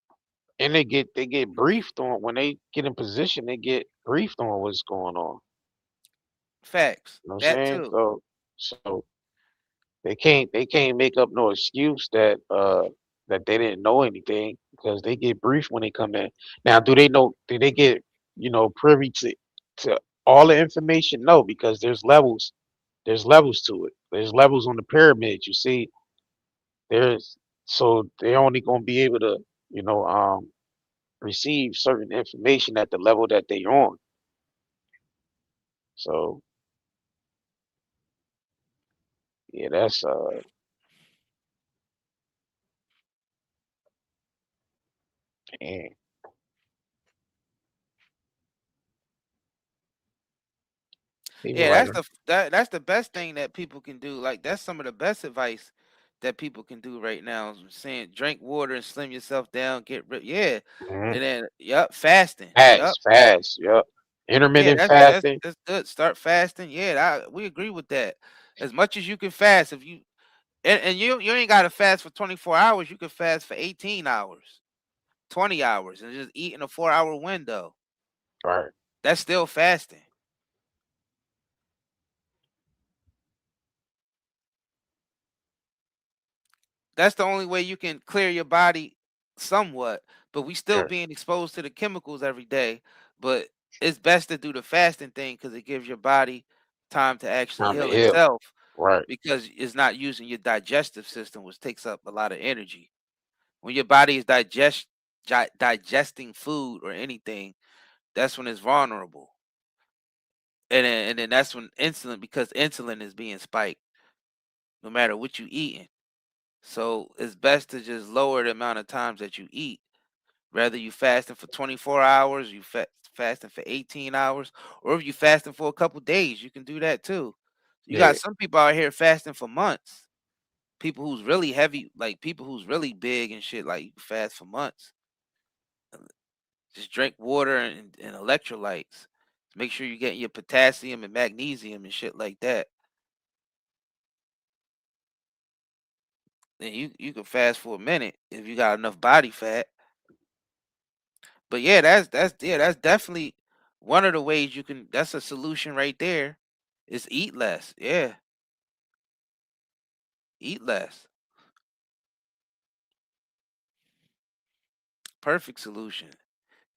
And they get briefed on when they get in position. They get briefed on what's going on. Facts. You know what I'm That saying? too. So they can't make up no excuse that they didn't know anything because they get briefed when they come in. Now, do they know? Do they get privy to all the information? No, because there's levels. There's levels to it. There's levels on the pyramid. You see, there's so they're only gonna be able to you know um receive certain information at the level that they're on. So yeah, that's and even Yeah, like that's the best thing that people can do. Like that's some of the best advice that people can do right now. Is saying drink water and slim yourself down, get rid. Yeah, mhm, and then fasting. Yep, fast, yep, yeah, intermittent that's fasting, that's good. Start fasting. Yeah, we agree with that. As much as you can fast, if you and you ain't got to fast for 24 hours. You can fast for 18 hours, 20 hours, and just eat in a 4 hour window. right? That's still fasting. That's the only way you can clear your body somewhat, but we still Yeah, being exposed to the chemicals every day. But it's best to do the fasting thing because it gives your body time to actually time to heal heal, itself right? because it's not using your digestive system, which takes up a lot of energy. When your body is digesting food or anything, that's when it's vulnerable. And then that's when insulin, because insulin is being spiked no matter what you eating. So it's best to just lower the amount of times that you eat. Whether you fasting for 24 hours, you fasting for 18 hours, or if you fasting for a couple days, you can do that too. You Yeah, got some people out here fasting for months. People who's really heavy, like people who's really big and shit, like you can fast for months. Just drink water and electrolytes. Make sure you're getting your potassium and magnesium and shit like that. Then you can fast for a minute if you got enough body fat. But yeah, that's definitely one of the ways you can. That's a solution right there. Is eat less. Yeah, eat less. Perfect solution.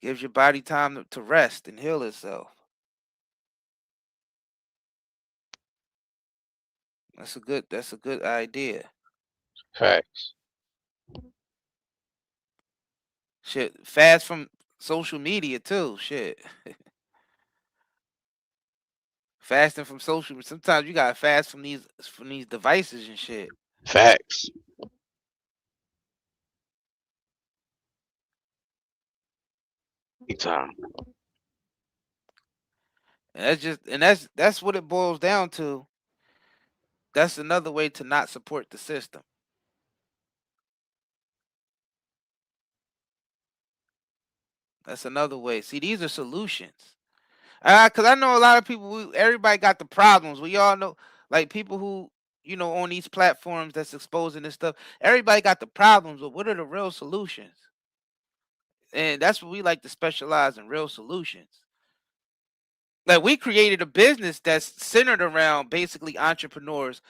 Gives your body time to rest and heal itself. That's a good idea. facts. Shit, fast from social media too. Shit, fasting from social. Sometimes you gotta fast from these devices and shit. Facts. Big time. And that's what it boils down to. That's another way to not support the system. That's another way. See, these are solutions. Cause I know a lot of people. Everybody got the problems. We all know, like people who on these platforms that's exposing this stuff. Everybody got the problems, but what are the real solutions? And that's what we like to specialize in, real solutions. Like we created a business that's centered around basically entrepreneurs.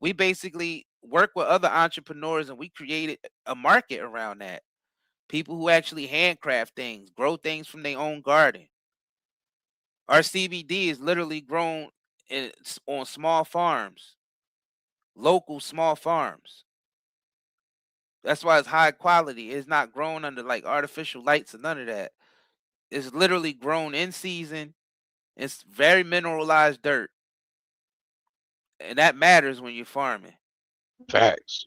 We basically work with other entrepreneurs, and we created a market around that. People who actually handcraft things, grow things from their own garden. Our CBD is literally grown it's on small farms, local small farms. That's why it's high quality. It's not grown under like artificial lights and none of that. It's literally grown in season. It's very mineralized dirt, and that matters when you're farming. Facts.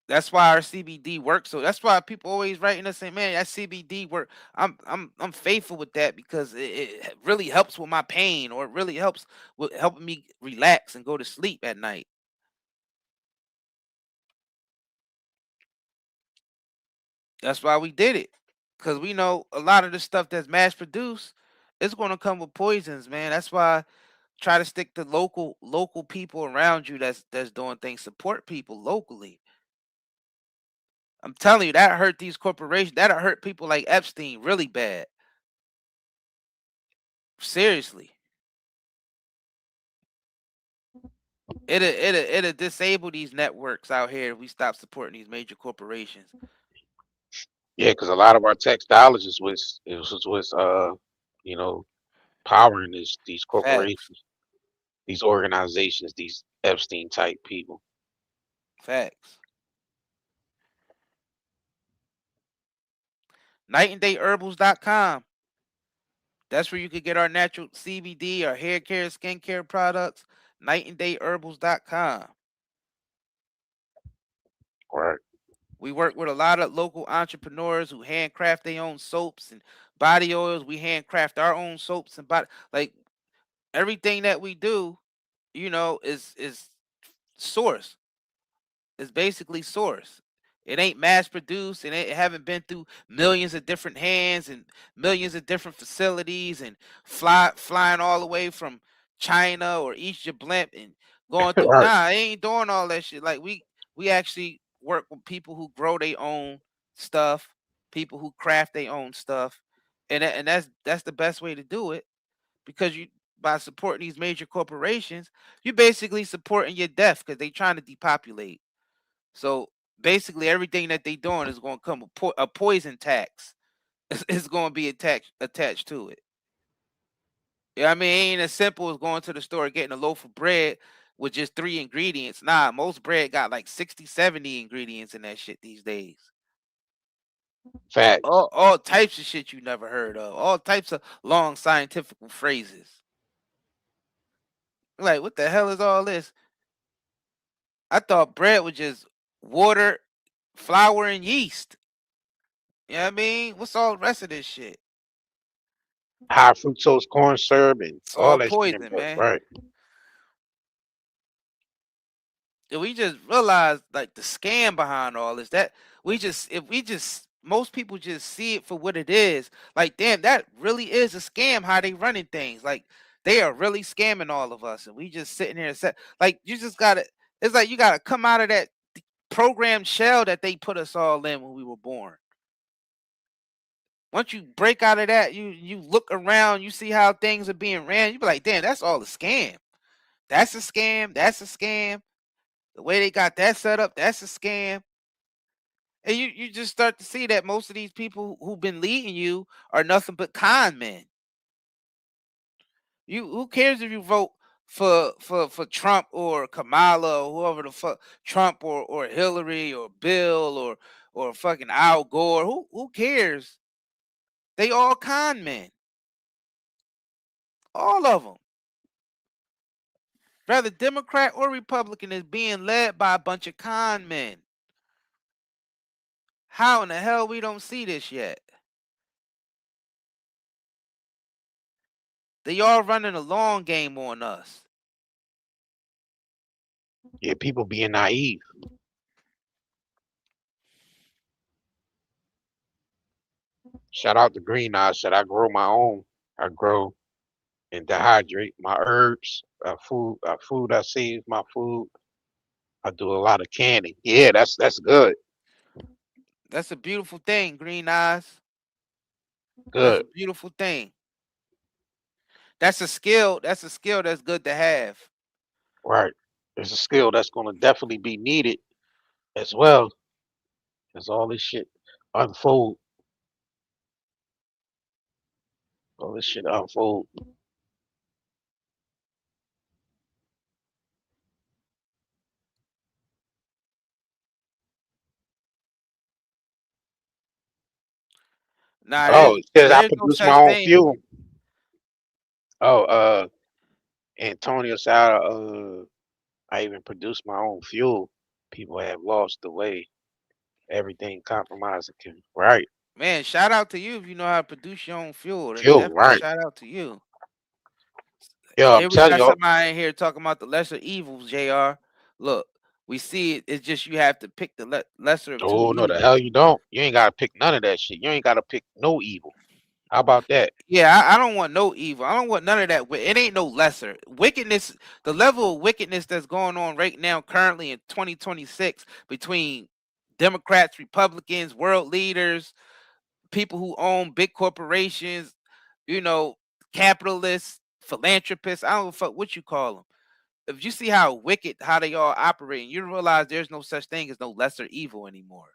That's why our CBD works. So that's why people always writing us saying, "Man, that CBD work." I'm faithful with that because it really helps with my pain, or it really helps with helping me relax and go to sleep at night. That's why we did it, because we know a lot of the stuff that's mass produced is going to come with poisons, man. That's why try to stick to local people around you that's doing things. Support people locally. I'm telling you, that hurt these corporations. That hurt people like Epstein really bad. Seriously. It'll disable these networks out here if we stop supporting these major corporations. Yeah, because a lot of our technologists was you know, powering these Facts. corporations, these organizations, these Epstein type people. Facts. NightandDayHerbals.com. That's where you could get our natural CBD, our hair care, skincare products. NightandDayHerbals.com. Right. We work with a lot of local entrepreneurs who handcraft their own soaps and body oils. We handcraft our own soaps and body, like everything that we do, is source. It's basically source. It ain't mass produced, and it haven't been through millions of different hands and millions of different facilities and flying all the way from China or East Blimp and going through. Right. Nah, I ain't doing all that shit. Like we actually work with people who grow their own stuff, people who craft their own stuff, and that's the best way to do it, because you by supporting these major corporations, you're basically supporting your death because they trying to depopulate. So basically, everything that they doing is going to come with a poison tax. It's going to be attached to it. Yeah, I mean, it ain't as simple as going to the store and getting a loaf of bread with just 3 ingredients. Nah, most bread got like 60, 70 ingredients in that shit these days. Facts. All types of shit you never heard of. All types of long scientific phrases. Like, what the hell is all this? I thought bread was just water, flour, and yeast. You know what I mean? What's all the rest of this shit? High fructose corn syrup and It's all all that shit in poison, bread. man. Right. And we just realized like the scam behind all this. That most people just see it for what it is. Like, damn, that really is a scam. How they running things? Like, they are really scamming all of us, and we just sitting here and say, like, you just gotta. It's like you gotta come out of that programmed shell that they put us all in when we were born. Once you break out of that, you look around, you see how things are being ran. You be like, damn, that's all a scam. That's a scam. That's a scam. The way they got that set up, that's a scam. And you just start to see that most of these people who've been leading you are nothing but con men. Who cares if you vote for Trump or Kamala or whoever the fuck, Trump or Hillary or Bill or fucking Al Gore? Who cares? They all con men. All of them. Whether Democrat or Republican, is being led by a bunch of con men. How in the hell we don't see this yet? They all running a long game on us. Yeah, people being naive. Shout out to Green Eyes. Should I grow my own? I grow and dehydrate my herbs, food. I save my food. I do a lot of canning. Yeah, that's good. That's a beautiful thing, Green Eyes. That's Good. a beautiful thing. That's a skill. That's a skill that's good to have. Right. It's a skill that's gonna definitely be needed as well as all this shit unfold. All this shit unfold. Nah, Oh, it says I there's no produce my such own thing. fuel. Oh, Antonio said, I even produce my own fuel. People have lost the way. Everything compromising can. Right. Man, shout out to you if you know how to produce your own fuel. That's Fuel, definitely right. shout out to you. Yo, I'm Here we telling got you. somebody in here talking about the lesser evils, JR. Look, we see it. It's just you have to pick the lesser of two Oh, no, the evils. hell you don't. You ain't got to pick none of that shit. You ain't got to pick no evil. How about that? Yeah, I don't want no evil. I don't want none of that. It ain't no lesser. Wickedness, the level of wickedness that's going on right now, currently in 2026, between Democrats, Republicans, world leaders, people who own big corporations, you know, capitalists, philanthropists, I don't know fuck what you call them. If you see how wicked, how they all operate, you realize there's no such thing as no lesser evil anymore.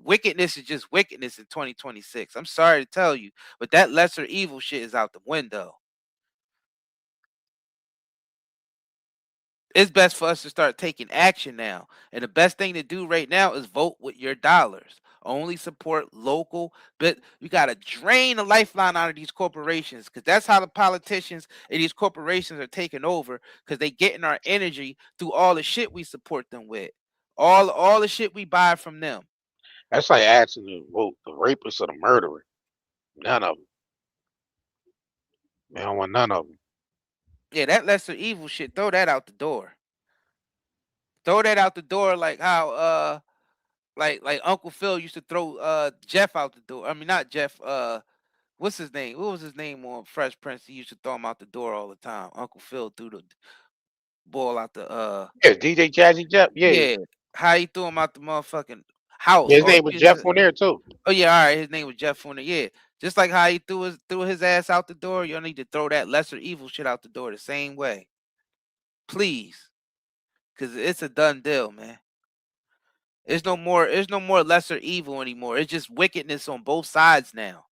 Wickedness is just wickedness in 2026. I'm sorry to tell you, but that lesser evil shit is out the window. It's best for us to start taking action now. And the best thing to do right now is vote with your dollars. Only support local, but we got to drain the lifeline out of these corporations, because that's how the politicians and these corporations are taking over, because they getting our energy through all the shit we support them with. All the shit we buy from them. That's like asking to vote the rapist or the murderer. None of them. Man, I don't want none of them. Yeah, that lesser evil shit, throw that out the door. Throw that out the door like how like Uncle Phil used to throw Jeff out the door. I mean, not Jeff, what's his name? What was his name on Fresh Prince? He used to throw him out the door all the time. Uncle Phil threw the ball out the Yeah, DJ Jazzy Jeff. Yeah. yeah. How he threw him out the motherfucking Yeah, house. his name was Jeff on there too. Oh yeah, all right. His name was Jeff Funer. Yeah, just like how he threw his ass out the door. You need to throw that lesser evil shit out the door the same way, please, because it's a done deal, man. There's no more lesser evil anymore. It's just wickedness on both sides now.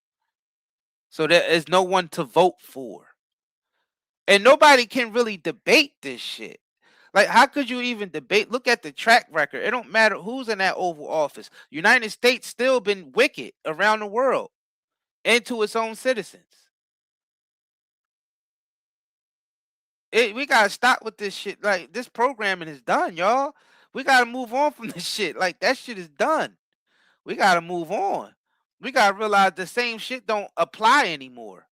So there is no one to vote for. And nobody can really debate this shit. Like, how could you even debate? Look at the track record. It don't matter who's in that Oval Office. United States still been wicked around the world and to its own citizens. We gotta stop with this shit. Like, this programming is done, y'all. We gotta move on from this shit. Like, that shit is done. We gotta move on. We gotta realize the same shit don't apply anymore.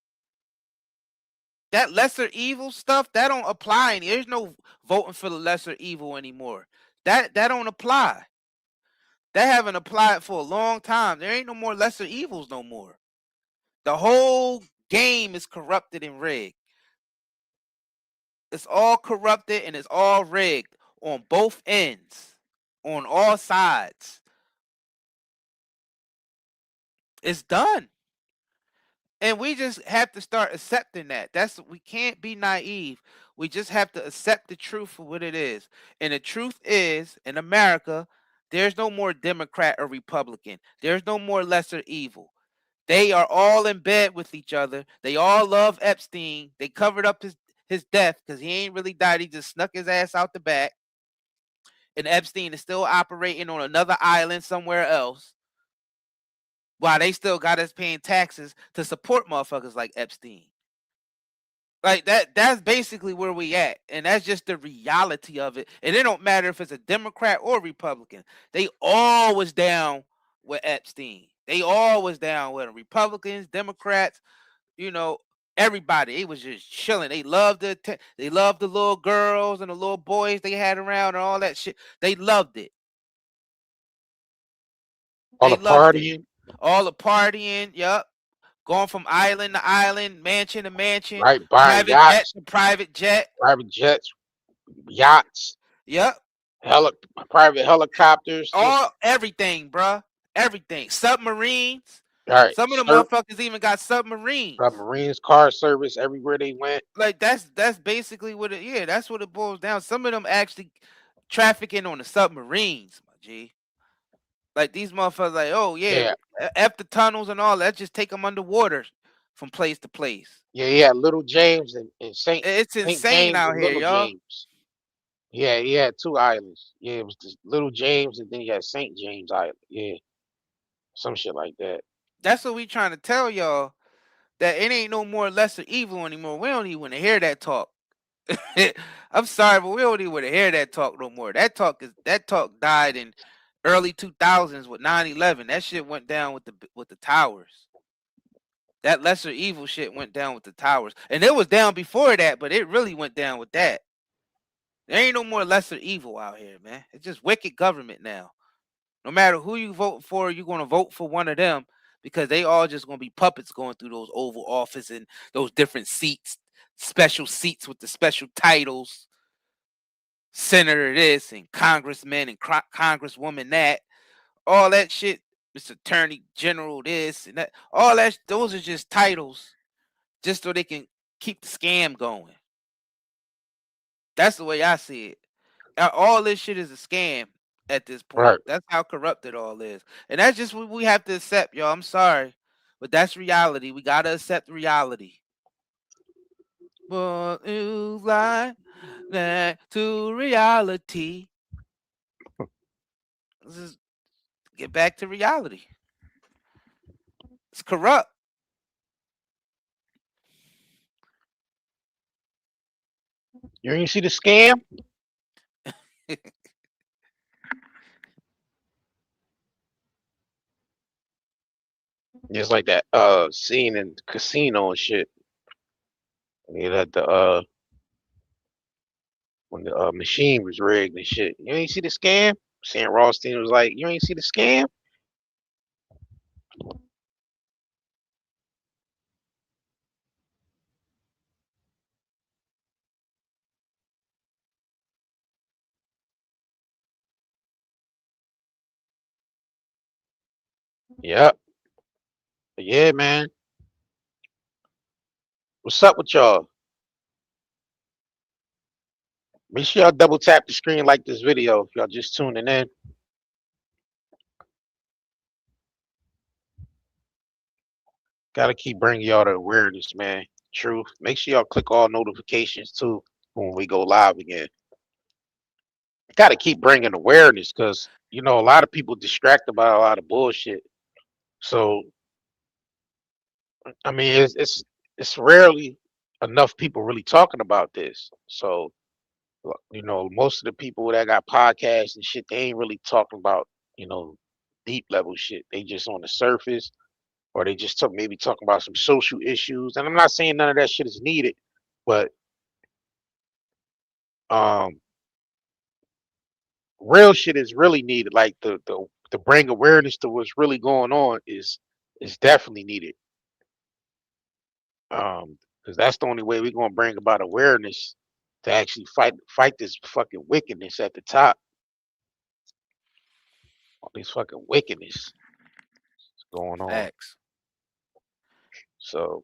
That lesser evil stuff, that don't apply. There's no voting for the lesser evil anymore. That don't apply. That haven't applied for a long time. There ain't no more lesser evils no more. The whole game is corrupted and rigged. It's all corrupted and it's all rigged on both ends, on all sides. It's done. And we just have to start accepting that. We can't be naive. We just have to accept the truth for what it is. And the truth is, in America, there's no more Democrat or Republican. There's no more lesser evil. They are all in bed with each other. They all love Epstein. They covered up his death because he ain't really died. He just snuck his ass out the back. And Epstein is still operating on another island somewhere else, while they still got us paying taxes to support motherfuckers like Epstein. Like that's basically where we at. And that's just the reality of it. And it don't matter if it's a Democrat or Republican. They all was down with Epstein. They all was down with him. Republicans, Democrats, everybody. It was just chilling. They loved they loved the little girls and the little boys they had around and all that shit. They loved it. All the partying. All the partying, yep. Going from island to island, mansion to mansion, right? Buying yachts, private jet, private jets, yachts. Yep. Private helicopters. Everything, bruh. Everything. Submarines. All right. Some of the motherfuckers even got submarines. Submarines, car service everywhere they went. Like that's basically what it. Yeah, that's what it boils down. Some of them actually trafficking on the submarines, my G. Like these motherfuckers, like, oh yeah, F the tunnels and all that. Just take them underwater from place to place. Yeah, Little James and Saint. It's insane James out here, y'all. James. Yeah, he had two islands. Yeah, it was the Little James and then he had St. James Island. Yeah, some shit like that. That's what we trying to tell y'all, that it ain't no more lesser evil anymore. We don't even want to hear that talk. I'm sorry, but we don't even want to hear that talk no more. That talk died in early 2000s with 9/11. That shit went down with the towers. That lesser evil shit went down with the towers. And it was down before that, but it really went down with that. There ain't no more lesser evil out here, man. It's just wicked government now. No matter who you vote for, you're going to vote for one of them, because they all just going to be puppets going through those Oval Office and those different seats, special seats with the special titles. Senator this and congressman and congresswoman that. All that shit, Mr. Attorney General this and that. All that, those are just titles just so they can keep the scam going. That's the way I see it. All this shit is a scam at this point. Right. That's how corrupted all is. And that's just what we have to accept, y'all. I'm sorry, but that's reality. We got to accept reality. But it's like that to reality. Let's just get back to reality. It's corrupt. You ain't see the scam? It's like that scene in the casino and shit. You had the when the machine was rigged and shit. You ain't see the scam? Sam Rothstein was like, you ain't see the scam? Yep. Yeah, man. What's up with y'all? Make sure y'all double tap the screen, like this video if y'all just tuning in. Gotta keep bringing y'all the awareness, man. Truth. Make sure y'all click all notifications too when we go live again. Gotta keep bringing awareness, because you know a lot of people distracted by a lot of bullshit. So I mean, it's rarely enough people really talking about this. So you know, most of the people that got podcasts and shit, they ain't really talking about, you know, deep level shit. They just on the surface, or they just maybe talking about some social issues. And I'm not saying none of that shit is needed, but um, real shit is really needed. Like the to bring awareness to what's really going on is definitely needed. Because that's the only way we're gonna bring about awareness to actually fight this fucking wickedness at the top. All this fucking wickedness going on. Facts. So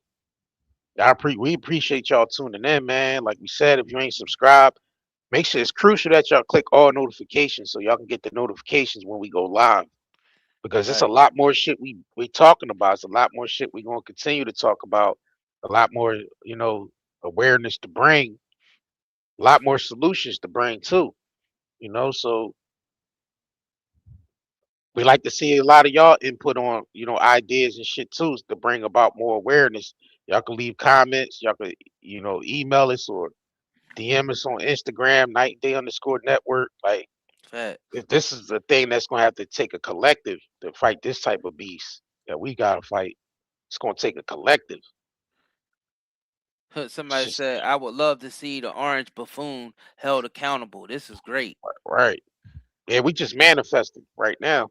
we appreciate y'all tuning in, man. Like we said, if you ain't subscribed, make sure it's crucial that y'all click all notifications so y'all can get the notifications when we go live. Because it's a Right. lot more shit we talking about. It's a lot more shit we gonna continue to talk about. A lot more, you know, awareness to bring. A lot more solutions to bring too. You know, so we like to see a lot of y'all input on, you know, ideas and shit too, to bring about more awareness. Y'all can leave comments. Y'all can, you know, email us or DM us on Instagram, #day_network. Like, Facts. if this is the thing that's gonna have to take a collective to fight this type of beast that we gotta fight, it's gonna take a collective. It's Somebody just said, I would love to see the orange buffoon held accountable. This is great. right. Yeah, we just manifesting right now.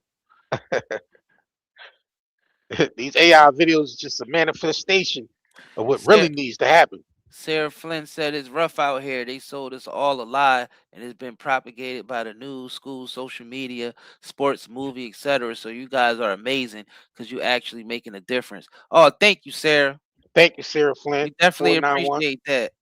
These AI videos is just a manifestation of what really needs to happen. Sarah Flynn said it's rough out here. They sold us all a lie, and it's been propagated by the news, school, social media, sports, movie, etc. So you guys are amazing because you actually making a difference. Oh, thank you, Sarah. Thank you, Sarah Flynn. We definitely 491. appreciate that.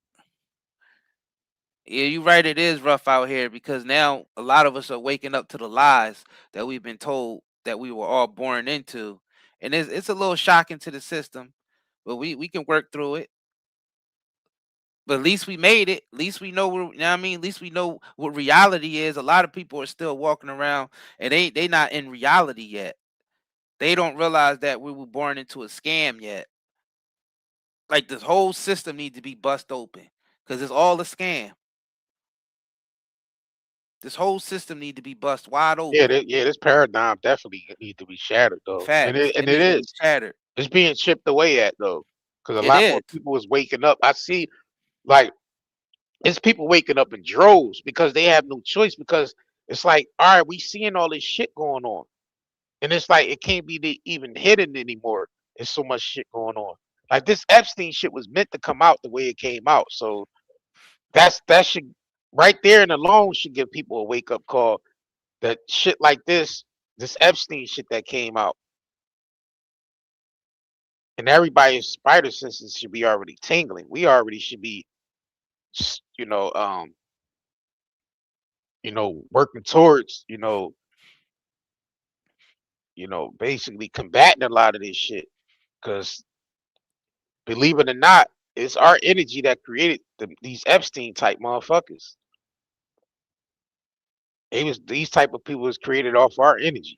Yeah, you're right. It is rough out here because now a lot of us are waking up to the lies that we've been told that we were all born into, and it's a little shocking to the system, but we can work through it. But at least we made it. At least we know what, you know what I mean. At least we know what reality is. A lot of people are still walking around and they not in reality yet. They don't realize that we were born into a scam yet. Like this whole system needs to be bust open because it's all a scam. This whole system need to be bust wide open. This paradigm definitely need to be shattered though, and Facts. it It is. shattered. It's being chipped away at though, because a It lot more is. people is waking up. I see, like, it's people waking up in droves because they have no choice. Because it's like, all right, we seeing all this shit going on, and it's like it can't be even hidden anymore. There's so much shit going on. Like this Epstein shit was meant to come out the way it came out. So that should right there and alone should give people a wake up call that shit like this Epstein shit that came out, and everybody's spider senses should be already tingling. We already should be, you know, working towards, basically combating a lot of this shit. Because believe it or not, it's our energy that created these Epstein type motherfuckers. These type of people was created off our energy.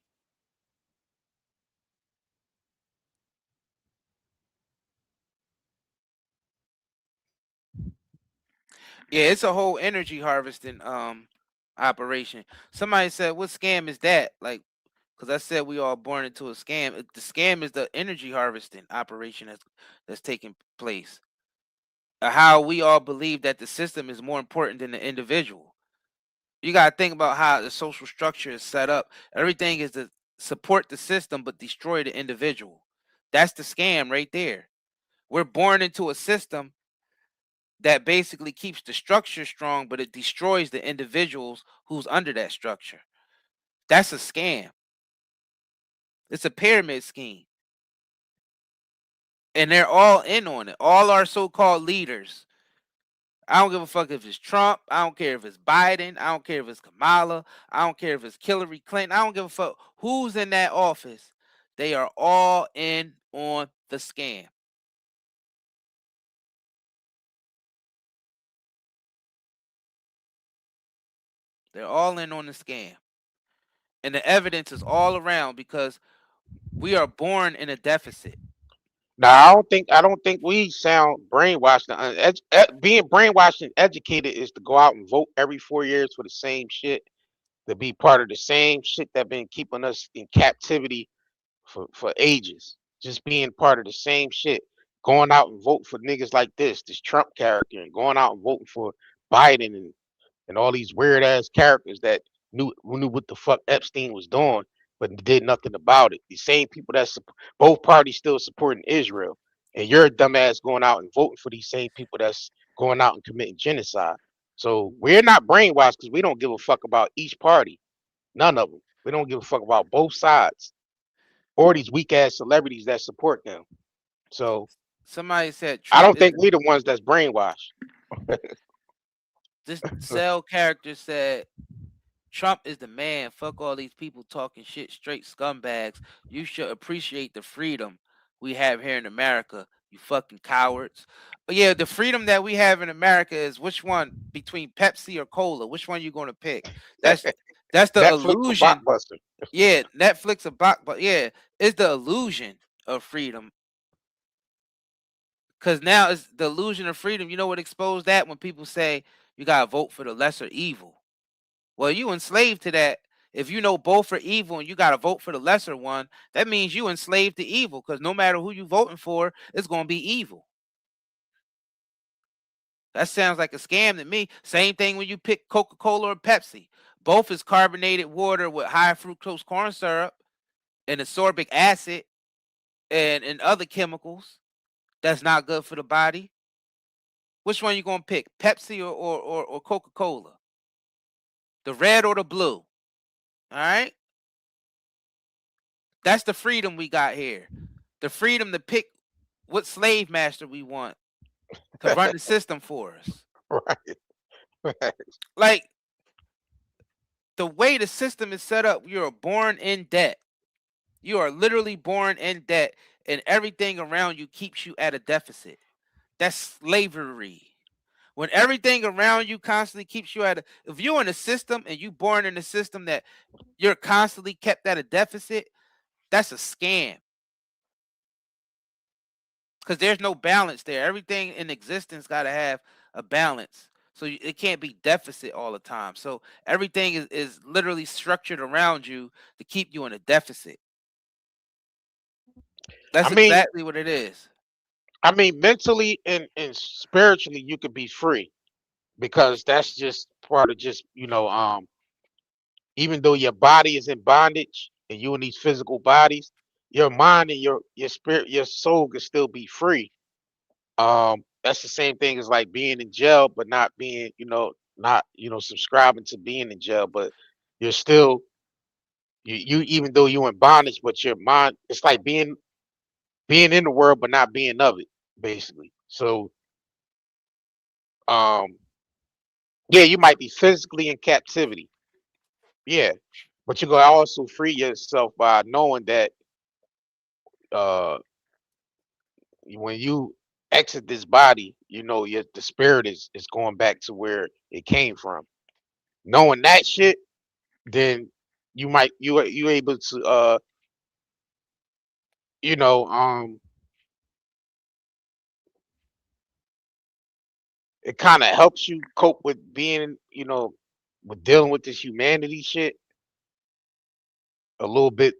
Yeah, it's a whole energy harvesting operation. Somebody said, "What scam is that?" Like, because I said we all born into a scam. The scam is the energy harvesting operation that's taking place. How we all believe that the system is more important than the individual. You got to think about how the social structure is set up. Everything is to support the system but destroy the individual. That's the scam right there. We're born into a system that basically keeps the structure strong, but it destroys the individuals who's under that structure. That's a scam. It's a pyramid scheme. And they're all in on it. All our so-called leaders. I don't give a fuck if it's Trump. I don't care if it's Biden. I don't care if it's Kamala. I don't care if it's Hillary Clinton. I don't give a fuck who's in that office. They are all in on the scam. They're all in on the scam. And the evidence is all around because we are born in a deficit. Now, I don't think we sound brainwashed. Being brainwashed and educated is to go out and vote every 4 years for the same shit, to be part of the same shit that been keeping us in captivity for ages. Just being part of the same shit, going out and vote for niggas like this Trump character, and going out and voting for Biden and all these weird ass characters that knew what the fuck Epstein was doing, but did nothing about it. The same people that both parties still supporting Israel, and you're a dumbass going out and voting for these same people that's going out and committing genocide. So we're not brainwashed because we don't give a fuck about each party. None of them. We don't give a fuck about both sides or these weak ass celebrities that support them. So somebody said I Trump don't think we're the ones that's brainwashed. This cell character said Trump is the man. Fuck all these people talking shit, straight scumbags. You should appreciate the freedom we have here in America, you fucking cowards. But yeah, the freedom that we have in America is which one between Pepsi or cola? Which one you gonna pick? That's the Netflix illusion. Blockbuster. Yeah, Netflix or but yeah, it's the illusion of freedom. Because now it's the illusion of freedom. You know what exposed that? When people say you gotta vote for the lesser evil. Well, you enslaved to that. If you know both are evil and you got to vote for the lesser one, that means you enslaved to evil because no matter who you voting for, it's going to be evil. That sounds like a scam to me. Same thing when you pick Coca-Cola or Pepsi. Both is carbonated water with high fructose corn syrup and ascorbic acid and other chemicals that's not good for the body. Which one you going to pick, Pepsi or Coca-Cola? The red or the blue? All right? That's the freedom we got here. The freedom to pick what slave master we want to run the system for us. Right. Like the way the system is set up, you are born in debt. You are literally born in debt, and everything around you keeps you at a deficit. That's slavery. When everything around you constantly keeps you at a, if you're in a system and you born in a system that you're constantly kept at a deficit, that's a scam. Because there's no balance there. Everything in existence got to have a balance. So it can't be deficit all the time. So everything is literally structured around you to keep you in a deficit. That's exactly what it is. I mean, mentally and spiritually, you could be free because that's just part of just, even though your body is in bondage and you in these physical bodies, your mind and your spirit, your soul can still be free. That's the same thing as like being in jail, but not being, not, subscribing to being in jail, but you're still you even though you're in bondage, but your mind, it's like being in the world but not being of it, basically. So um yeah, you might be physically in captivity. Yeah. But you can also free yourself by knowing that uh when you exit this body, the spirit is going back to where it came from. Knowing that shit, then you able to you know um it kind of helps you cope with being, with dealing with this humanity shit a little bit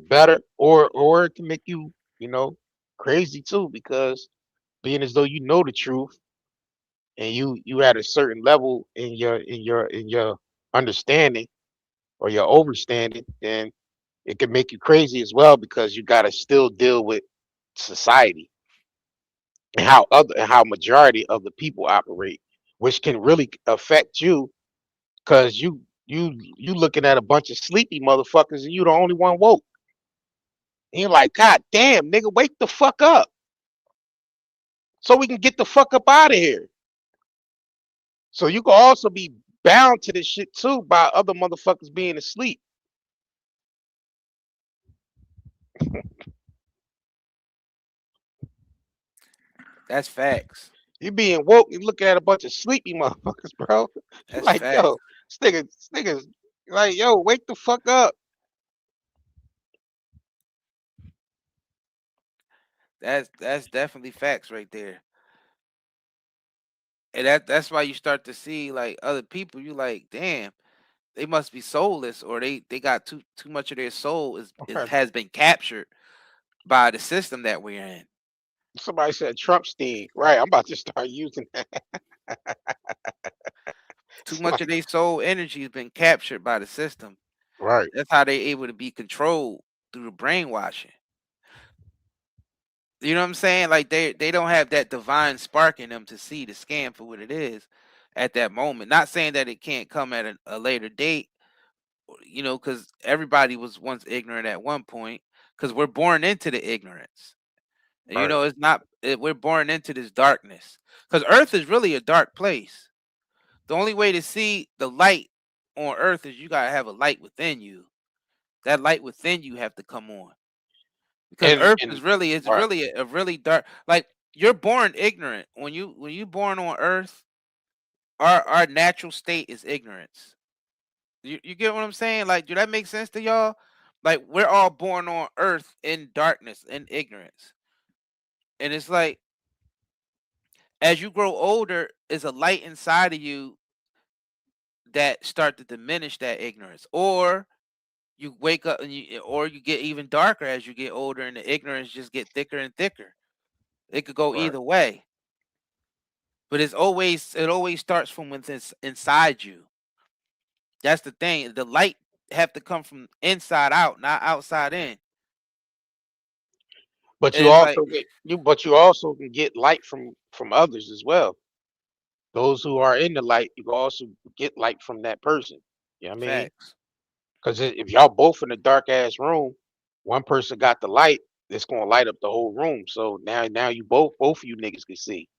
better, or it can make you, crazy too, because being as though you know the truth and you at a certain level in your understanding or your overstanding, then it can make you crazy as well, because you got to still deal with society and how majority of the people operate, which can really affect you, because you looking at a bunch of sleepy motherfuckers and you the only one woke. And you're like, God damn, nigga, wake the fuck up so we can get the fuck up out of here. So you can also be bound to this shit too by other motherfuckers being asleep. That's facts. You being woke, you looking at a bunch of sleepy motherfuckers, bro. That's Like, facts. yo, niggas, like, yo, wake the fuck up. That's definitely facts right there. And that's why you start to see like other people, you like, damn, they must be soulless, or they got too much of their soul has been captured by the system that we're in. Somebody said Trump Steve. Right, I'm about to start using that. Too much of their soul energy has been captured by the system. Right. That's how they're able to be controlled through the brainwashing. You know what I'm saying? Like they don't have that divine spark in them to see the scam for what it is at that moment. Not saying that it can't come at a later date, because everybody was once ignorant at one point, because we're born into the ignorance. And, Right. it's not, we're born into this darkness, because Earth is really a dark place. The only way to see the light on Earth is you got to have a light within you. That light within you have to come on. Because Earth is really, it's right. really a really dark, like you're born ignorant. When you born on Earth, our natural state is ignorance. You get what I'm saying? Like, do that make sense to y'all? Like, we're all born on Earth in darkness and ignorance. And it's like, as you grow older, is a light inside of you that start to diminish that ignorance, or you wake up or you get even darker as you get older, and the ignorance just get thicker and thicker. It could go either way, but it always starts from within inside you. That's the thing. The light have to come from inside out, not outside in. But And you it's like, also can get light from others as well. Those who are in the light, you can also get light from that person. You know what I mean? facts. Because if y'all both in a dark ass room, one person got the light, it's gonna light up the whole room. So now you both of you niggas can see.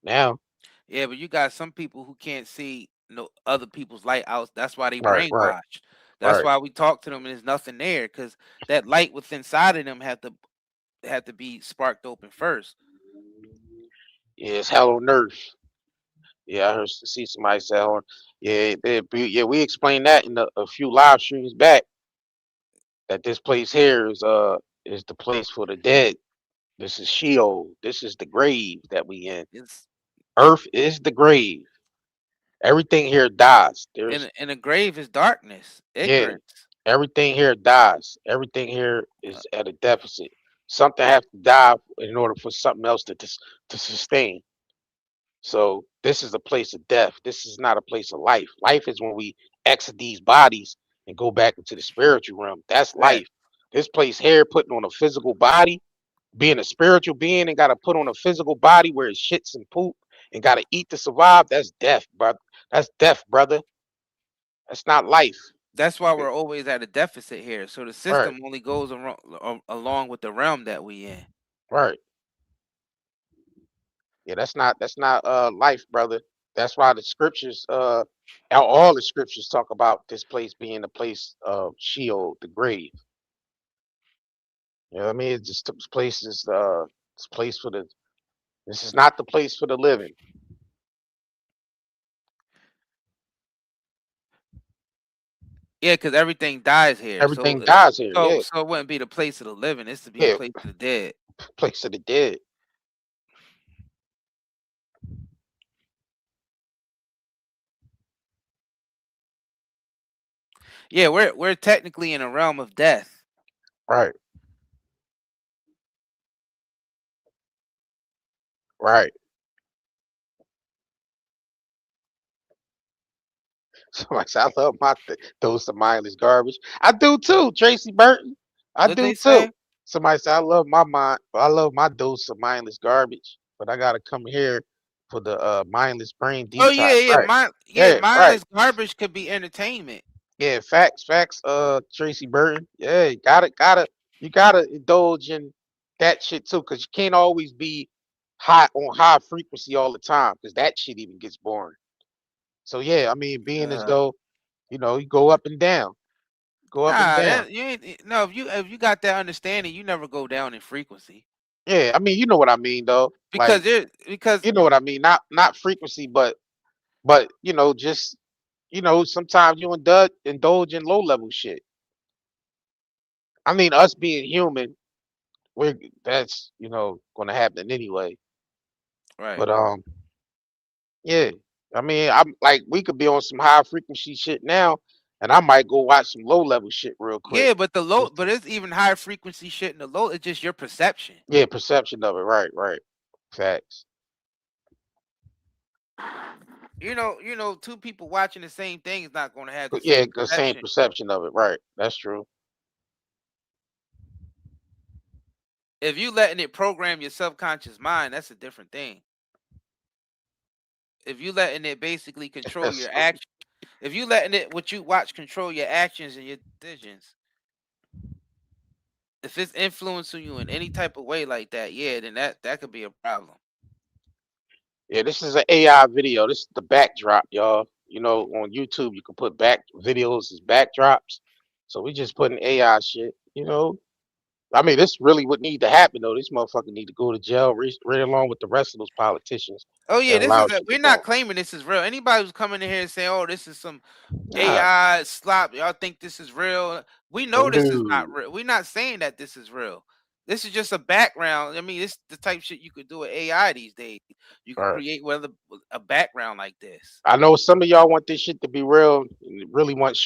Now. Yeah, but you got some people who can't see no other people's light out. That's why they Right. brainwashed. That's why we talk to them and there's nothing there, because that light within inside of them have to be sparked open first. Yeah, it's hell on earth. Yeah, I heard see somebody say hell on. Yeah, we explained that in a few live streams back. that this place here is the place for the dead. This is Sheol. This is the grave that we in. It's Earth is the grave. Everything here dies. There's in a grave is darkness, yeah, ignorance. everything here dies. Everything here is at a deficit. Something has to die in order for something else to sustain. So this is a place of death. This is not a place of life. Life is when we exit these bodies and go back into the spiritual realm. That's Right. life. This place here, putting on a physical body, being a spiritual being and got to put on a physical body where it shits and poop and got to eat to survive. That's death, brother. That's death, brother. That's not life. That's why we're always at a deficit here. So the Right, system only goes along with the realm that we in. right. Yeah, that's not life, brother. That's why the scriptures all the scriptures talk about this place being a place of Sheol, the grave. You know what I mean? It's just this place is this place for the this is not the place for the living. Yeah, because everything dies here. Everything dies here, yeah. So it wouldn't be the place of the living. It's to be a Yeah, place of the dead. place of the dead. Yeah, we're technically in a realm of death. Right. Right. Somebody said, I love my dose of mindless garbage. I do too, Tracy Burton. I What do they too. say? Somebody said, I love my dose of mindless garbage, but I gotta come here for the mindless brain Oh detox. yeah, Right. Yeah, right. mindless garbage could be entertainment. Yeah, facts, Tracy Burton. Yeah, you gotta indulge in that shit too, because you can't always be high on high frequency all the time, because that shit even gets boring. So yeah, I mean, being as though, you go up and down. Go up and Nah, down. that you ain't no. If you got that understanding, you never go down in frequency Yeah, I mean, you know what I mean though. Like, because you know what I mean. Not frequency, but just sometimes you indulge in low level shit. I mean, us being human, we're that's gonna happen anyway. right. But yeah. I mean, I'm like we could be on some high frequency shit now, and I might go watch some low level shit real quick. Yeah, but it's even higher frequency shit in the low. It's just your perception. Yeah, perception of it. Right, right. Facts. Two people watching the same thing is not going to have the Yeah, same the same perception. perception of it. Right. That's true. If you letting it program your subconscious mind, that's a different thing. If you letting it basically control That's your true. action, if you letting it what you watch control your actions and your decisions, if it's influencing you in any type of way like that, yeah, then that could be a problem. Yeah, this is an AI video. This is the backdrop, y'all. On YouTube, you can put back videos as backdrops. So we just putting AI shit. I mean, this really would need to happen though. This motherfucker need to go to jail right along with the rest of those politicians Oh that yeah, allow shit to we're go. not claiming this is real. Anybody who's coming in here and saying, "Oh, this is some Nah, AI slop," y'all think this is real? We know this is not no. real. We're not saying that this is real. This is just a background. I mean, this is the type of shit you could do with AI these days. You All could right. create a background like this. I know some of y'all want this shit to be real and really want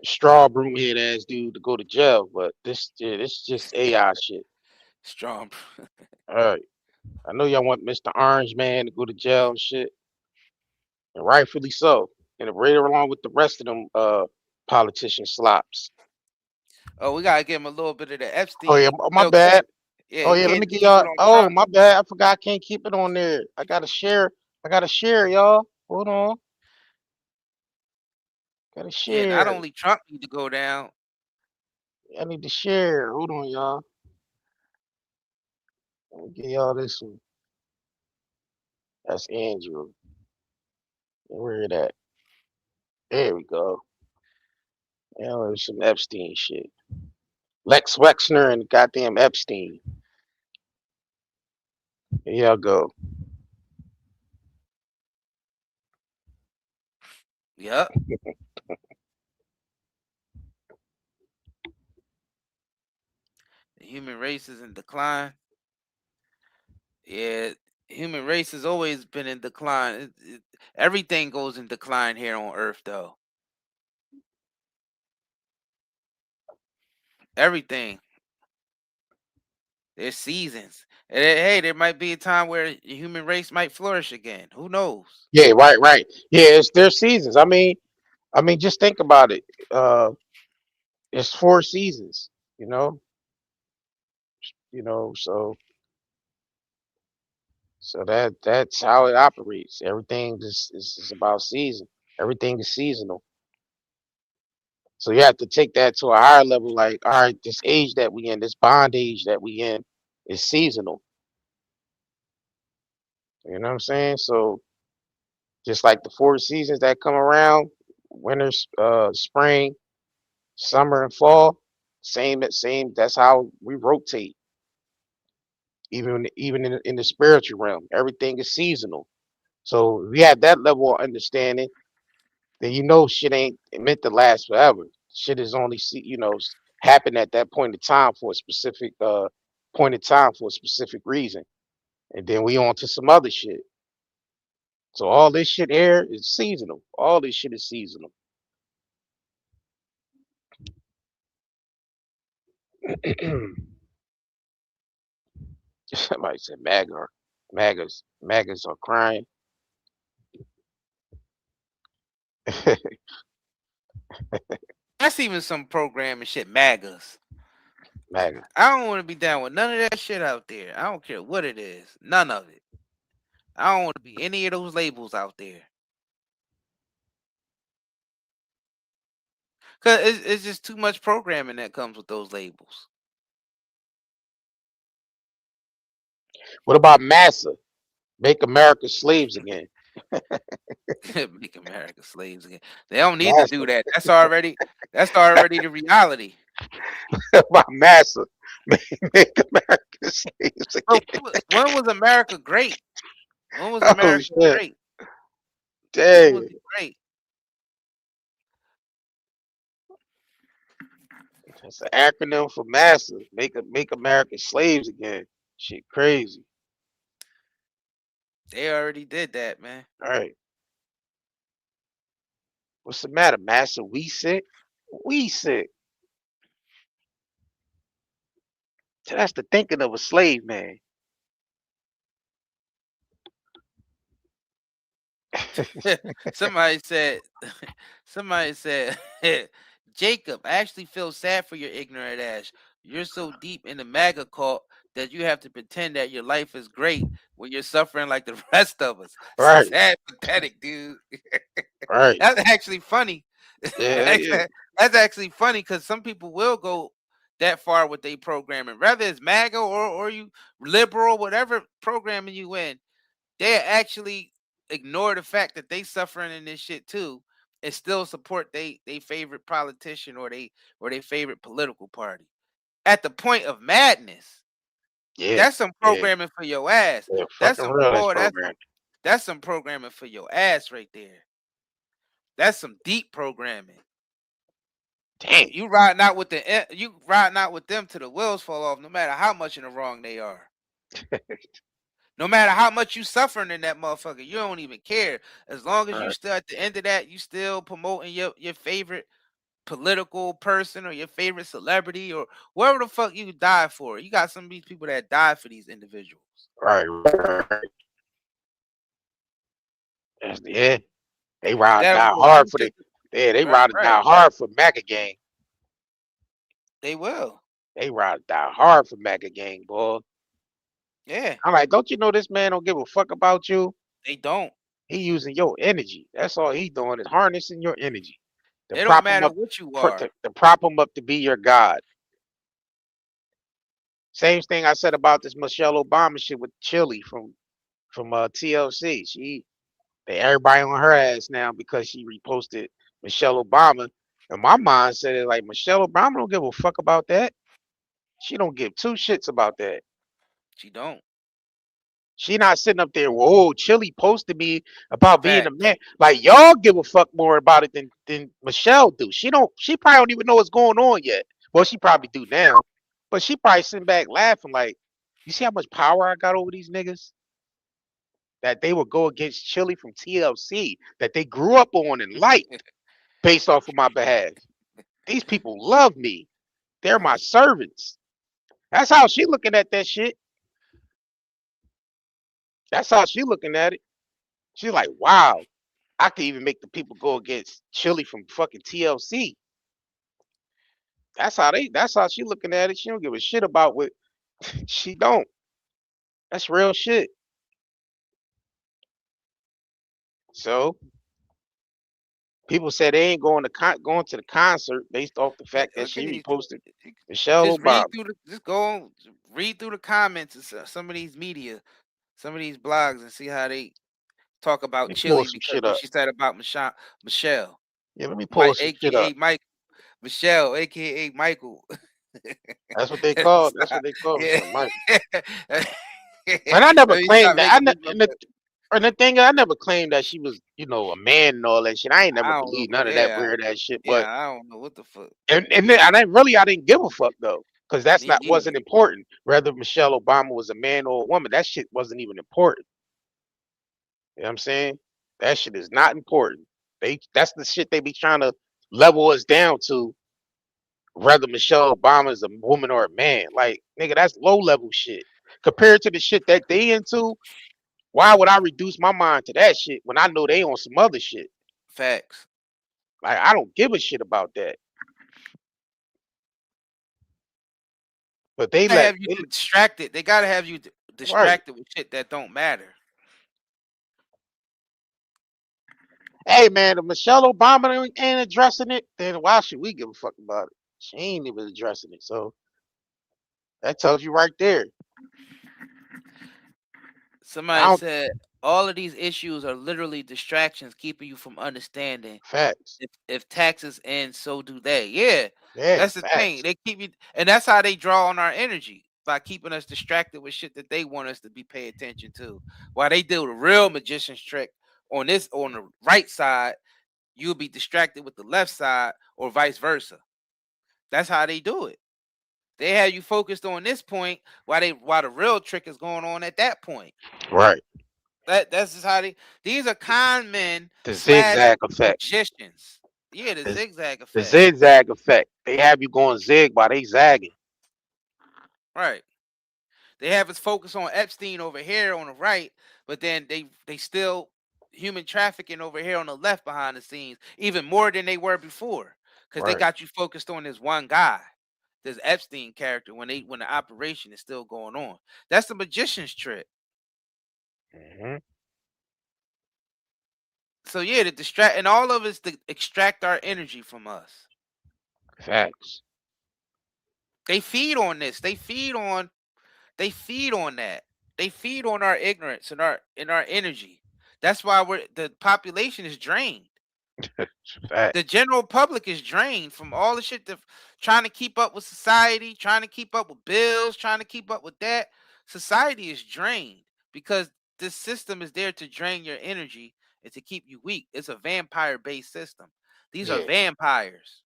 straw broomhead ass dude to go to jail, but this is just AI shit. Strong. All right. I know y'all want Mr. Orange Man to go to jail and shit, and rightfully so. And right along with the rest of them politician slops. Oh, we gotta give him a little bit of the Oh yeah, Epstein my milk too. bad. Yeah, Oh you yeah, let can't me just get keep it y'all. on Oh Trump. my bad, I forgot I can't keep it on there. I gotta share. I gotta share, y'all. Hold on. Gotta Yeah, not share. only Trump need to go down. I need to share. Hold on, y'all. Let me get y'all this one. That's Andrew. Where it at? There we go. Yeah, there's some Epstein shit. Lex Wexner and goddamn Epstein. Here y'all go. Yep. human race is in decline. Yeah, human race has always been in decline. Everything goes in decline here on Earth, though. Everything. There's seasons. And hey, there might be a time where the human race might flourish again. Who knows? Yeah, right. Yeah, there's seasons. I mean, just think about it. It's 4 seasons. You know, so that's how it operates. Everything is about season. Everything is seasonal. So you have to take that to a higher level. Like, all right, this age that we in, this bond age that we in, is seasonal. You know what I'm saying? So just like the 4 seasons that come around, winter, spring, summer, and fall, same. That's how we rotate. Even in the spiritual realm, everything is seasonal. So if we have that level of understanding, then shit ain't meant to last forever. Shit is only happen at that point in time for a specific point in time for a specific reason, and then we on to some other shit. So all this shit here is seasonal. All this shit is seasonal. Somebody said MAGAs are crying. That's even some programming shit, MAGAs. MAGA. I don't want to be down with none of that shit out there. I don't care what it is. None of it. I don't want to be any of those labels out there. Because it's just too much programming that comes with those labels. What about massa? Make America slaves again. Make America slaves again. They don't need to do that. That's already the reality. About massa. Make America slaves again. When was America great? When was America great? Dang. When was it great? That's an acronym for massa. Make America slaves again. Shit crazy. They already did that, man. All right. What's the matter, massa? We sick? We sick. That's the thinking of a slave man. Somebody said, Jacob, I actually feel sad for your ignorant ass. You're so deep in the MAGA cult that you have to pretend that your life is great when you're suffering like the rest of us. Right. Sad, pathetic, dude. Right. That's actually funny. Yeah. That's actually funny because some people will go that far with their programming, whether it's MAGA or you liberal, whatever programming you in, they actually ignore the fact that they suffering in this shit too, and still support they favorite politician or they favorite political party. At the point of madness, Yeah, that's some programming for your ass. Yeah, That's fucking some real program. that's some programming for your ass right there. That's some deep programming. Dang. You riding out with them till the wheels fall off, no matter how much in the wrong they are. No matter how much you suffering in that motherfucker, you don't even care. As long as you still at the end of that, you still promoting your favorite political person or your favorite celebrity or whoever the fuck you die for. You got some of these people that die for these individuals. Right. Yeah. They ride die hard for they ride die hard for MAGA gang. They will. They ride die hard for MAGA gang, boy. Yeah. I'm like, don't you know this man don't give a fuck about you? They don't. He using your energy. That's all he doing is harnessing your energy. It don't matter what you are. To prop him up to be your god. Same thing I said about this Michelle Obama shit with Chilli from TLC. Everybody on her ass now because she reposted Michelle Obama. And my mind said it like Michelle Obama don't give a fuck about that. She don't give 2 shits about that. She don't. She not sitting up there, whoa, Chilli posted me about being a man. Like, y'all give a fuck more about it than Michelle do. She probably don't even know what's going on yet. Well, she probably do now. But she probably sitting back laughing like, you see how much power I got over these niggas? That they would go against Chili from TLC that they grew up on and liked based off of my behalf. These people love me. They're my servants. That's how she looking at that shit. That's how she looking at it. She's like, wow, I could even make the people go against Chili from fucking TLC. That's how she looking at it. She don't give a shit about what she don't. That's real shit. So people said they ain't going to the concert based off the fact that she reposted Michelle Just read Obama. through just go read through the comments of some of these media, some of these blogs, and see how they talk about Let me pull Chili some because shit what up. she said about Michelle. Yeah, let me pull Mike, some shit up. aka Mike, Michelle, aka Michael. That's what they call. That's what they call Yeah. Mike. And I never Let me claimed stop that. making this up. And the thing, I never claimed that she was, a man and all that shit. I ain't never I don't know. believed none of that Yeah, weird ass shit. But I don't know what the fuck. I didn't give a fuck though, because Me wasn't neither. important. Whether Michelle Obama was a man or a woman, that shit wasn't even important. You know what I'm saying? That shit is not important. That's the shit they be trying to level us down to. Whether Michelle Obama is a woman or a man, like nigga, that's low level shit compared to the shit that they into. Why would I reduce my mind to that shit when I know they on some other shit? Facts. Like I don't give a shit about that. But they Have you distracted. They gotta have you right. distracted with shit that don't matter. Hey man, if Michelle Obama ain't addressing it, then why should we give a fuck about it? She ain't even addressing it. So that tells you right there. Somebody said all of these issues are literally distractions keeping you from understanding. Facts. If taxes end, so do they. Yeah, that's the facts. thing. They keep you, and that's how they draw on our energy by keeping us distracted with shit that they want us to be pay attention to. While they do the real magician's trick on the right side, you'll be distracted with the left side, or vice versa. That's how they do it. They have you focused on this point while the real trick is going on at that point. Right. That's just how these are con men The / zigzag effect. magicians. Yeah, the zigzag effect. The zigzag effect. They have you going zig while they zagging. Right. They have us focus on Epstein over here on the right, but then they still human trafficking over here on the left behind the scenes, even more than they were before. Because they got you focused on this one guy, this Epstein character, when the operation is still going on. That's the magician's trick. Mm-hmm. So yeah, to distract, and all of it's to extract our energy from us. Facts. They feed on this. They feed on that. They feed on our ignorance and our energy. That's why the population is drained. The general public is drained from all the shit that trying to keep up with society, trying to keep up with bills, trying to keep up with that. Society is drained because this system is there to drain your energy and to keep you weak. It's a vampire-based system. These are vampires.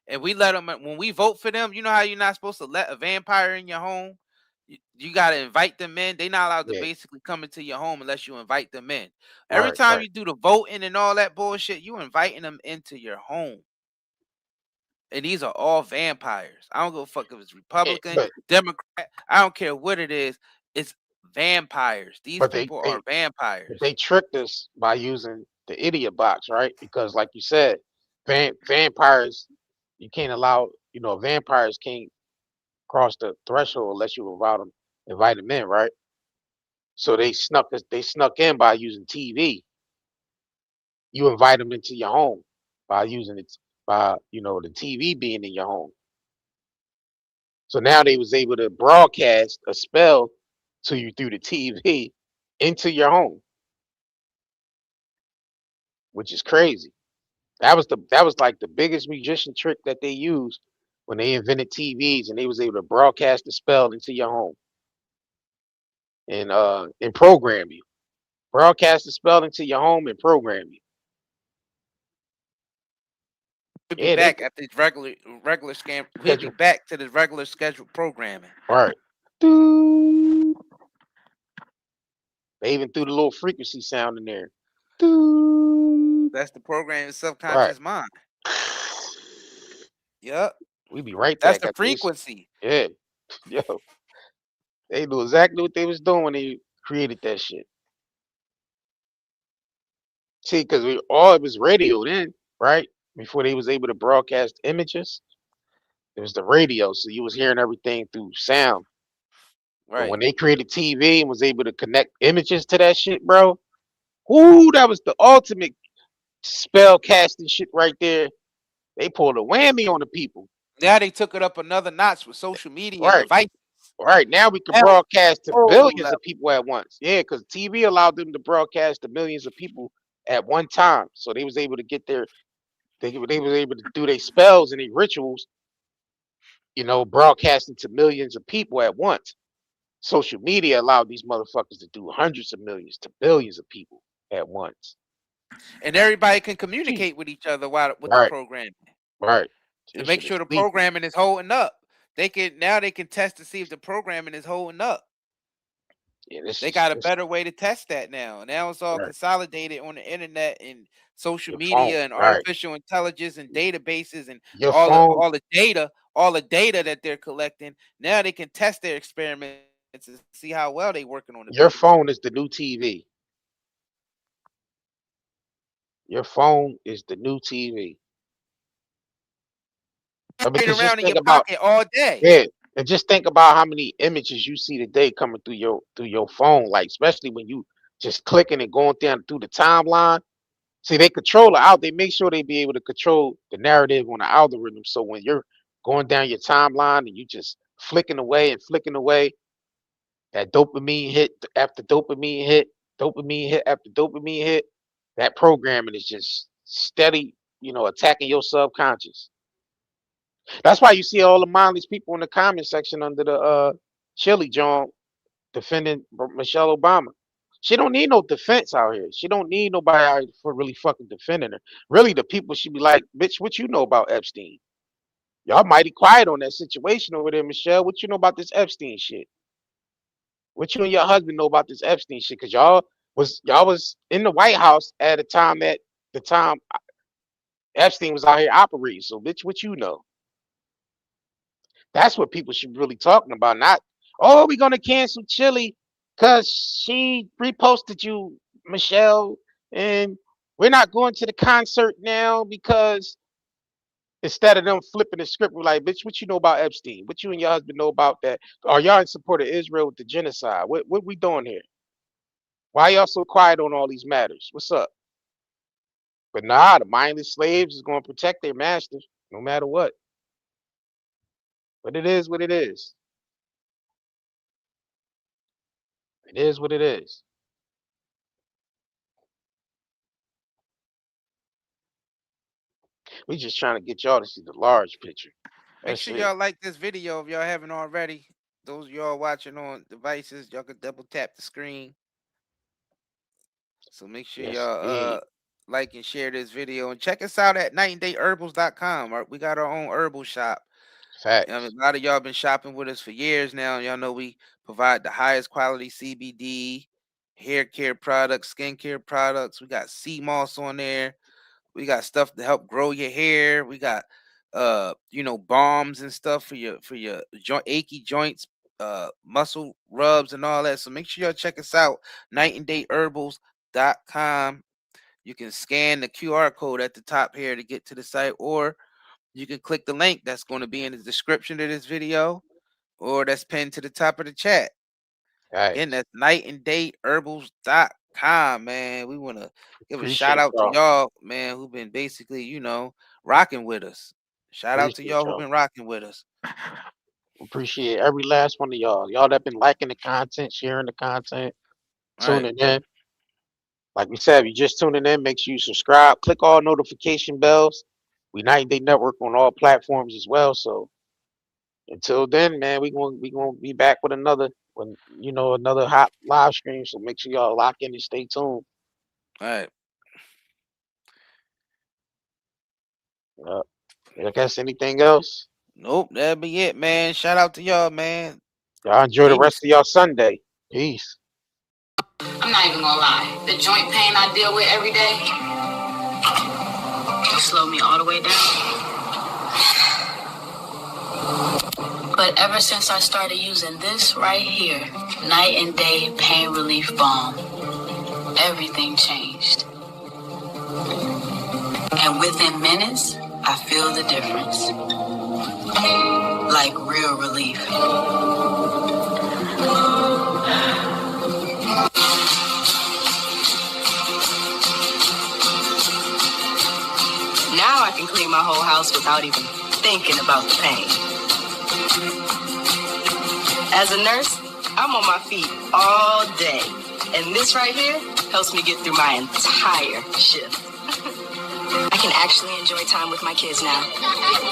And we let them, when we vote for them, you know how you're not supposed to let a vampire in your home? You got to invite them in. They're not allowed to basically come into your home unless you invite them in. Every time you do the voting and all that bullshit, you inviting them into your home. And these are all vampires. I don't give a fuck if it's Republican, Democrat. I don't care what it is. It's vampires. These people are vampires. They tricked us by using the idiot box, right? Because like you said, vampires, you can't allow, vampires can't cross the threshold unless you invite them in, right? So they snuck in by using TV. You invite them into your home by using it, by the TV being in your home. So now they was able to broadcast a spell to you through the TV into your home, which is crazy. That was like the biggest magician trick that they used when they invented TVs, and they was able to broadcast the spell into your home and program you. Broadcast the spell into your home and program you. We'll be back at the regular scam. We'll be back to the regular scheduled programming. Right. They even threw the little frequency sound in there. That's the program's subconscious mind. Yep. We be right That's back the frequency. Yeah. Yo. They knew exactly what they was doing when they created that shit. See, because it was radio then, right? Before they was able to broadcast images, it was the radio, so you was hearing everything through sound. Right. But when they created TV and was able to connect images to that shit, bro, that was the ultimate spell casting shit right there. They pulled a whammy on the people. Now they took it up another notch with social media right. devices. Right, now we can broadcast to billions of people at once. Yeah, because TV allowed them to broadcast to millions of people at one time. So they was able to get they was able to do their spells and their rituals, broadcasting to millions of people at once. Social media allowed these motherfuckers to do hundreds of millions to billions of people at once. And everybody can communicate with each other with the programming. Right. To make sure the programming is holding up. They can test to see if the programming is holding up. Yeah, they got a better way to test that now. Now it's all consolidated on the internet and social media and artificial intelligence and databases and all the data that they're collecting. Now they can test their experiments and see how well they're working on it. Your phone is the new TV. Your phone is the new TV. Around in your pocket all day. Yeah, and just think about how many images you see today coming through your phone, like especially when you just clicking and going down through the timeline. See, they control it out. They make sure they be able to control the narrative on the algorithm. So when you're going down your timeline and you just flicking away, that dopamine hit after dopamine hit after dopamine hit, that programming is just steady, attacking your subconscious. That's why you see all the mindless people in the comment section under the Chilli John defending Michelle Obama. She don't need no defense out here. She don't need nobody out here for really fucking defending her. Really, the people should be like, bitch, what you know about Epstein? Y'all mighty quiet on that situation over there, Michelle. What you know about this Epstein shit? What you and your husband know about this Epstein shit? Because y'all was in the White House at a time that Epstein was out here operating. So, bitch, what you know? That's what people should be really talking about. Not, we're going to cancel Chilli because she reposted you, Michelle, and we're not going to the concert now because instead of them flipping the script, we're like, bitch, what you know about Epstein? What you and your husband know about that? Are y'all in support of Israel with the genocide? What we doing here? Why y'all so quiet on all these matters? What's up? But nah, the mindless slaves is going to protect their masters no matter what. But it is what it is. It is what it is. We just trying to get y'all to see the large picture. Make sure y'all like this video if y'all haven't already. Those of y'all watching on devices, y'all can double tap the screen. So make sure y'all like and share this video and check us out at nightandayherbals.com. We got our own herbal shop. Facts. A lot of y'all been shopping with us for years now. Y'all know we provide the highest quality CBD, hair care products, skin care products. We got SeaMoss on there. We got stuff to help grow your hair. We got balms and stuff for your achy joints, muscle rubs and all that. So make sure y'all check us out, nightandayherbals.com. You can scan the QR code at the top here to get to the site, or you can click the link that's going to be in the description of this video, or that's pinned to the top of the chat. Right. Again, that's nightandayherbals.com, man. We want to give a shout out to y'all, man, who've been basically, rocking with us. Shout out to y'all who've been rocking with us. Appreciate every last one of y'all. Y'all that been liking the content, sharing the content, tuning in. Like we said, if you're just tuning in, make sure you subscribe. Click all notification bells. We Night and Day Network on all platforms as well. So until then, man, we gonna be back with another hot live stream. So make sure y'all lock in and stay tuned. All right. I guess anything else? Nope, that'll be it, man. Shout out to y'all, man. Y'all enjoy the rest of y'all Sunday. Peace. I'm not even gonna lie. The joint pain I deal with every day will slow me all the way down. But ever since I started using this right here, Night and Day Pain Relief Balm, everything changed. And within minutes, I feel the difference. Like real relief. Now I can clean my whole house without even thinking about the pain. As a nurse, I'm on my feet all day. And this right here helps me get through my entire shift. I can actually enjoy time with my kids now.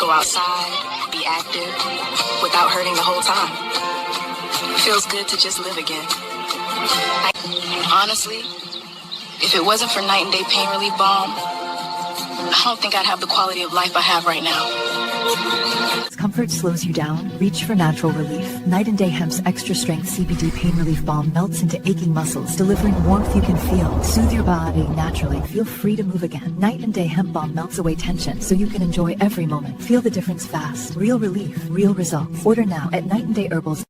Go outside, be active, without hurting the whole time. Feels good to just live again. Honestly, if it wasn't for Night and Day Pain Relief Balm, I don't think I'd have the quality of life I have right now. Discomfort slows you down? Reach for natural relief. Night and Day Hemp's extra strength CBD pain relief balm melts into aching muscles, delivering warmth you can feel. Soothe your body naturally. Feel free to move again. Night and Day Hemp balm melts away tension so you can enjoy every moment. Feel the difference fast. Real relief, real results. Order now at Night and Day Herbals.